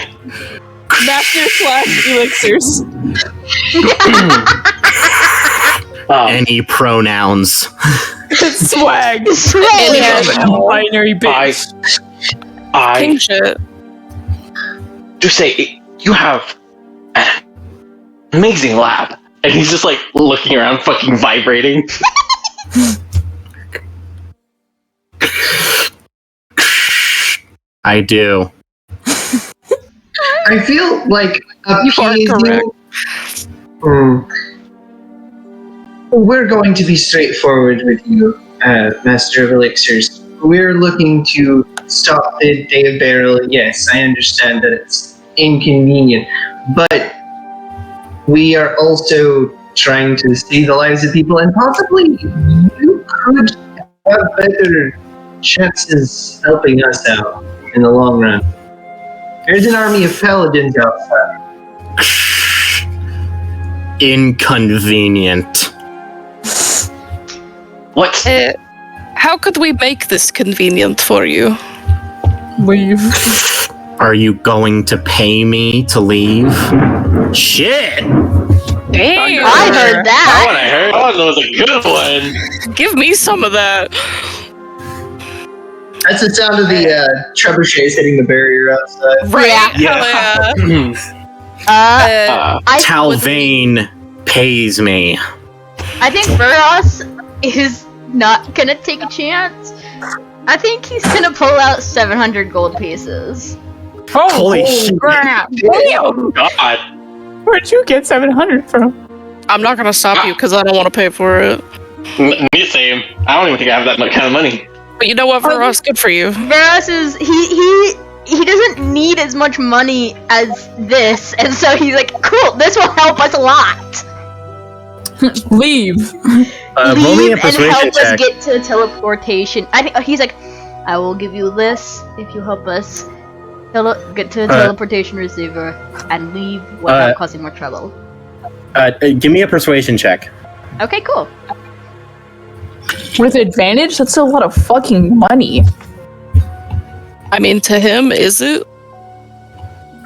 Master/elixirs. Any pronouns. Swag. Swag. Binary bitch. King I shit. do say you have an amazing lab, and he's just like looking around, fucking vibrating. I do. I feel like You are correct. We're going to be straightforward with you, Master of Elixirs. We're looking to stop the Day of Burial. Yes, I understand that it's inconvenient, but we are also trying to save the lives of people, and possibly you could have better chances helping us out in the long run. There's an army of paladins outside. Inconvenient. What? How could we make this convenient for you? Leave. Are you going to pay me to leave? Shit! Damn! I heard that. I heard. That was a good one. Give me some of that. That's the sound of the trebuchets hitting the barrier outside. Right? Yeah. Hell yeah. I Talvain pays me. I think Vuras is not gonna take a chance. I think he's gonna pull out 700 gold pieces. Holy shit. Crap. Oh God. Where'd you get 700 from? I'm not gonna stop you because I don't want to pay for it. Me the same. I don't even think I have that kind of money. But you know what, Vuras? Good for you. Vuras is he doesn't need as much money as this, and so he's like, cool, this will help us a lot. Leave. Roll me a Leave and persuasion help us check. get to teleportation. I think he's like, I will give you this if you help us get to a teleportation receiver and leave without causing more trouble. Give me a persuasion check. Okay, cool. With advantage? That's a lot of fucking money. I mean, to him, is it?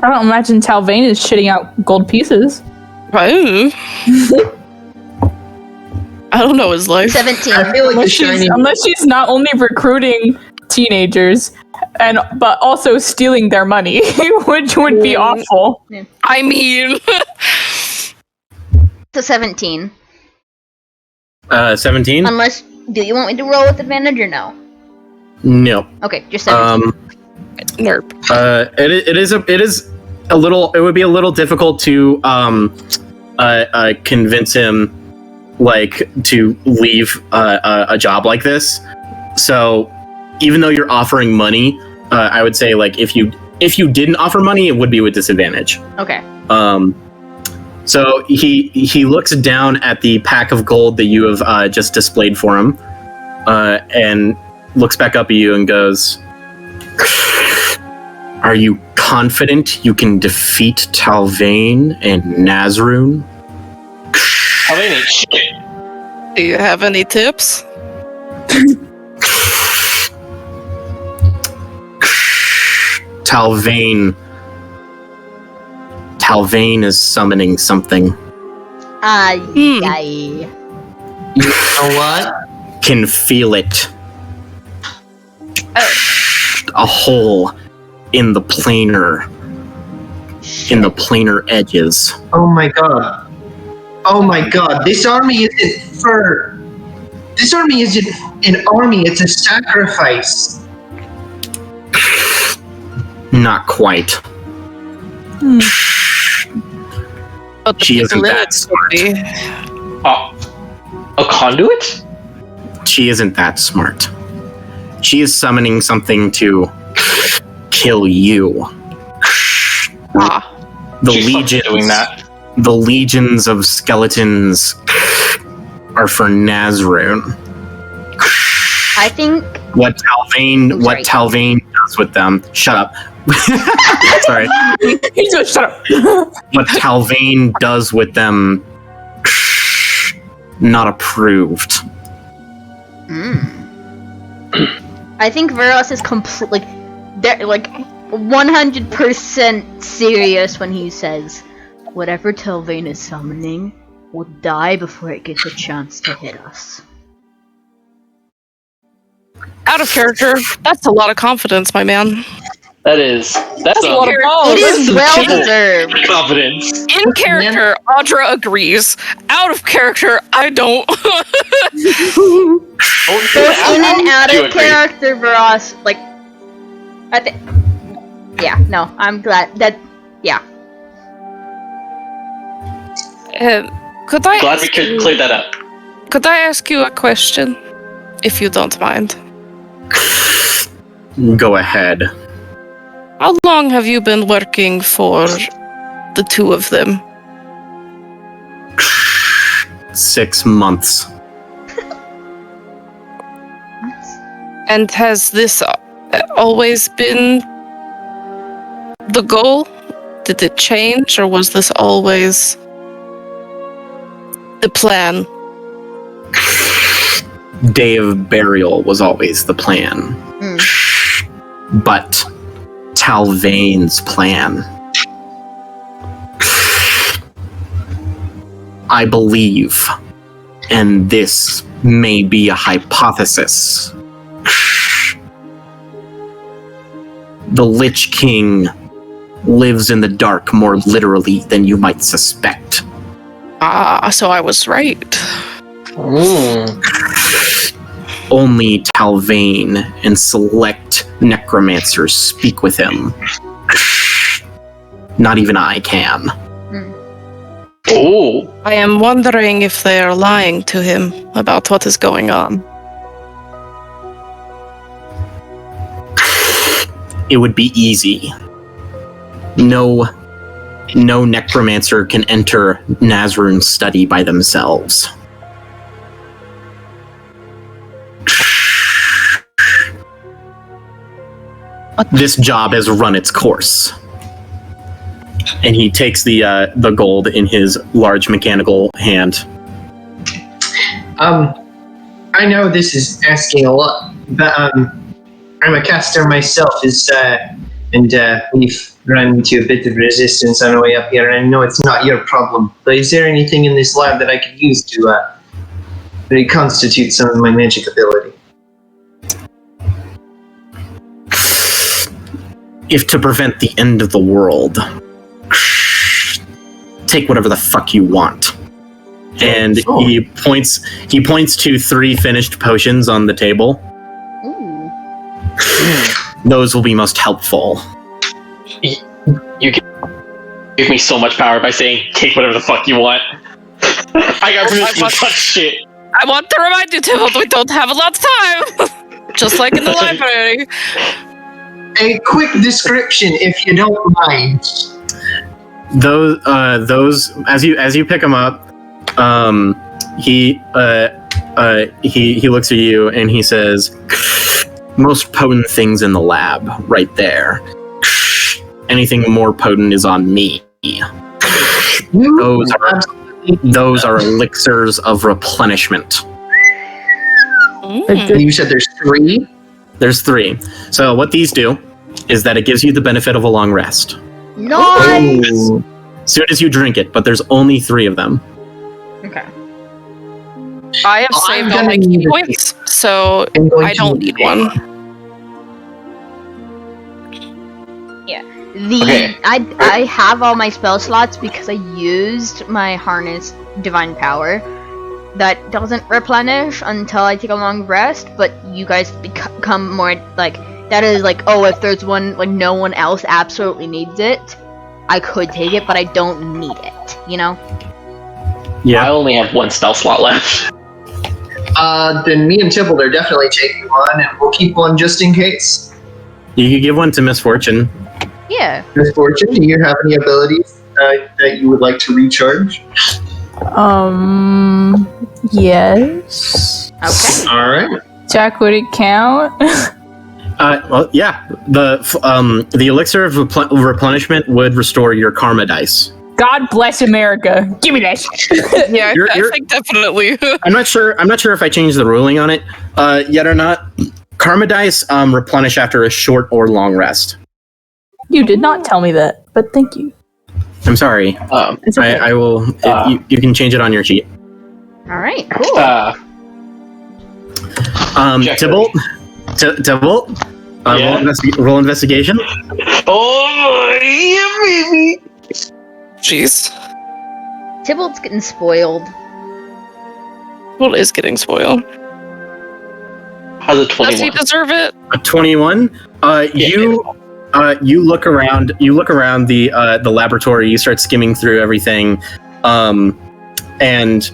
I don't imagine Talvain is shitting out gold pieces. Oh. I don't know his life. 17. I feel like Unless she's not only recruiting teenagers, but also stealing their money, which would be awful. I mean... So 17. 17? Unless, do you want me to roll with advantage or no? No. Okay, just 17. Nerp. It is a little. It would be a little difficult to convince him, like, to leave a job like this. So, even though you're offering money, I would say, like, if you didn't offer money, it would be with disadvantage. Okay. So he looks down at the pack of gold that you have just displayed for him, and looks back up at you and goes, "Are you confident you can defeat Talvain and Nazrune?" Talvain ain't shit. Do you have any tips? Talvain is summoning something. Aye. You know what? Can feel it. A hole in the planar edges. Oh my god. Oh my god. This army isn't for... This army isn't an army, it's a sacrifice. Not quite. But the She isn't people in that it smart. could be. A conduit? She isn't that smart. She is summoning something to kill you. Ah. The She's fucking legions, doing that. the legions of skeletons are for Nazrune. I think What Talvain Sorry. does with them. Shut up. Sorry. He's gonna shut up. What Talvain does with them, not approved. I think Vuras is completely like 100% serious when he says, "Whatever Tylvain is summoning will die before it gets a chance to hit us." Out of character. That's a lot of confidence, my man. That's a lot of balls. It is well Triple deserved. confidence. In character, Audra agrees. Out of character, I don't. In and out You of agree. character, Vuras, like, I think. Yeah, no, I'm glad that. Yeah. Could I Glad we ask could you, clear that up. could I ask you a question, if you don't mind? Go ahead. How long have you been working for the two of them? 6 months. And has this always been the goal? Did it change, or was this always the plan? Day of burial was always the plan. But Talvain's plan. I believe, and this may be a hypothesis, the Lich King lives in the dark more literally than you might suspect. Ah, so I was right. Only Talvain and select necromancers speak with him. Not even I can. Oh, I am wondering if they are lying to him about what is going on. It would be easy. No necromancer can enter Nazrune's study by themselves. This job has run its course. And he takes the gold in his large mechanical hand. I know this is asking a lot, but I'm a caster myself, and we've run into a bit of resistance on the way up here, and I know it's not your problem, but is there anything in this lab that I could use to reconstitute some of my magic ability? If to prevent the end of the world, take whatever the fuck you want. And he points to 3 finished potions on the table. Ooh. Those will be most helpful. you give me so much power by saying, take whatever the fuck you want. I got permission to touch shit. I want to remind you, Tybalt, we don't have a lot of time. Just like in the library. A quick description, if you don't mind. Those as you pick them up, he looks at you and he says, most potent things in the lab right there. Anything more potent is on me. Those are elixirs of replenishment. You said there's 3? There's 3. So what these do is that it gives you the benefit of a long rest. Nice! Oh. As soon as you drink it, but there's only 3 of them. Okay. I have saved all my key points, so I don't need one. Yeah. Okay. I have all my spell slots because I used my harness divine power. That doesn't replenish until I take a long rest, but you guys become more like, that is like, oh, if there's one, like no one else absolutely needs it, I could take it, but I don't need it. it, you know? Yeah. I only have one spell slot left. Then me and Tybalt are definitely taking one, and we'll keep one just in case. You could give one to Misfortune. Yeah. Misfortune, do you have any abilities that you would like to recharge? Yes. Okay. All right. Jack, would it count? Well, yeah. The elixir of replenishment would restore your karma dice. God bless America. Give me that shit. Yeah, You're- I think definitely. I'm not sure if I changed the ruling on it yet or not. Karma dice replenish after a short or long rest. You did not tell me that, but thank you. I'm sorry. It's okay. I will. You can change it on your sheet. All right, cool. Check Tybalt. Tybalt. Yeah? Roll investigation. Oh, yeah, baby! Jeez. Tybalt's getting spoiled. Well, is getting spoiled. How's a Does he 21? deserve it? A 21. You look around. You look around the laboratory. You start skimming through everything, and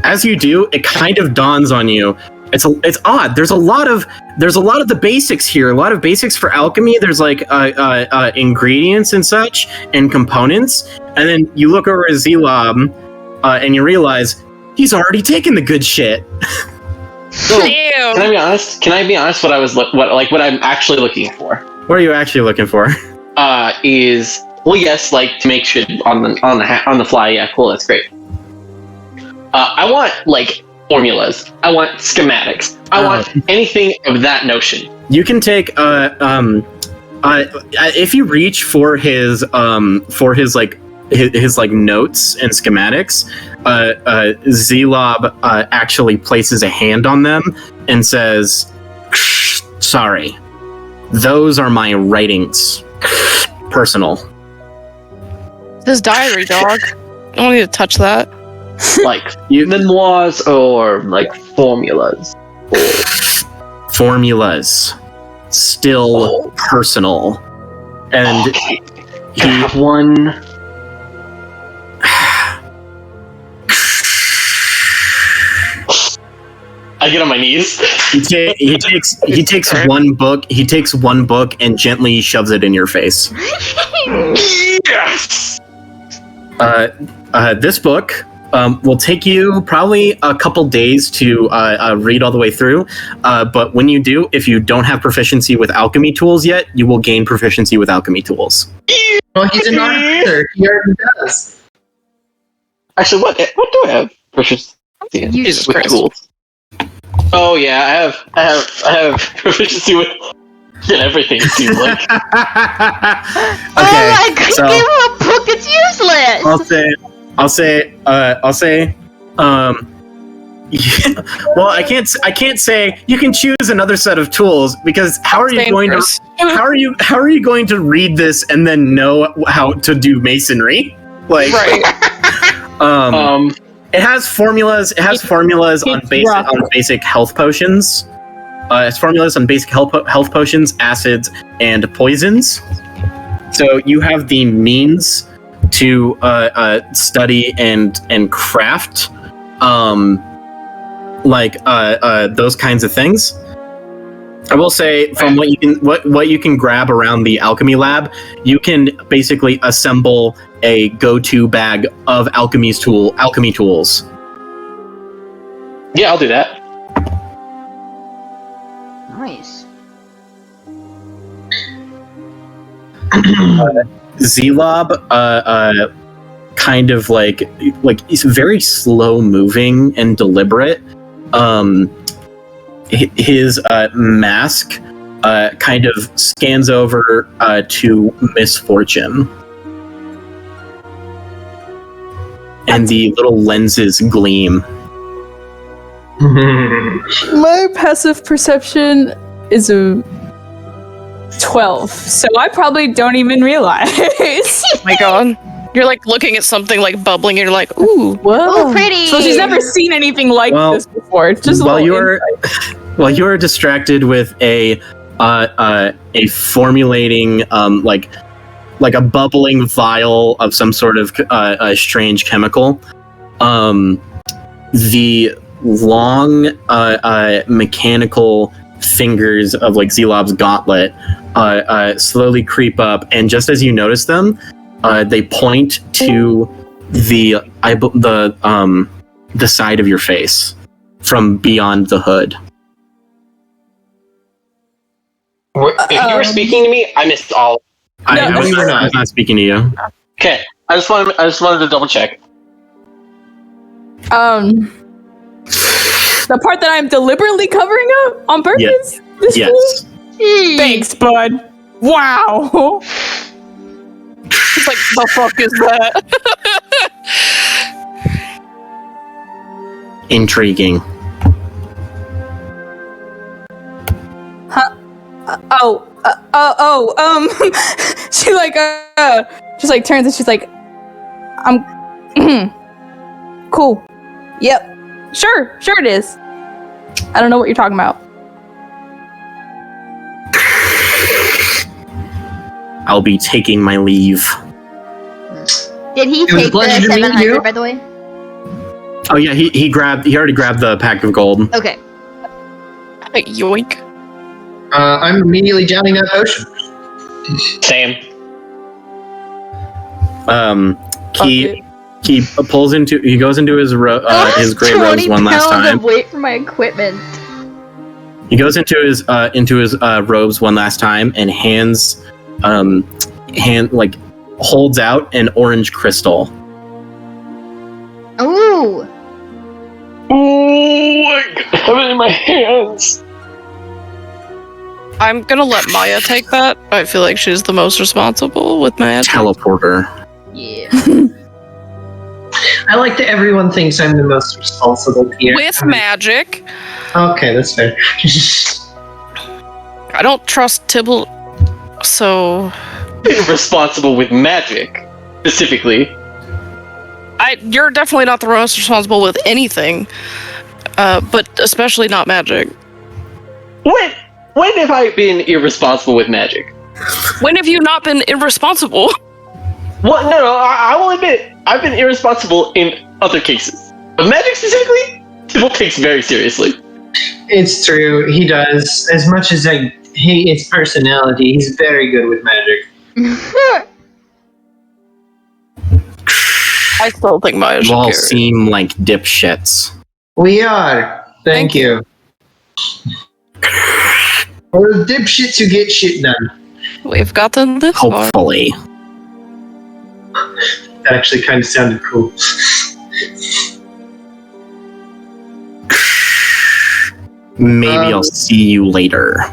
as you do, it kind of dawns on you. It's odd. There's a lot of the basics here. A lot of basics for alchemy. There's like ingredients and such and components. And then you look over at Zelob, and you realize he's already taken the good shit. So, can I be honest? What I'm actually looking for? What are you actually looking for? Is like to make shit on the fly. Yeah, cool. That's great. I want like formulas. I want schematics. I want anything of that notion. You can take if you reach for his notes and schematics, Zelob actually places a hand on them and says, "Sorry, those are my writings. Personal." His diary, dog. I don't need to touch that. Like memoirs or like formulas. Formulas. Still personal. And Okay. Can I have one? I get on my knees. He takes one book. He takes one book and gently shoves it in your face. Yes. This book will take you probably a couple days to read all the way through. But when you do, if you don't have proficiency with alchemy tools yet, you will gain proficiency with alchemy tools. Well, he's an archer. He already does. Actually, what do I have proficiency in? Jesus With Christ. tools? Oh yeah, I have proficiency with everything. It seems like. Oh my god, so give him a book, it's useless! I'll say. Yeah, well, I can't say you can choose another set of tools because how are you going to read this and then know how to do masonry? Like, Right. It has formulas. It has formulas on basic health potions. It's formulas on basic health potions, acids, and poisons. So you have the means to study and craft, those kinds of things. I will say, from what you can grab around the alchemy lab, you can basically assemble a go-to bag of alchemy tools. Yeah, I'll do that. Nice. Zelob, kind of like he's very slow moving and deliberate. His mask kind of scans over to Misfortune, and the little lenses gleam. My passive perception is a 12, so I probably don't even realize. Oh my god. You're like looking at something like bubbling and you're like, ooh. Whoa. Oh, pretty! So she's never seen anything like this before. Just while you are distracted with a formulating like a bubbling vial of some sort of a strange chemical. The long mechanical fingers of like Zelob's gauntlet slowly creep up, and just as you notice them, they point to the side of your face from beyond the hood. If you were speaking to me, I missed all. I was not speaking to you. Okay, I just wanted to double check. The part that I'm deliberately covering up on purpose? This Yes. fool? Thanks, bud. Wow. He's like, the fuck is that? Intriguing. She like just like turns and she's like, I'm cool. Yep. Sure it is. I don't know what you're talking about. I'll be taking my leave. Did he It was a take the pleasure to meet 700, you. by the way? Oh yeah, he already grabbed the pack of gold. Okay. Yoink. I'm immediately downing that potion. Same. He pulls into. He goes into his gray robes one last 20 pounds time. of weight for my equipment. He goes into his robes one last time and holds out an orange crystal. Ooh. Oh, I have it in my hands. I'm gonna let Maya take that. I feel like she's the most responsible with magic. Teleporter. Yeah. I like that everyone thinks I'm the most responsible here. With magic. Okay, that's fair. I don't trust Tybalt, so... Responsible with magic, specifically. You're definitely not the most responsible with anything, but especially not magic. When have I been irresponsible with magic? When have you not been irresponsible? Well, no, I will admit, I've been irresponsible in other cases. But magic specifically, Tybalt takes very seriously. It's true, he does. As much as I hate his personality, he's very good with magic. I still think Maya You should all carry. seem like dipshits. We are. Thank you. We're the dipshits who get shit done. We've gotten this far. Hopefully. That actually kind of sounded cool. Maybe I'll see you later.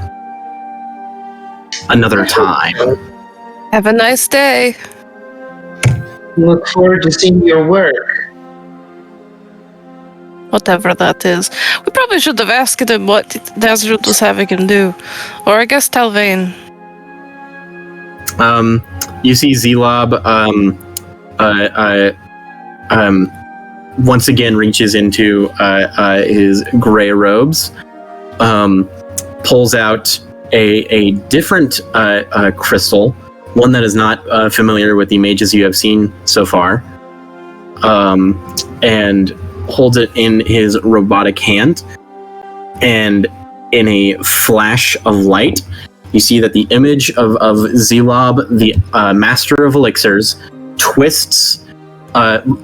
Another time. Have a nice day. Look forward to seeing your work. Whatever that is. We probably should have asked him what Nazareth was having him do. Or I guess Talvain. You see Zelob, once again reaches into his gray robes, pulls out a different crystal, one that is not familiar with the mages you have seen so far, and holds it in his robotic hand, and in a flash of light, you see that the image of Zelob, the master of elixirs, twists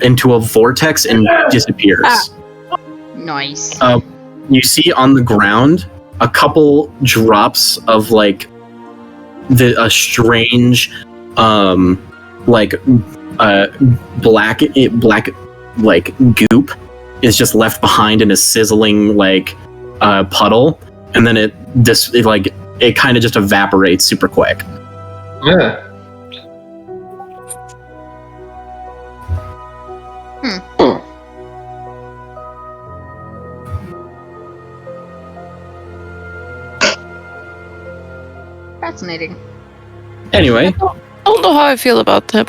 into a vortex and disappears. Nice. You see on the ground a couple drops of like a strange black like goop is just left behind in a sizzling like puddle, and then it kind of just evaporates super quick. Yeah. Fascinating. Anyway, I don't know how I feel about him.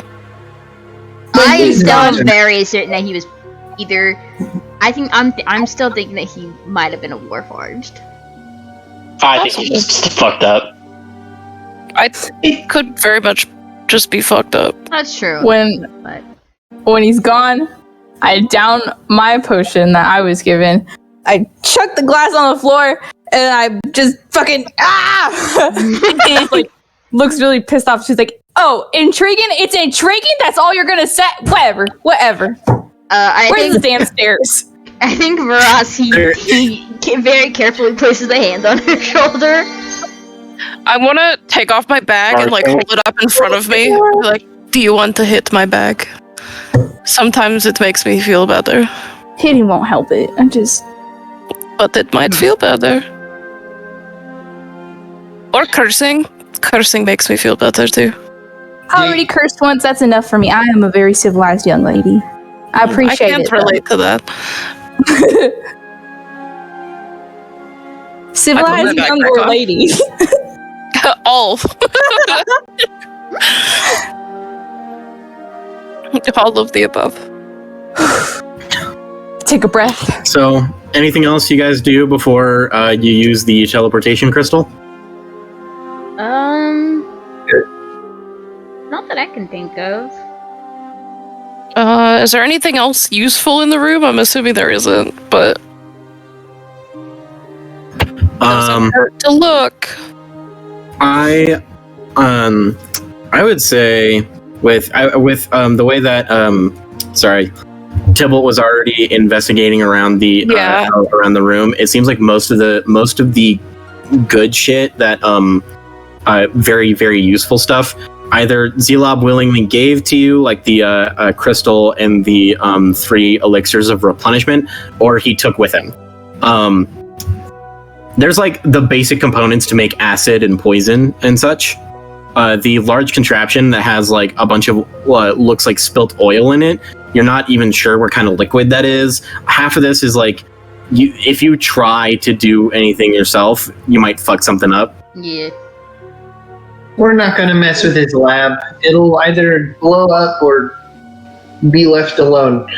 I am he's still not- very certain that he was either. I'm still thinking that he might have been a warforged. I think he's just fucked up. It could very much just be fucked up. That's true. When he's gone, I down my potion that I was given. I chuck the glass on the floor, and I just fucking like looks really pissed off. She's like, "Oh, intriguing? It's intriguing. That's all you're gonna say? Whatever." Where's the damn stairs? I think Vuras, he very carefully places a hand on her shoulder. I want to take off my bag and like hold it up in front of me. Like, do you want to hit my bag? Sometimes it makes me feel better. Hitting won't help it. But it might feel better. Or cursing. Cursing makes me feel better too. I already cursed once. That's enough for me. I am a very civilized young lady. I appreciate it. I can't relate to that. Civilized young lady. All. All of the above. Take a breath. So, anything else you guys do before you use the teleportation crystal? Not that I can think of. Is there anything else useful in the room? I'm assuming there isn't, but doesn't hurt to look. I would say with the way that Tybalt was already investigating around the around the room. It seems like most of the good shit that very, very useful stuff either Zelob willingly gave to you, like the crystal and the 3 elixirs of replenishment, or he took with him. There's like the basic components to make acid and poison and such. The large contraption that has like a bunch of looks like spilt oil in it. You're not even sure what kind of liquid that is. Half of this is like, if you try to do anything yourself, you might fuck something up. Yeah. We're not going to mess with his lab. It'll either blow up or be left alone.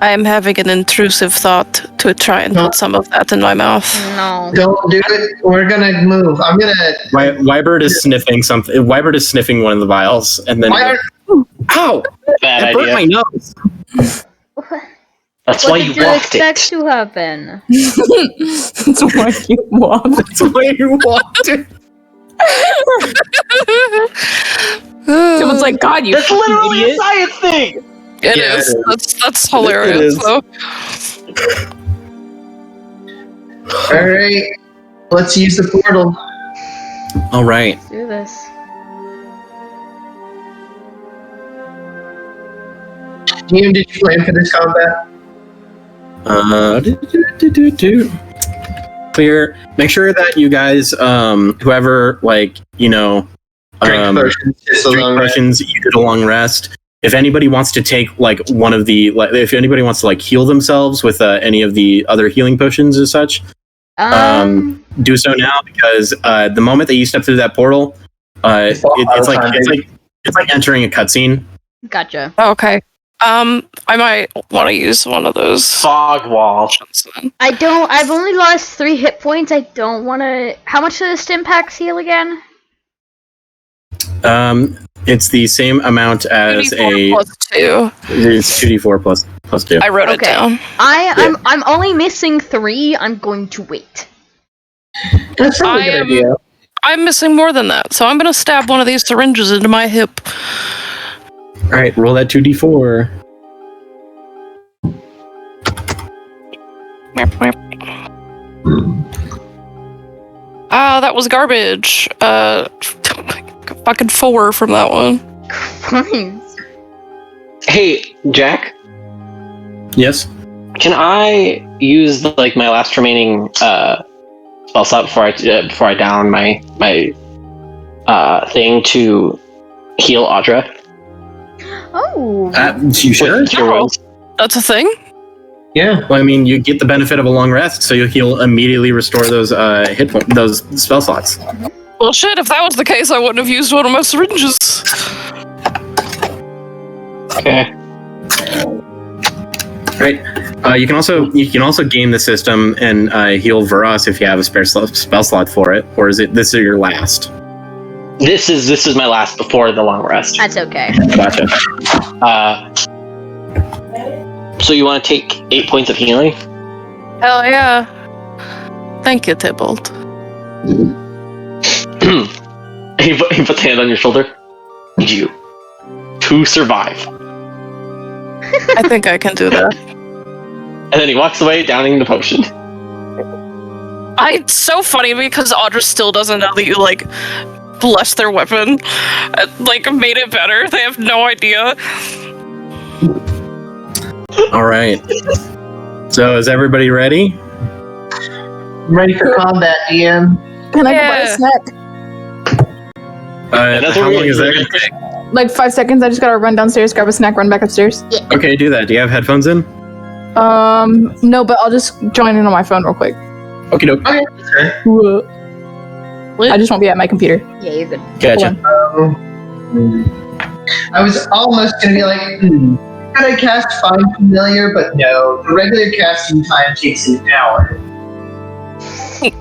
I am having an intrusive thought to try and put some of that in my mouth. No. Don't do it. We're going to move. I'm going to... Wybert is sniffing something. Wybert is sniffing one of the vials, and then... Ow! Bad that burnt idea. my nose. That's What why did you you walked expect it. to happen? That's why you walked. That's why you walked it. Someone's like, God, you That's literally idiot. a science thing! It is. That's hilarious. is. Though. Alright. Let's use the portal. All right. Let's do this. GM, did you plan for this combat? Clear. Make sure that you guys, whoever, like, you know, Drink potions. drink potions, you did a long rest. If anybody wants to take like one of the, like, if anybody wants to like heal themselves with any of the other healing potions as such, do so now, because the moment that you step through that portal, it's like entering a cutscene. Gotcha. Okay. I might want to use one of those. Fog wall. I've only lost 3 hit points. I don't want to... How much do the stim packs heal again? It's the same amount as 2d4 plus 2. It's 2d4 plus 2. I wrote it down. I'm only missing 3. I'm going to wait. That's probably a good idea. I'm missing more than that, so I'm gonna stab one of these syringes into my hip. All right, roll that 2d4. Ah, that was garbage. Fucking 4 from that one. Nice. Hey, Jack, Yes. can I use like my last remaining spell slot before I down my thing to heal Audra? Oh. You sure? With cure wounds? That's a thing? Yeah. Well, I mean, you get the benefit of a long rest, so you'll immediately restore those hit point, those spell slots. Well, shit, if that was the case, I wouldn't have used one of my syringes. Okay. Right. You can also game the system and heal Vuras if you have a spare spell slot for it, or is it this is your last? This is my last before the long rest. That's okay. Gotcha. So you want to take 8 points of healing? Hell yeah. Thank you, Tybalt. He puts a hand on your shoulder. Need you to survive. I think I can do that. And then he walks away, downing the potion. It's so funny because Audra still doesn't know that you, like, blessed their weapon. Like, made it better. They have no idea. All right. So is everybody ready? I'm ready for combat, DM. Can I go buy a Yeah. snack? that's How what long we- is that going to take? Like 5 seconds. I just gotta run downstairs, grab a snack, run back upstairs. Okay, do that. Do you have headphones in? No, but I'll just join in on my phone real quick. Okay, doke. Okay, sure. I just won't be at my computer. Yeah, you're good. Gotcha. I was almost gonna be like, could I cast Find Familiar? But no, the regular casting time takes an hour.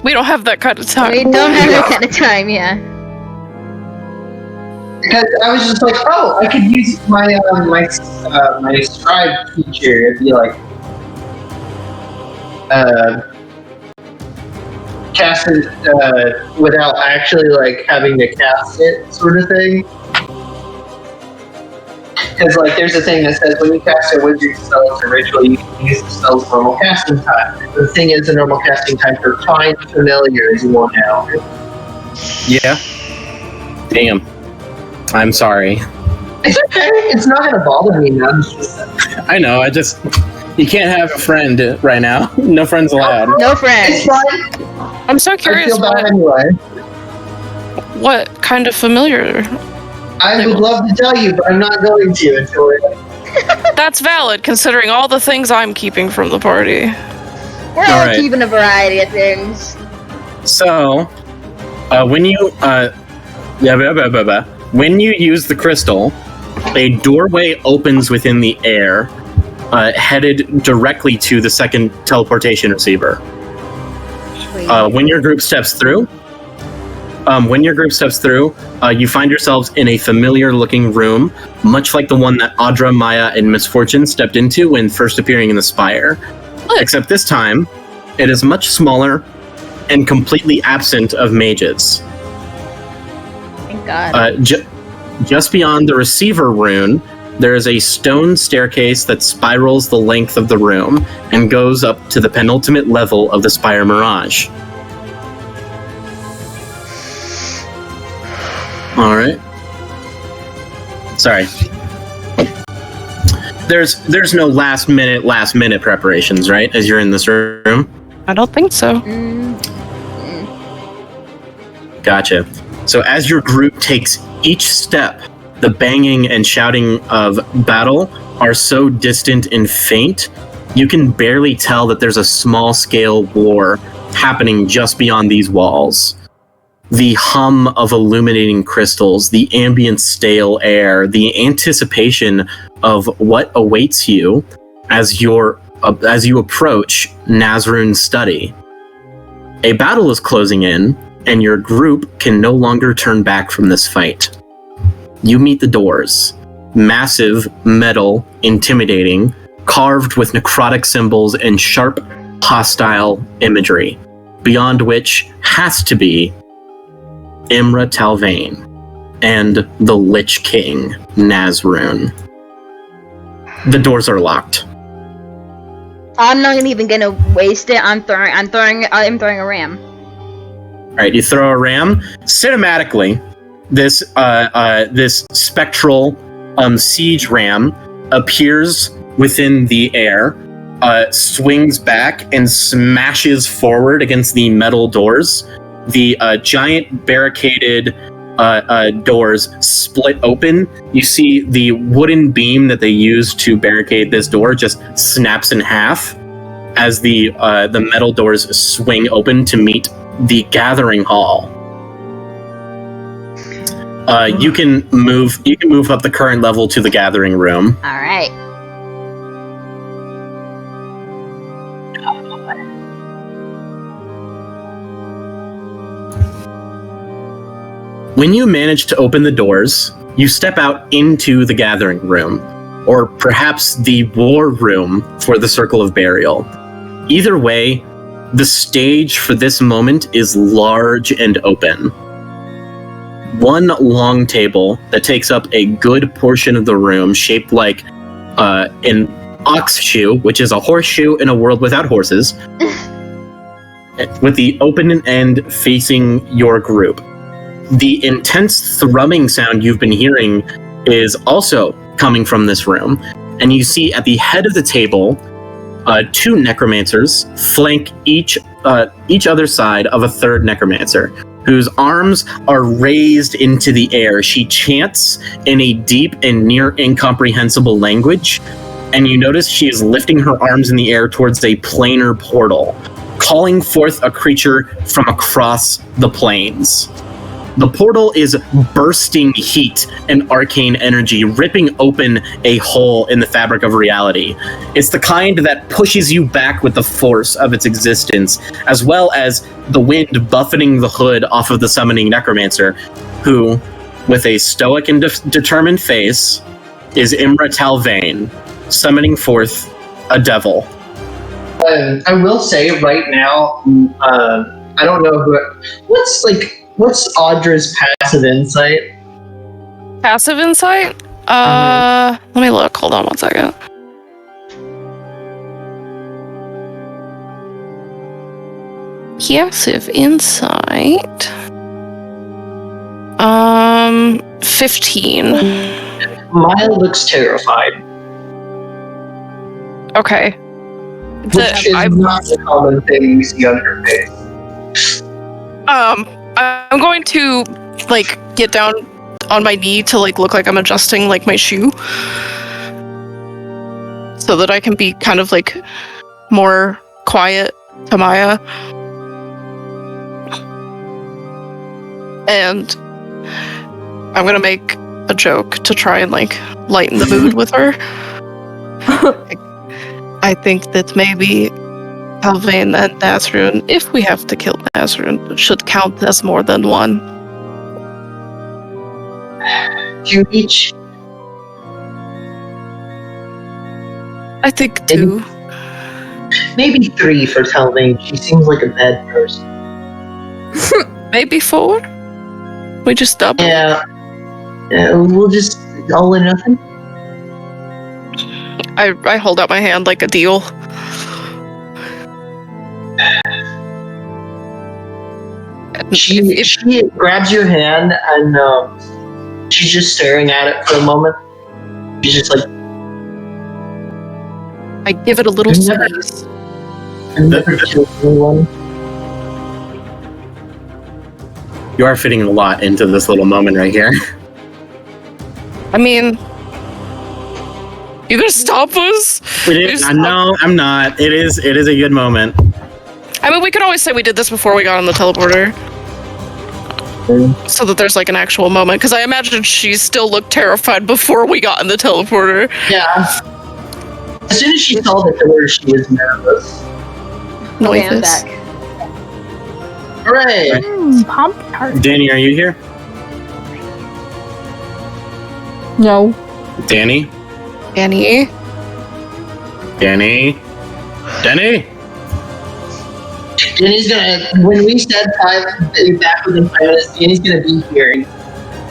We don't have that kind of time. We don't have that kind of time, yeah. Because I was just like, oh, I could use my my scribe feature. It'd be like, cast it without actually like having to cast it, sort of thing. Because like, there's a thing that says when you cast a wizard spell or ritual, you can use the spell's normal casting time. The thing is, the normal casting time for Find Familiar is 1 hour. Yeah. Damn. I'm sorry. It's okay. It's not gonna bother me now. I know. You can't have a friend right now. No friends allowed. No It's friends. fine. I'm so I curious feel bad anyway. what kind of familiar. I would love to tell you, but I'm not going to until it. That's valid, considering all the things I'm keeping from the party. We're all Alright. keeping a variety of things. So, when you when you use the crystal, a doorway opens within the air, headed directly to the second teleportation receiver. When your group steps through, you find yourselves in a familiar-looking room, much like the one that Audra, Maya, and Misfortune stepped into when first appearing in the Spire. Except this time, it is much smaller and completely absent of mages. Thank God. Just beyond the receiver rune, there is a stone staircase that spirals the length of the room and goes up to the penultimate level of the Spire Mirage. All right. Sorry. There's no last minute preparations, right? As you're in this room. I don't think so. Gotcha. So as your group takes each step, the banging and shouting of battle are so distant and faint, you can barely tell that there's a small-scale war happening just beyond these walls. The hum of illuminating crystals, the ambient stale air, the anticipation of what awaits you as you approach Nazrun's study. A battle is closing in, and your group can no longer turn back from this fight. You meet the doors. Massive, metal, intimidating, carved with necrotic symbols and sharp, hostile imagery, beyond which has to be Imra Talvain and the Lich King, Nazrun. The doors are locked. I'm not even gonna waste it. I'm throwing a ram. Right, you throw a ram. Cinematically, this spectral siege ram appears within the air, swings back and smashes forward against the metal doors. The giant barricaded doors split open. You see the wooden beam that they used to barricade this door just snaps in half as the metal doors swing open to meet the gathering hall. You can move up the current level to the gathering room. All right. When you manage to open the doors, you step out into the gathering room, or perhaps the war room for the Circle of Burial. Either way, the stage for this moment is large and open. One long table that takes up a good portion of the room, shaped like an ox shoe, which is a horseshoe in a world without horses, with the open end facing your group. The intense thrumming sound you've been hearing is also coming from this room, and you see at the head of the table, two necromancers flank each other side of a third necromancer, whose arms are raised into the air. She chants in a deep and near incomprehensible language, and you notice she is lifting her arms in the air towards a planar portal, calling forth a creature from across the plains. The portal is bursting heat and arcane energy, ripping open a hole in the fabric of reality. It's the kind that pushes you back with the force of its existence, as well as the wind buffeting the hood off of the summoning necromancer, who, with a stoic and determined face, is Imra Talvain, summoning forth a devil. I will say right now, I don't know what's Audra's passive insight? Passive insight? Let me look. Hold on one second. Passive insight. 15. Maya looks terrified. Okay. Which is not a common thing you see on her face. I'm going to get down on my knee to look like I'm adjusting my shoe, so that I can be kind of more quiet to Maya. And I'm gonna make a joke to try and lighten the mood with her. I think that maybe Talvain and Nazrun, if we have to kill Nazrun, should count as more than one. You each? I think 2. Maybe 3 for Talvain. She seems like a bad person. Maybe 4? We just double. Yeah. We'll just all or nothing. I hold out my hand like a deal. She grabs your hand and she's just staring at it for a moment. She's just like, I give it a little squeeze. I've never killed anyone. You are fitting a lot into this little moment right here. I mean, you gonna stop us? No, I'm not. It is a good moment. I mean, we could always say we did this before we got on the teleporter. So that there's an actual moment. Because I imagine she still looked terrified before we got in the teleporter. Yeah. As soon as she saw the door, she was nervous. Okay, I'm back. Hooray! Pop-Tart. Dani, are you here? No. Dani? Dani? Dani? Dani? Dani's gonna, when we said back within 5 minutes, Dani's gonna be here in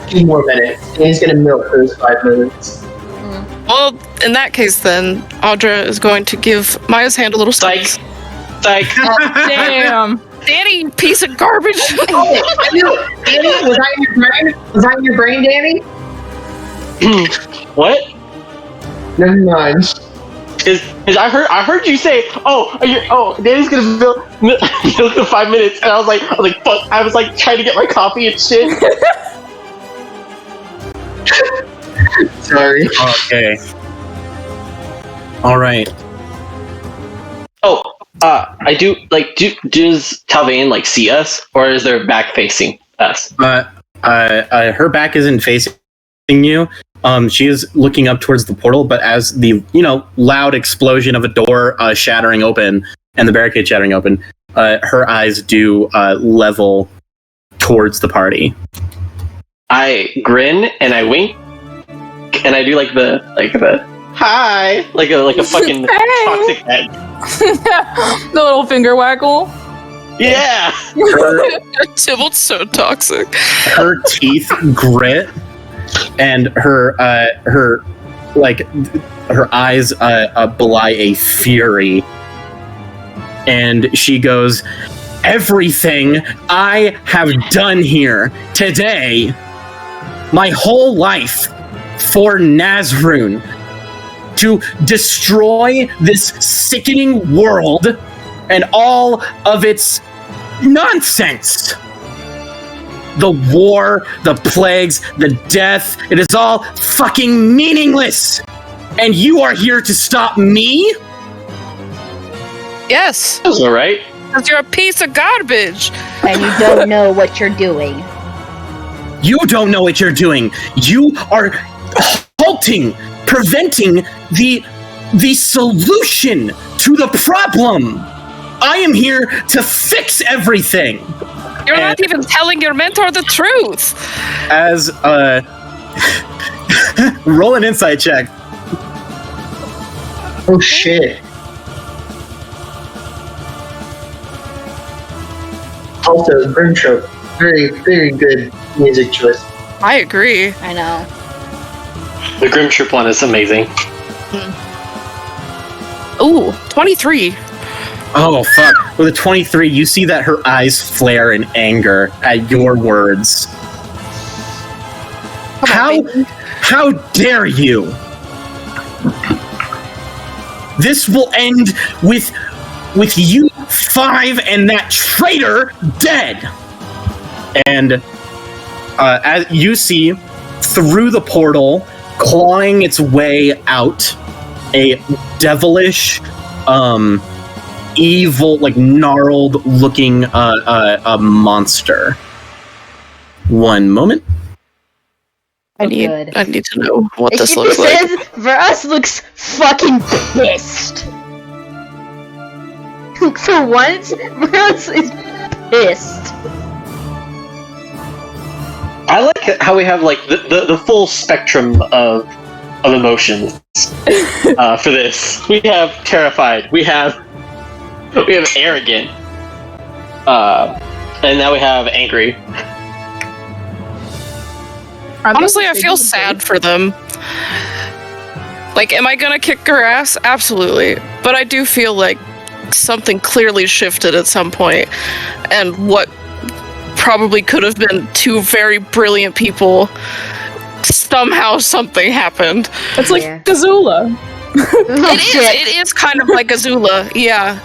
2 more minutes. Dani's gonna milk those 5 minutes. Well, in that case then, Audra is going to give Maya's hand a little squeeze. Psych. Damn. Dani, you piece of garbage! I knew it. Dani, was that in your brain? Was that in your brain, Dani? What? Never mind. Is I heard you say, Dani's gonna milk in 5 minutes, and I was like, fuck. I was trying to get my coffee and shit. Sorry. Okay. All right. Oh, I do does Talvain see us, or is their back facing us? Her back isn't facing you. She is looking up towards the portal, but as the loud explosion of a door shattering open and the barricade shattering open, her eyes do level towards the party. I grin and I wink, and I do like the hi, like a fucking toxic head. The little finger waggle. Yeah. Tybalt's so toxic. Her teeth grit, and her eyes belie a fury, and she goes, "Everything I have done here today, my whole life, for Nazrun, to destroy this sickening world and all of its nonsense. The war, the plagues, the death, it is all fucking meaningless. And you are here to stop me?" Yes, That's all right. because you're a piece of garbage. And you don't know what you're doing. You don't know what you're doing. You are halting, preventing the solution to the problem. I am here to fix everything. You're not even telling your mentor the truth. As roll an insight check. Oh shit. Also, Grimstroke, very, very good music choice. I agree. I know. The Grimshire one is amazing. Ooh, 23. Oh fuck! With a 23, you see that her eyes flare in anger at your words. How dare you? This will end with you 5 and that traitor dead. And as you see through the portal, clawing its way out, a devilish, evil, like gnarled looking a monster. One moment. I need to know what this It looks like. says Vuras looks fucking pissed. For once, Vuras is pissed. I like how we have like the full spectrum of emotions for this. We have terrified. We have arrogant. And now we have angry. Honestly, I feel sad for them. Like, am I gonna kick her ass? Absolutely. But I do feel like something clearly shifted at some point, and what probably could have been 2 very brilliant people, somehow something happened. It's like Yeah. Gazula. It is kind of like Azula, yeah.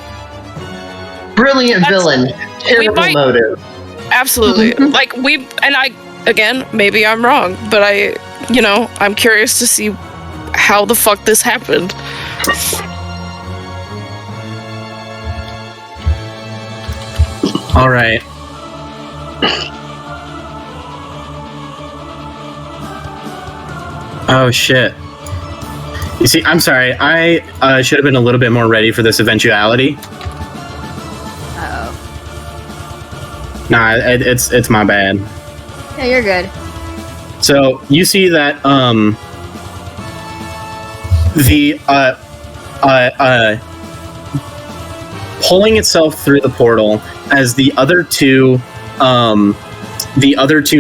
Brilliant villain. Terrible might- motive. Absolutely. Like, again, maybe I'm wrong, but I'm curious to see how the fuck this happened. All right. Oh shit. You see, I'm sorry. I should have been a little bit more ready for this eventuality. Uh-oh. Nah, it's my bad. Yeah, you're good. So you see that the pulling itself through the portal as the other two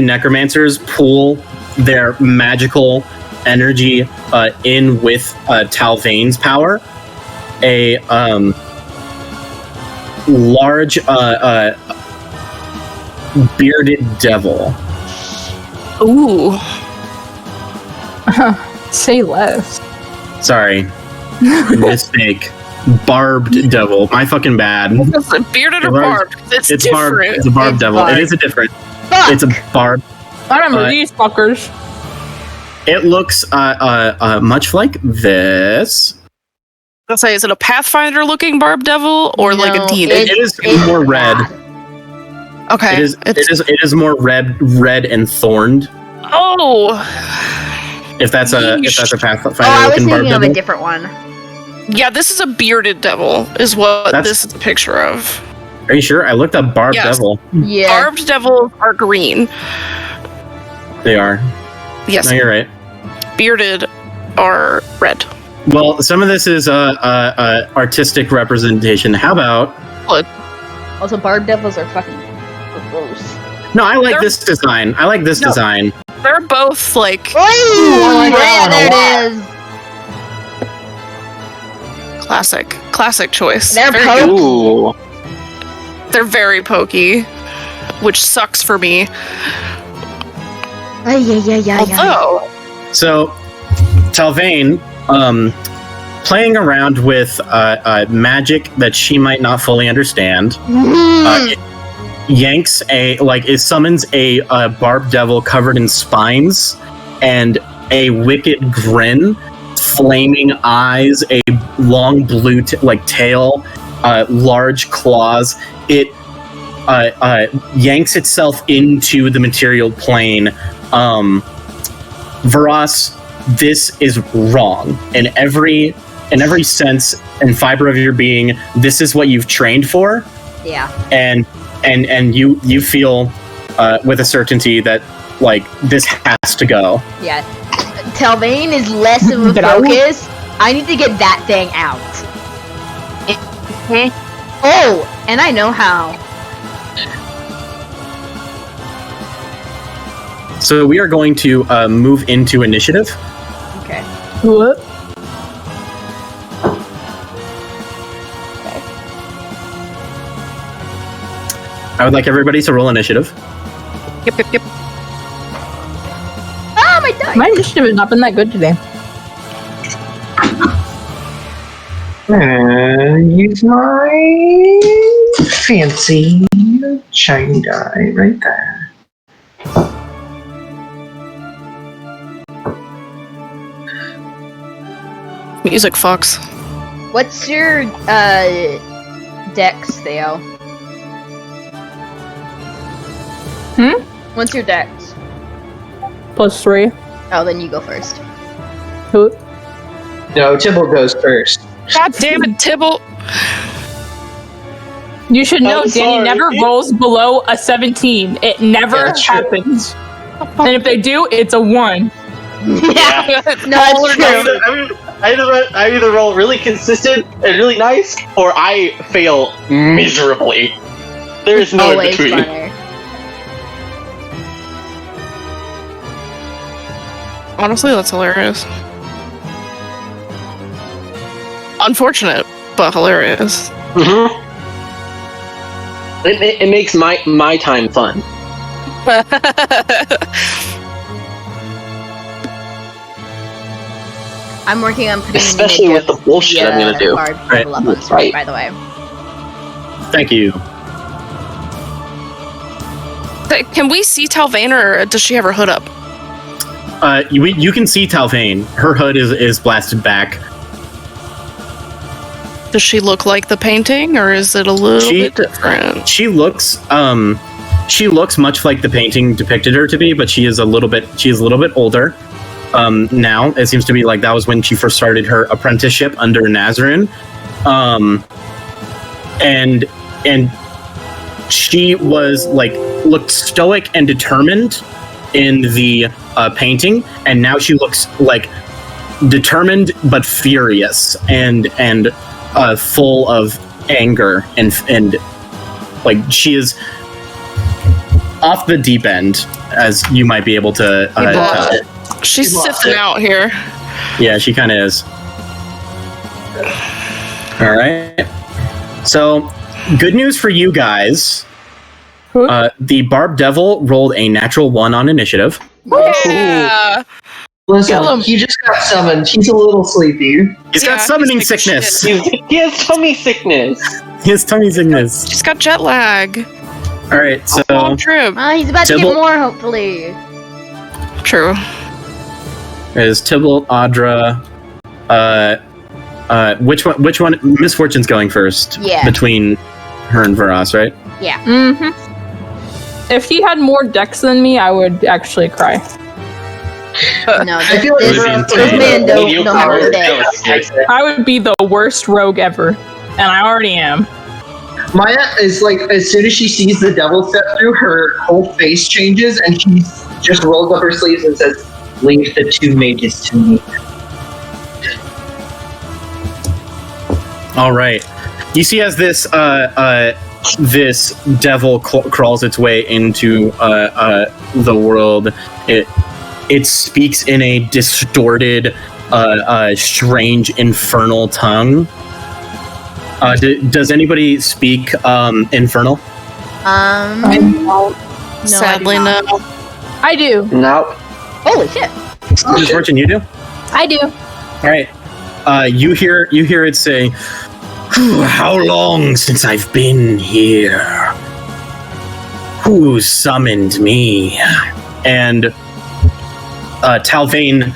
necromancers pull their magical energy in with Talvain's power. A large bearded devil. Ooh. Say less. Sorry. Mistake. Barbed devil. My fucking bad. Is it bearded or barbed? It's different. Barbed. It's a barbed devil. barbed. It is a different. Fuck! It's a barb. I remember these fuckers. It looks much like this. I'll say, is it a Pathfinder looking barbed devil or like a No, demon? It is more red. Okay. It is more red and thorned. Oh. If that's a Pathfinder Oh, I was looking barb thinking of a devil. different one. Yeah, this is a bearded devil, is what this is a picture of. Are you sure? I looked up barbed Yes. devil. Yeah. Barbed devils are green. They are. Yes. No, you're right. Bearded are red. Well, some of this is artistic representation. How about? Also, barb devils are fucking gross. No, I like this design. I like this design. They're both like yeah, there it is. Classic choice. They're Very pokey. Ooh. They're very pokey, which sucks for me. Yeah. Although, So, Talvain, playing around with magic that she might not fully understand, yanks summons a barb devil covered in spines and a wicked grin, flaming eyes, a long blue tail, large claws. It yanks itself into the material plane. Vuras, this is wrong in every sense and fiber of your being. This is what you've trained for. Yeah. And you feel with a certainty that this has to go. Yeah. Talvain is less of a focus. I need to get that thing out. Oh, and I know how. So we are going to move into initiative. Okay. What? I would like everybody to roll initiative. Yep. Oh, my dice! My initiative has not been that good today. Use my fancy shiny die right there. Music Fox. What's your dex, Theo? What's your dex? +3. Oh, then you go first. Who? No, Tybalt goes first. God damn it, Tybalt! You should know I'm Danny sorry. never rolls below a 17. It never that's true. happens. And if they do, it's a 1. Yeah. No, that's true. I either roll really consistent and really nice, or I fail miserably. There is no in Always between. funner. Honestly, that's hilarious. Unfortunate, but hilarious. Mm-hmm. It makes my time fun. I'm working on putting Especially an with image the bullshit I'm gonna do. Bard Right. level up on screen, Right. by the way. Thank you. Can we see Talvain, or does she have her hood up? You can see Talvain. Her hood is blasted back. Does she look like the painting, or is it a little bit different? She looks much like the painting depicted her to be, but she is a little bit older. Now it seems to be like that was when she first started her apprenticeship under Nazarene. And she was looked stoic and determined in the painting, and now she looks determined but furious and full of anger and she is off the deep end, as you might be able to tell. She's sifting out here. Yeah, she kind of is. All right. So, good news for you guys. The Barb Devil rolled a natural 1 on initiative. Yeah. Listen, he just got summoned. He's a little sleepy. He's got summoning sickness. He has tummy sickness. He has tummy sickness. She's got jet lag. All right, so Long trip. He's about to get Tybalt- more, hopefully. True. is Tybalt, Audra, which one? Miss Fortune's going first. Yeah. Between her and Vuras, right? Yeah. Mm-hmm. If he had more decks than me, I would actually cry. No, I feel like this man don't know how to dance. I would be the worst rogue ever. And I already am. Maya is as soon as she sees the devil step through, her whole face changes and she's just rolls up her sleeves and says, "Leave the two mages to me." All right. You see, as this this devil crawls its way into the world, it speaks in a distorted, strange, infernal tongue. Does anybody speak infernal? No, Sadly, I do no. I do. No. Holy shit! Just Fortune, you do? I do. All right. You hear it say, "How long since I've been here? Who summoned me?" And Talvain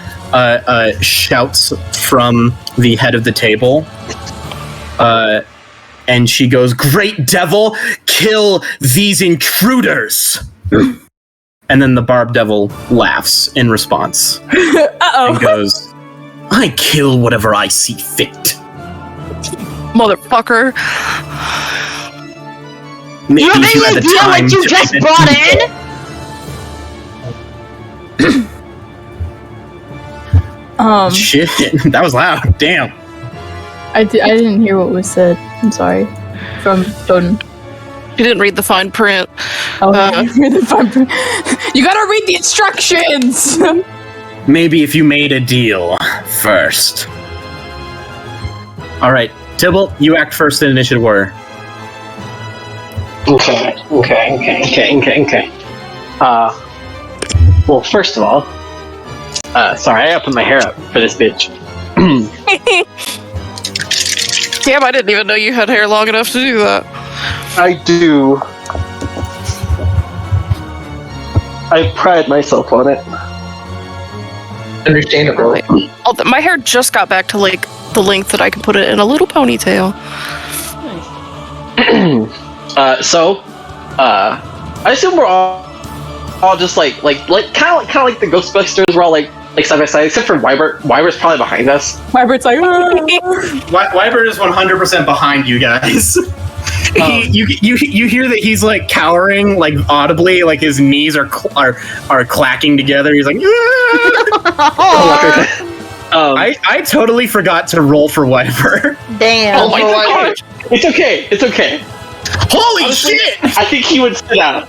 shouts from the head of the table. And she goes, "Great devil, kill these intruders!" And then the barb devil laughs in response. And goes, "I kill whatever I see fit." Motherfucker. Maybe You have if you had any the idea time what you to just edit brought people. in? Shit, that was loud. Damn. I didn't hear what was said. I'm sorry. From Koden. You didn't read the fine print. Oh, you gotta read the instructions! Maybe if you made a deal first. All right, Tybalt, you act first in initiative order. Okay. Well, first of all, sorry, I gotta put my hair up for this bitch. Damn, I didn't even know you had hair long enough to do that. I do. I pride myself on it. Understandable. My hair just got back to like the length that I can put it in a little ponytail. I assume we're all just like kind of like the Ghostbusters. We're all like side by side, except for Wybert. Wybert's probably behind us. Wybert's like, Wybert is 100% behind you guys. You hear that he's like cowering, like audibly, like his knees are clacking together. He's like, I totally forgot to roll for Wybert. Damn. Oh my god! It's okay. Holy Honestly, shit! I think he would sit out.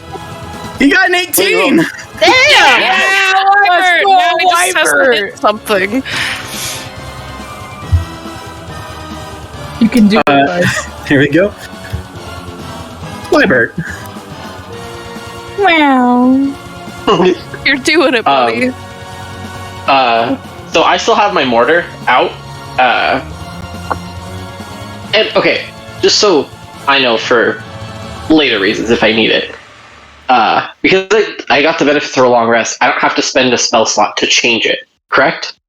He got an 18. Damn. Yeah, Wybert! go, Now he just has to Wybert. hit something. you can do it, guys. Here we go. Wybert. Wow. You're doing it, buddy. So I still have my mortar out. And okay, just so I know for later reasons if I need it. Because I got the benefit through a long rest, I don't have to spend a spell slot to change it, correct?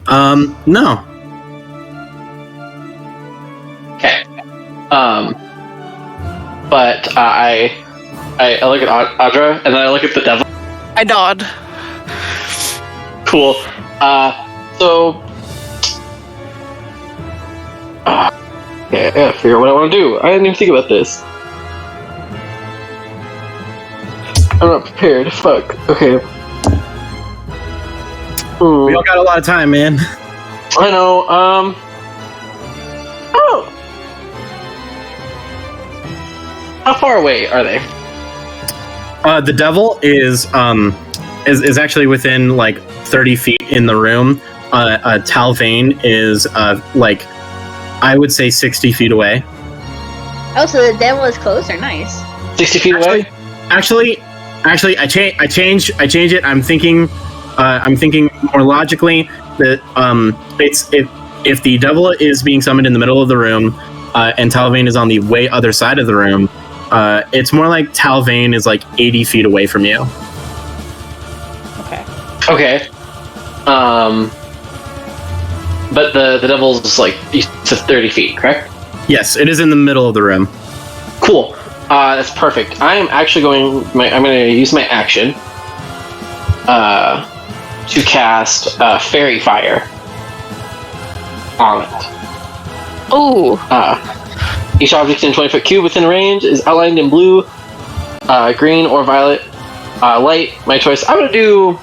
No. Okay. But I look at Audra, and then I look at the devil. I nod. Cool. Okay, I gotta figure out what I want to do. I didn't even think about this. I'm not prepared. Fuck. Okay. We all got a lot of time, man. I know. Oh. How far away are they? The devil is actually within like 30 feet in the room. Talvain is like, I would say 60 feet away. Oh, so the devil is closer. Nice. 60 feet away? Actually, I change it. I'm thinking more logically that it's if the devil is being summoned in the middle of the room, and Talvain is on the way other side of the room, it's more like Talvain is like 80 feet away from you. Okay. But the devil's like to 30 feet, correct? Yes, it is in the middle of the room. Cool. That's perfect. I am actually I'm going to use my action to cast Fairy Fire on it. Oh. Each object in a 20-foot cube within range is outlined in blue, green, or violet light, my choice. I'm gonna do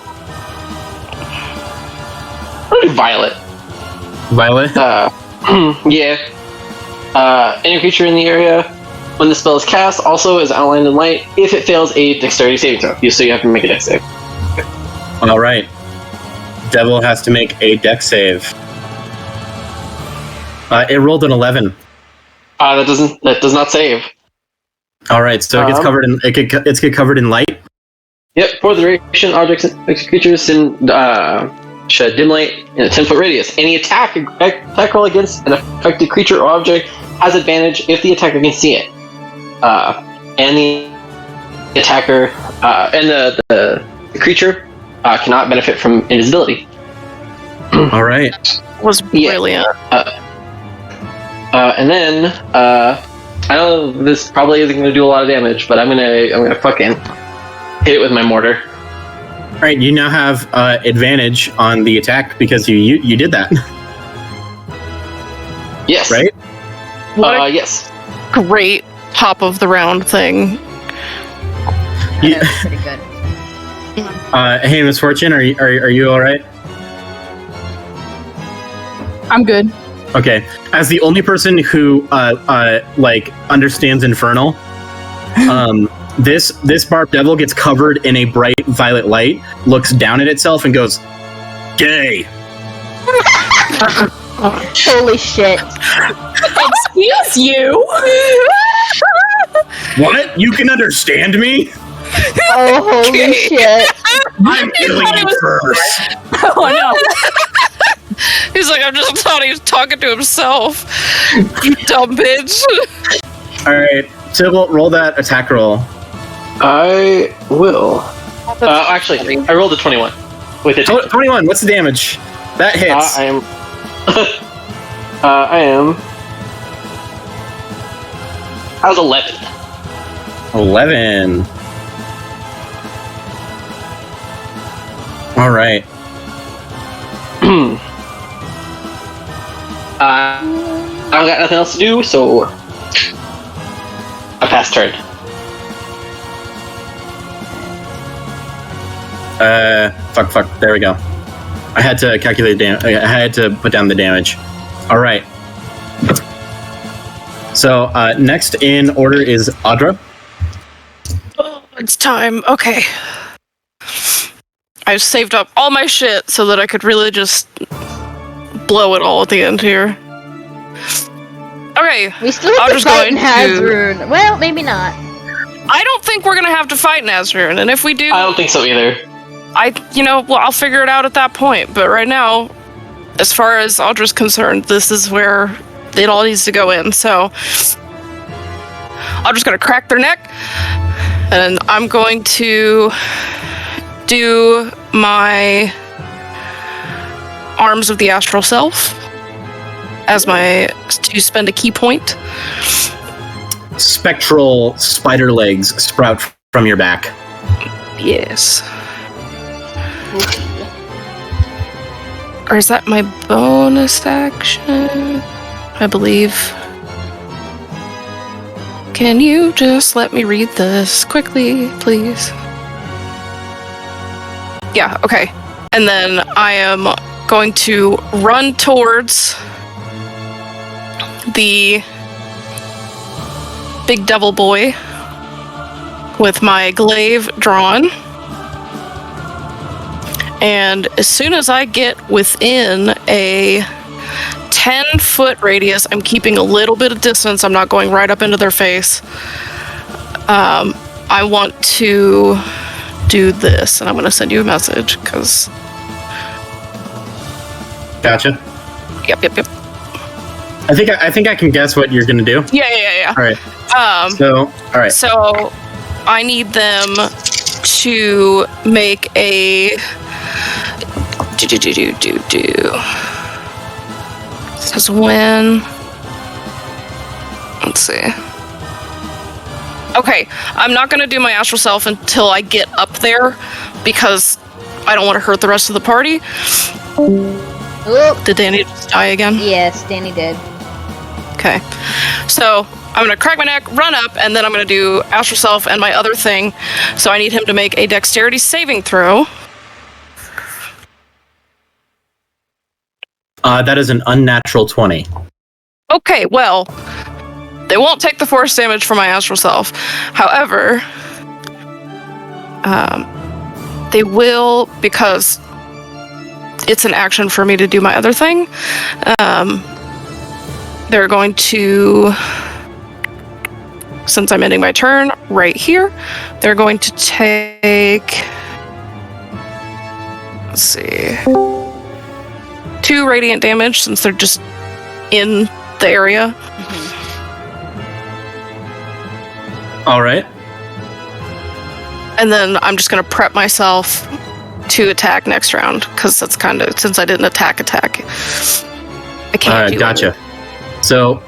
violet. Violet? Yeah. Any creature in the area, when the spell is cast, also is outlined in light if it fails a dexterity saving throw. So you have to make a dex save. All right. Devil has to make a dex save. It rolled an 11. That does not save. All right, so it gets covered in it's get covered in light. Yep. For the duration, objects and creatures shed dim light in a 10-foot radius. Any attack roll against an affected creature or object has advantage if the attacker can see it. And the attacker and the creature cannot benefit from invisibility. All right. Was brilliant. And then I know this probably isn't going to do a lot of damage, but I'm gonna fucking hit it with my mortar. All right, you now have advantage on the attack because you did that. Yes. Right? Yes. Great top of the round thing. That's pretty good. Hey, Miss Fortune, are you all right? I'm good. Okay. As the only person who understands Infernal, this barb devil gets covered in a bright violet light, looks down at itself, and goes, "Gay." Holy shit. Excuse you. What? You can understand me? Oh, holy shit. I'm killing you first. Oh no. He's like, I just thought he was talking to himself. You dumb bitch. All right, Tybalt, roll that attack roll. I will. Actually, I rolled a 21 with it. 21. What's the damage? That hits. I am. I am. I was 11. 11. All right. I don't got nothing else to do, so I pass turn. Fuck. There we go. I had to calculate damage. I had to put down the damage. All right. So next in order is Audra. Oh, it's time. Okay. I've saved up all my shit so that I could really just blow it all at the end here. Okay. We still have to fight in Hazrun. Well, maybe not. I don't think we're gonna have to fight Nazrun, and if we do, I don't think so either. I'll figure it out at that point. But right now, as far as Audra's concerned, this is where it all needs to go in. So Audra's gonna crack their neck, and I'm going to do my Arms of the Astral Self as to spend a key point. Spectral spider legs sprout from your back. Yes. Or is that my bonus action? I believe. Can you just let me read this quickly, please? Yeah, okay. And then I am going to run towards the big devil boy with my glaive drawn. And as soon as I get within a 10-foot radius, I'm keeping a little bit of distance. I'm not going right up into their face. I want to do this, and I'm going to send you a message because. Gotcha. Yep. I think I can guess what you're going to do. Yeah. All right. All right. So I need them to make a Says when. Let's see. Okay, I'm not gonna do my astral self until I get up there because I don't want to hurt the rest of the party. Oop. Did Dani just die again? Yes, Dani did. Okay, so I'm gonna crack my neck, run up, and then I'm gonna do Astral Self and my other thing. So I need him to make a dexterity saving throw. That is an unnatural 20. Okay, well, they won't take the force damage from my Astral Self. However, they will, because it's an action for me to do my other thing. They're going to, since I'm ending my turn right here, they're going to take, let's see, 2 radiant damage since they're just in the area. All right. And then I'm just going to prep myself to attack next round, because that's kind of, since I didn't attack, I can't do gotcha. it. So,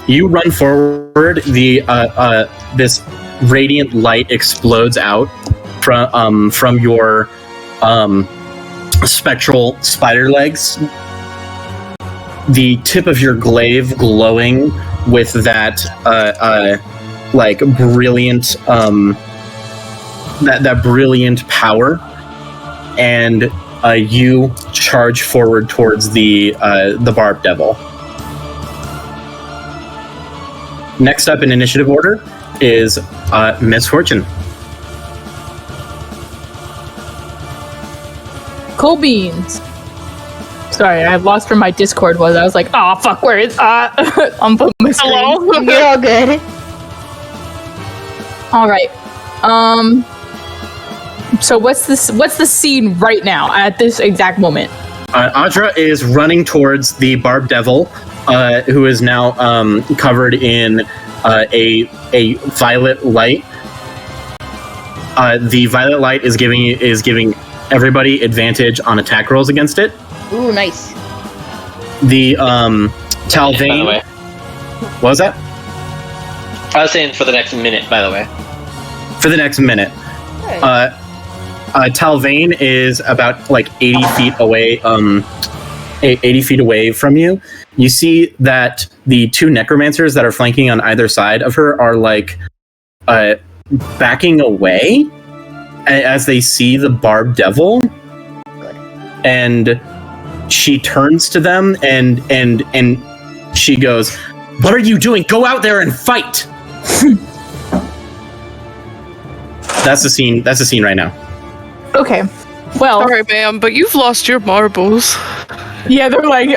you run forward. The this radiant light explodes out from your spectral spider legs. The tip of your glaive glowing with that like brilliant that brilliant power, and you charge forward towards the Barb Devil. Next up in initiative order is Miss Fortune. Cool beans. Sorry, I lost where my Discord was. I was like, oh fuck, where is I'm putting my screen. Hello? You're all good. Alright. So what's the scene right now at this exact moment? Audra is running towards the Barb Devil, who is now covered in a violet light. The violet light is giving everybody advantage on attack rolls against it. Ooh, nice. The Talvain. By the way. What was that? I was saying for the next minute, by the way. For the next minute. Talvain is about like 80 feet away. 80 feet away from you. You see that the 2 necromancers that are flanking on either side of her are like backing away as they see the Barb Devil. And she turns to them and she goes, "What are you doing? Go out there and fight!" That's the scene. That's the scene right now. Okay. Well, Sorry, ma'am, but you've lost your marbles. yeah, they're like,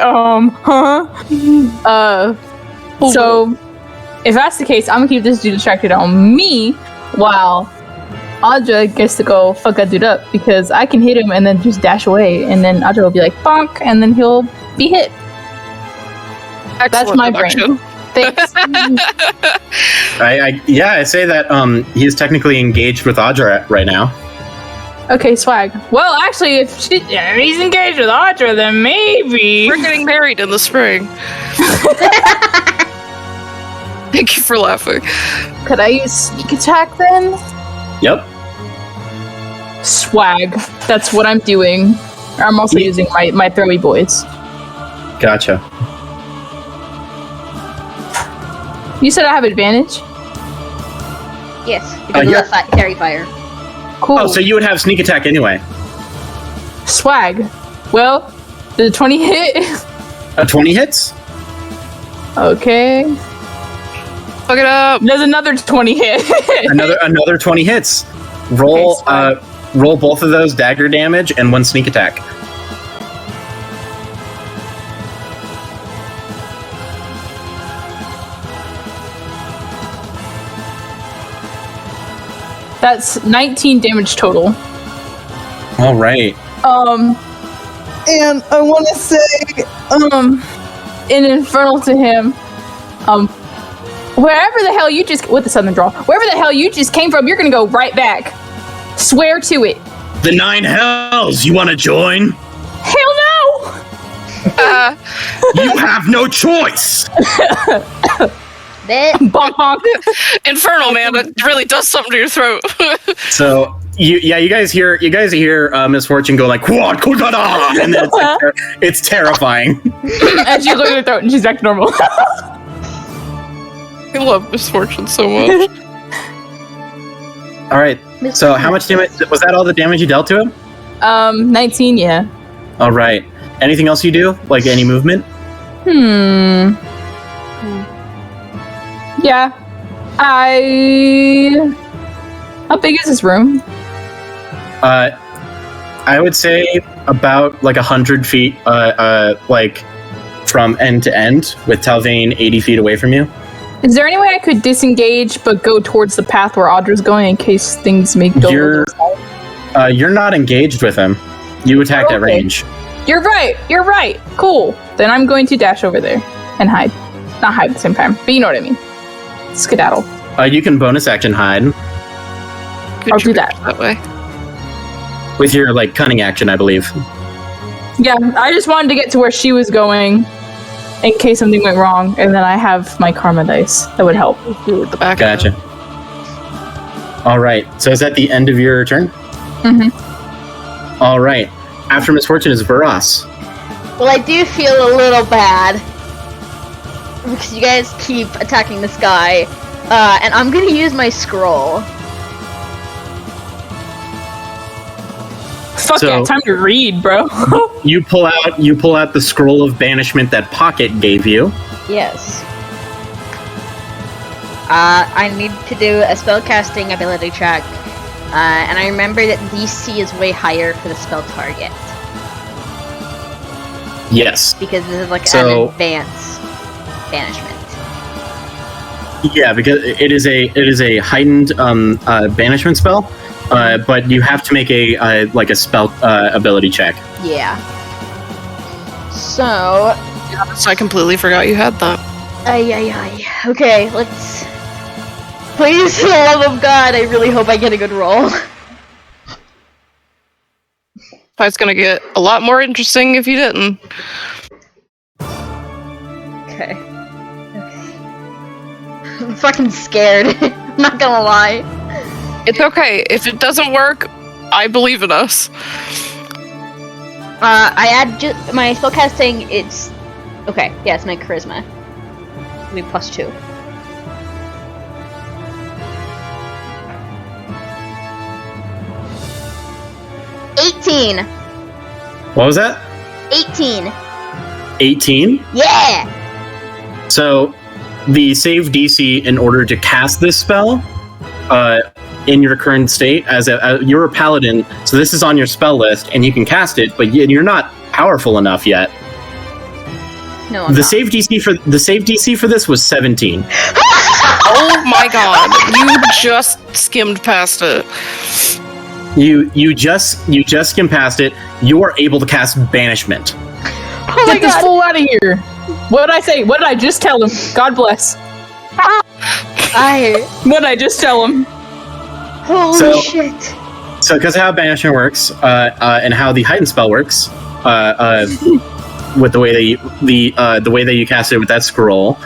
so if that's the case, I'm gonna keep this dude distracted on me while Audra gets to go fuck that dude up, because I can hit him and then just dash away, and then Audra will be like, bonk, and then he'll be hit. That's my brain. Thanks. I say that he is technically engaged with Audra right now. Okay, swag. Well, actually, if he's engaged with Audra, then maybe We're getting married in the spring. Thank you for laughing. Could I use sneak attack then? Yep. Swag. That's what I'm doing. I'm also using my throwy boys. Gotcha. You said I have advantage? Yes, because of that fairy fire. Cool. Oh, so you would have sneak attack anyway. Swag. Well, did the 20 hit? A 20 hits? Okay. Fuck it up. There's another 20 hit. another 20 hits. Roll Okay, roll both of those dagger damage and 1 sneak attack. That's 19 damage total. All right. And I want to say, in Infernal to him, wherever the hell you just, with the Southern draw, wherever the hell you just came from, you're gonna go right back. Swear to it. The 9 hells, you want to join? Hell no! You have no choice. Bonk bonk. Infernal, man, that really does something to your throat. So you guys hear Miss Fortune go like quad kodada, and then it's like it's terrifying. And she looks at her throat and she's back to normal. I love Misfortune so much. All right. So how much damage was that? All the damage you dealt to him? 19. Yeah. All right. Anything else you do? Like any movement? Yeah. How big is this room? I would say about like 100 feet, like from end to end, with Talvain 80 feet away from you. Is there any way I could disengage but go towards the path where Audra's going in case things make You're not engaged with him. You attacked at range. You're right. Cool. Then I'm going to dash over there and hide. Not hide at the same time, but you know what I mean. Skedaddle. You can bonus action hide I'll do that. way. with your like cunning action, I believe. Yeah, I just wanted to get to where she was going in case something went wrong, and then I have my karma dice. That would help. The back. Gotcha. All right. So is that the end of your turn? Mm-hmm. All right. After Misfortune is Vuras. Well, I do feel a little bad because you guys keep attacking this guy, and I'm gonna use my scroll. Fuck yeah, time to read, bro. You pull out the scroll of banishment that Pocket gave you. Yes. I need to do a spellcasting ability check, and I remember that DC is way higher for the spell target. Yes. Because this is like an advanced banishment. Yeah, because it is a heightened banishment spell, but you have to make a spell ability check. Yeah. So. I completely forgot you had that. Okay, let's. Please, for the love of God, I really hope I get a good roll. It's gonna get a lot more interesting if you didn't. Okay. I'm fucking scared. I'm not gonna lie. It's okay. If it doesn't work, I believe in us. I add my spellcasting. It's okay. Yeah, it's my charisma. It'll be +2. What was that? 18. 18? Yeah! So, the save DC in order to cast this spell, in your current state, you're a paladin, so this is on your spell list, and you can cast it, but you're not powerful enough yet. No, I'm not. Save DC for this was 17. Oh my god! You just skimmed past it. You just skimmed past it. You are able to cast banishment. Oh my Get this God. fool out of here! What did I say? What did I just tell him? God bless. What did I just tell him? Holy shit! So, because of how banishment works, and how the heightened spell works, with the way that you cast it with that scroll,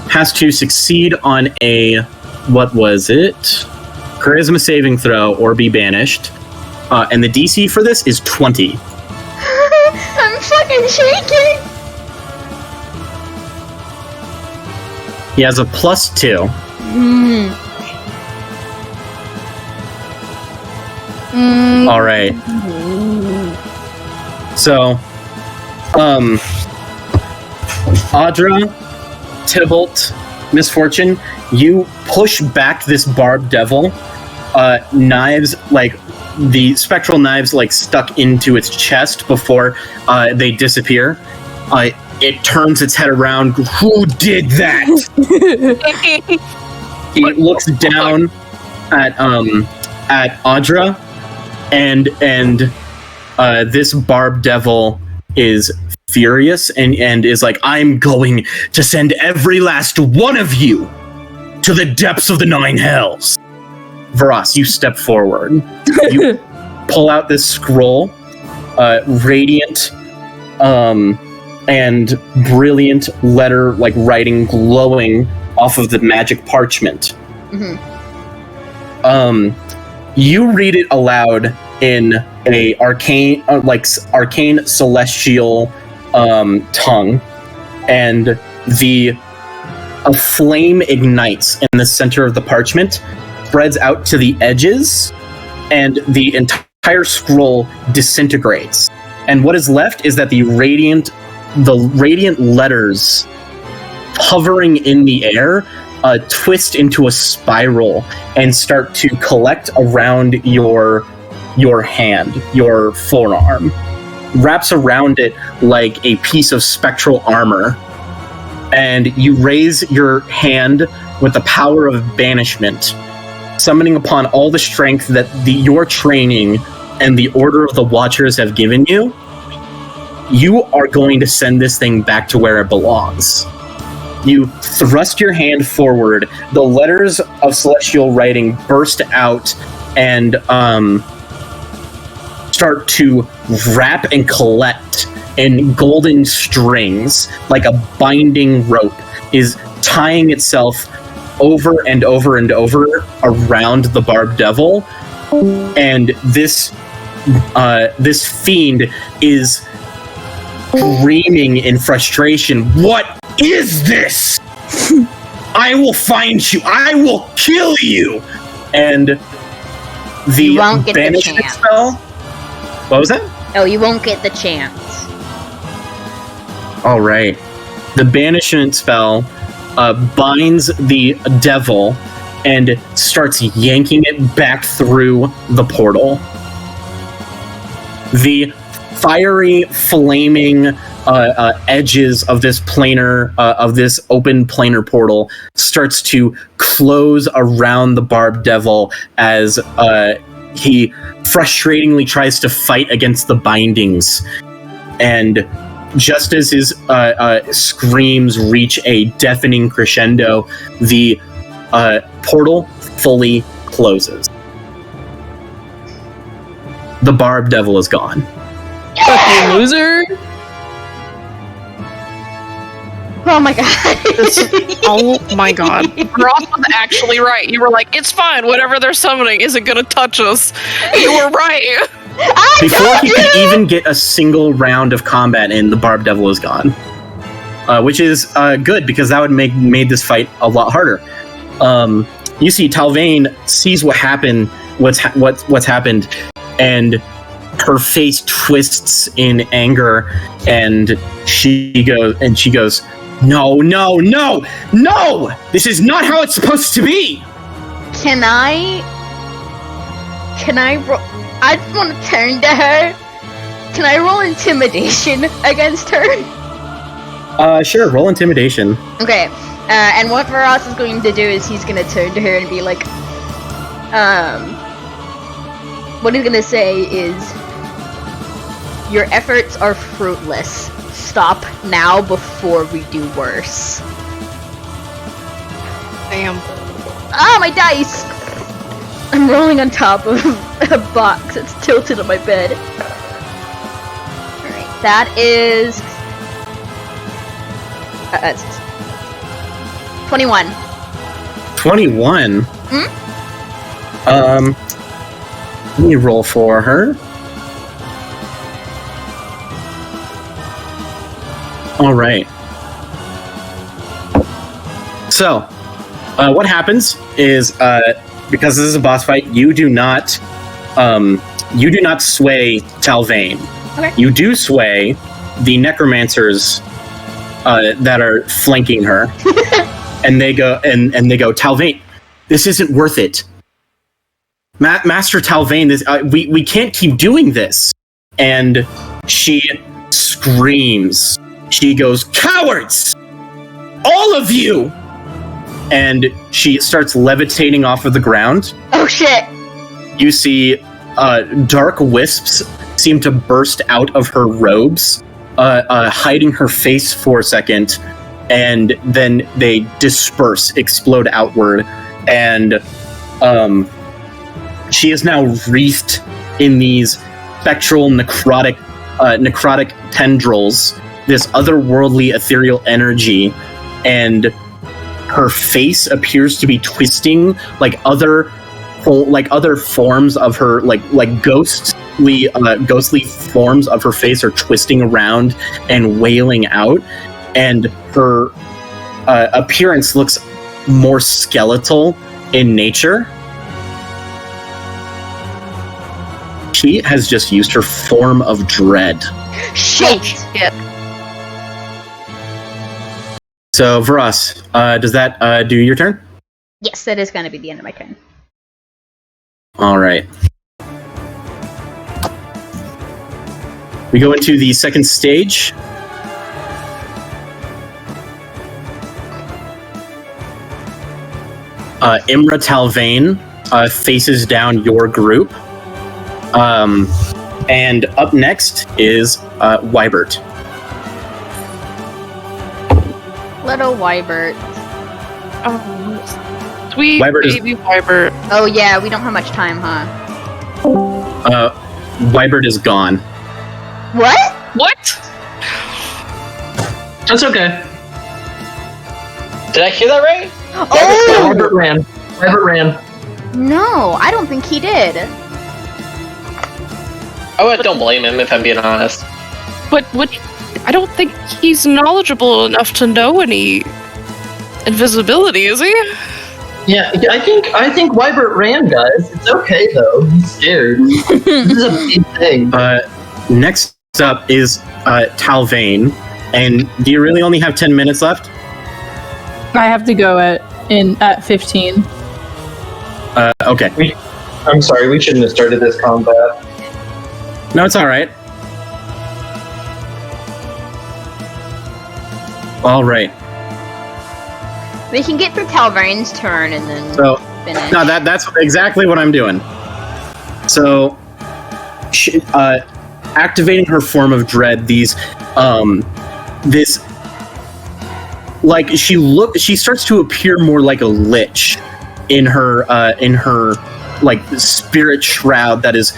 has to succeed on a what was it? Charisma saving throw or be banished, and the DC for this is 20. I'm fucking shaking. He has a +2. All right. So, Audra, Tybalt, Misfortune, you push back this barbed devil. Knives, like the spectral knives, like stuck into its chest before they disappear. It turns its head around. Who did that? He looks down at Audra, and this barbed devil is furious and is like, I'm going to send every last one of you to the depths of the 9 hells. Vuras, you step forward. You pull out this scroll, radiant and brilliant letter, like writing glowing off of the magic parchment. You read it aloud in a arcane celestial tongue, and the a flame ignites in the center of the parchment, spreads out to the edges, and the entire scroll disintegrates. And what is left is that the radiant letters hovering in the air twist into a spiral and start to collect around your hand, your forearm. Wraps around it like a piece of spectral armor. And you raise your hand with the power of banishment, summoning upon all the strength that your training and the Order of the Watchers have given you. You are going to send this thing back to where it belongs. You thrust your hand forward, the letters of celestial writing burst out and start to wrap and collect in golden strings, like a binding rope is tying itself over and over and over around the barbed devil. And this fiend is screaming in frustration, "What is this? I will find you. I will kill you." And the banishment spell. What was that? Oh, you won't get the chance. All right. The banishment spell binds the devil and starts yanking it back through the portal. The fiery, flaming edges of this open planar portal starts to close around the barbed devil as he frustratingly tries to fight against the bindings. And just as his screams reach a deafening crescendo, the portal fully closes. The barbed devil is gone. Fucking loser! Oh my god. Oh my god. Ross was actually right. You were like, it's fine, whatever they're summoning isn't gonna touch us. You were right. Before he could even get a single round of combat in, the barbed devil is gone. Which is good, because that would made this fight a lot harder. You see, Talvain sees what's happened, and her face twists in anger, and she goes, "No, no, no, no! This is not how it's supposed to be!" Can I roll? I just want to turn to her. Can I roll intimidation against her? Sure, roll intimidation. Okay, and what Vuras is going to do is he's going to turn to her and be like, what he's going to say is, "Your efforts are fruitless. Stop now before we do worse." Damn. Ah, my dice! I'm rolling on top of a box that's tilted on my bed. Alright, that is... that's 21. 21? Hmm? Let me roll for her. Alright. So, what happens is, because this is a boss fight, you do not sway Talvain. Okay. You do sway the necromancers that are flanking her. and they go, "Talvain, this isn't worth it. Master Talvain, we can't keep doing this." And she screams. She goes, "Cowards! All of you!" And she starts levitating off of the ground. Oh shit! You see dark wisps seem to burst out of her robes, hiding her face for a second, and then they disperse, explode outward, and she is now wreathed in these spectral necrotic tendrils, this otherworldly ethereal energy, and her face appears to be twisting like other forms of her, like ghostly forms of her face are twisting around and wailing out, and her appearance looks more skeletal in nature. She has just used her form of dread. Shit! Yeah. So, Vuras, does that do your turn? Yes, that is going to be the end of my turn. All right. We go into the second stage. Imra Talvain faces down your group. And up next is Wybert. Little Wybert. Oh, sweet Wybert baby Wybert. Oh yeah, we don't have much time, huh? Wybert is gone. What? What? That's okay. Did I hear that right? Oh! Wybert ran. Wybert ran. No, I don't think he did. I don't blame him, if I'm being honest. But I don't think he's knowledgeable enough to know any invisibility, is he? Yeah, I think Wybert ran, guys. It's okay though. He's scared. This is a big thing. Next up is Talvain. And do you really only have 10 minutes left? I have to go at 15. Okay. I'm sorry, we shouldn't have started this combat. No, it's all right. All right. We can get through Talvain's turn and then So, finish. no, that's exactly what I'm doing. So, activating her form of dread, she starts to appear more like a lich in her like spirit shroud that is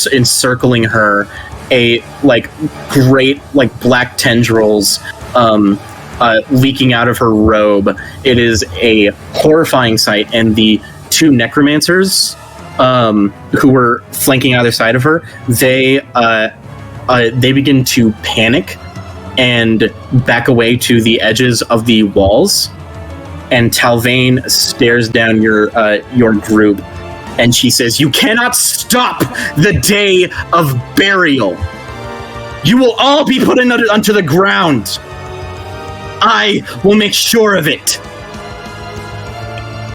encircling her, a like great like black tendrils leaking out of her robe. It is a horrifying sight, and the two necromancers who were flanking either side of her, they begin to panic and back away to the edges of the walls. And Talvain stares down your group, and she says, "You cannot stop the day of burial. You will all be put unto the ground. I will make sure of it."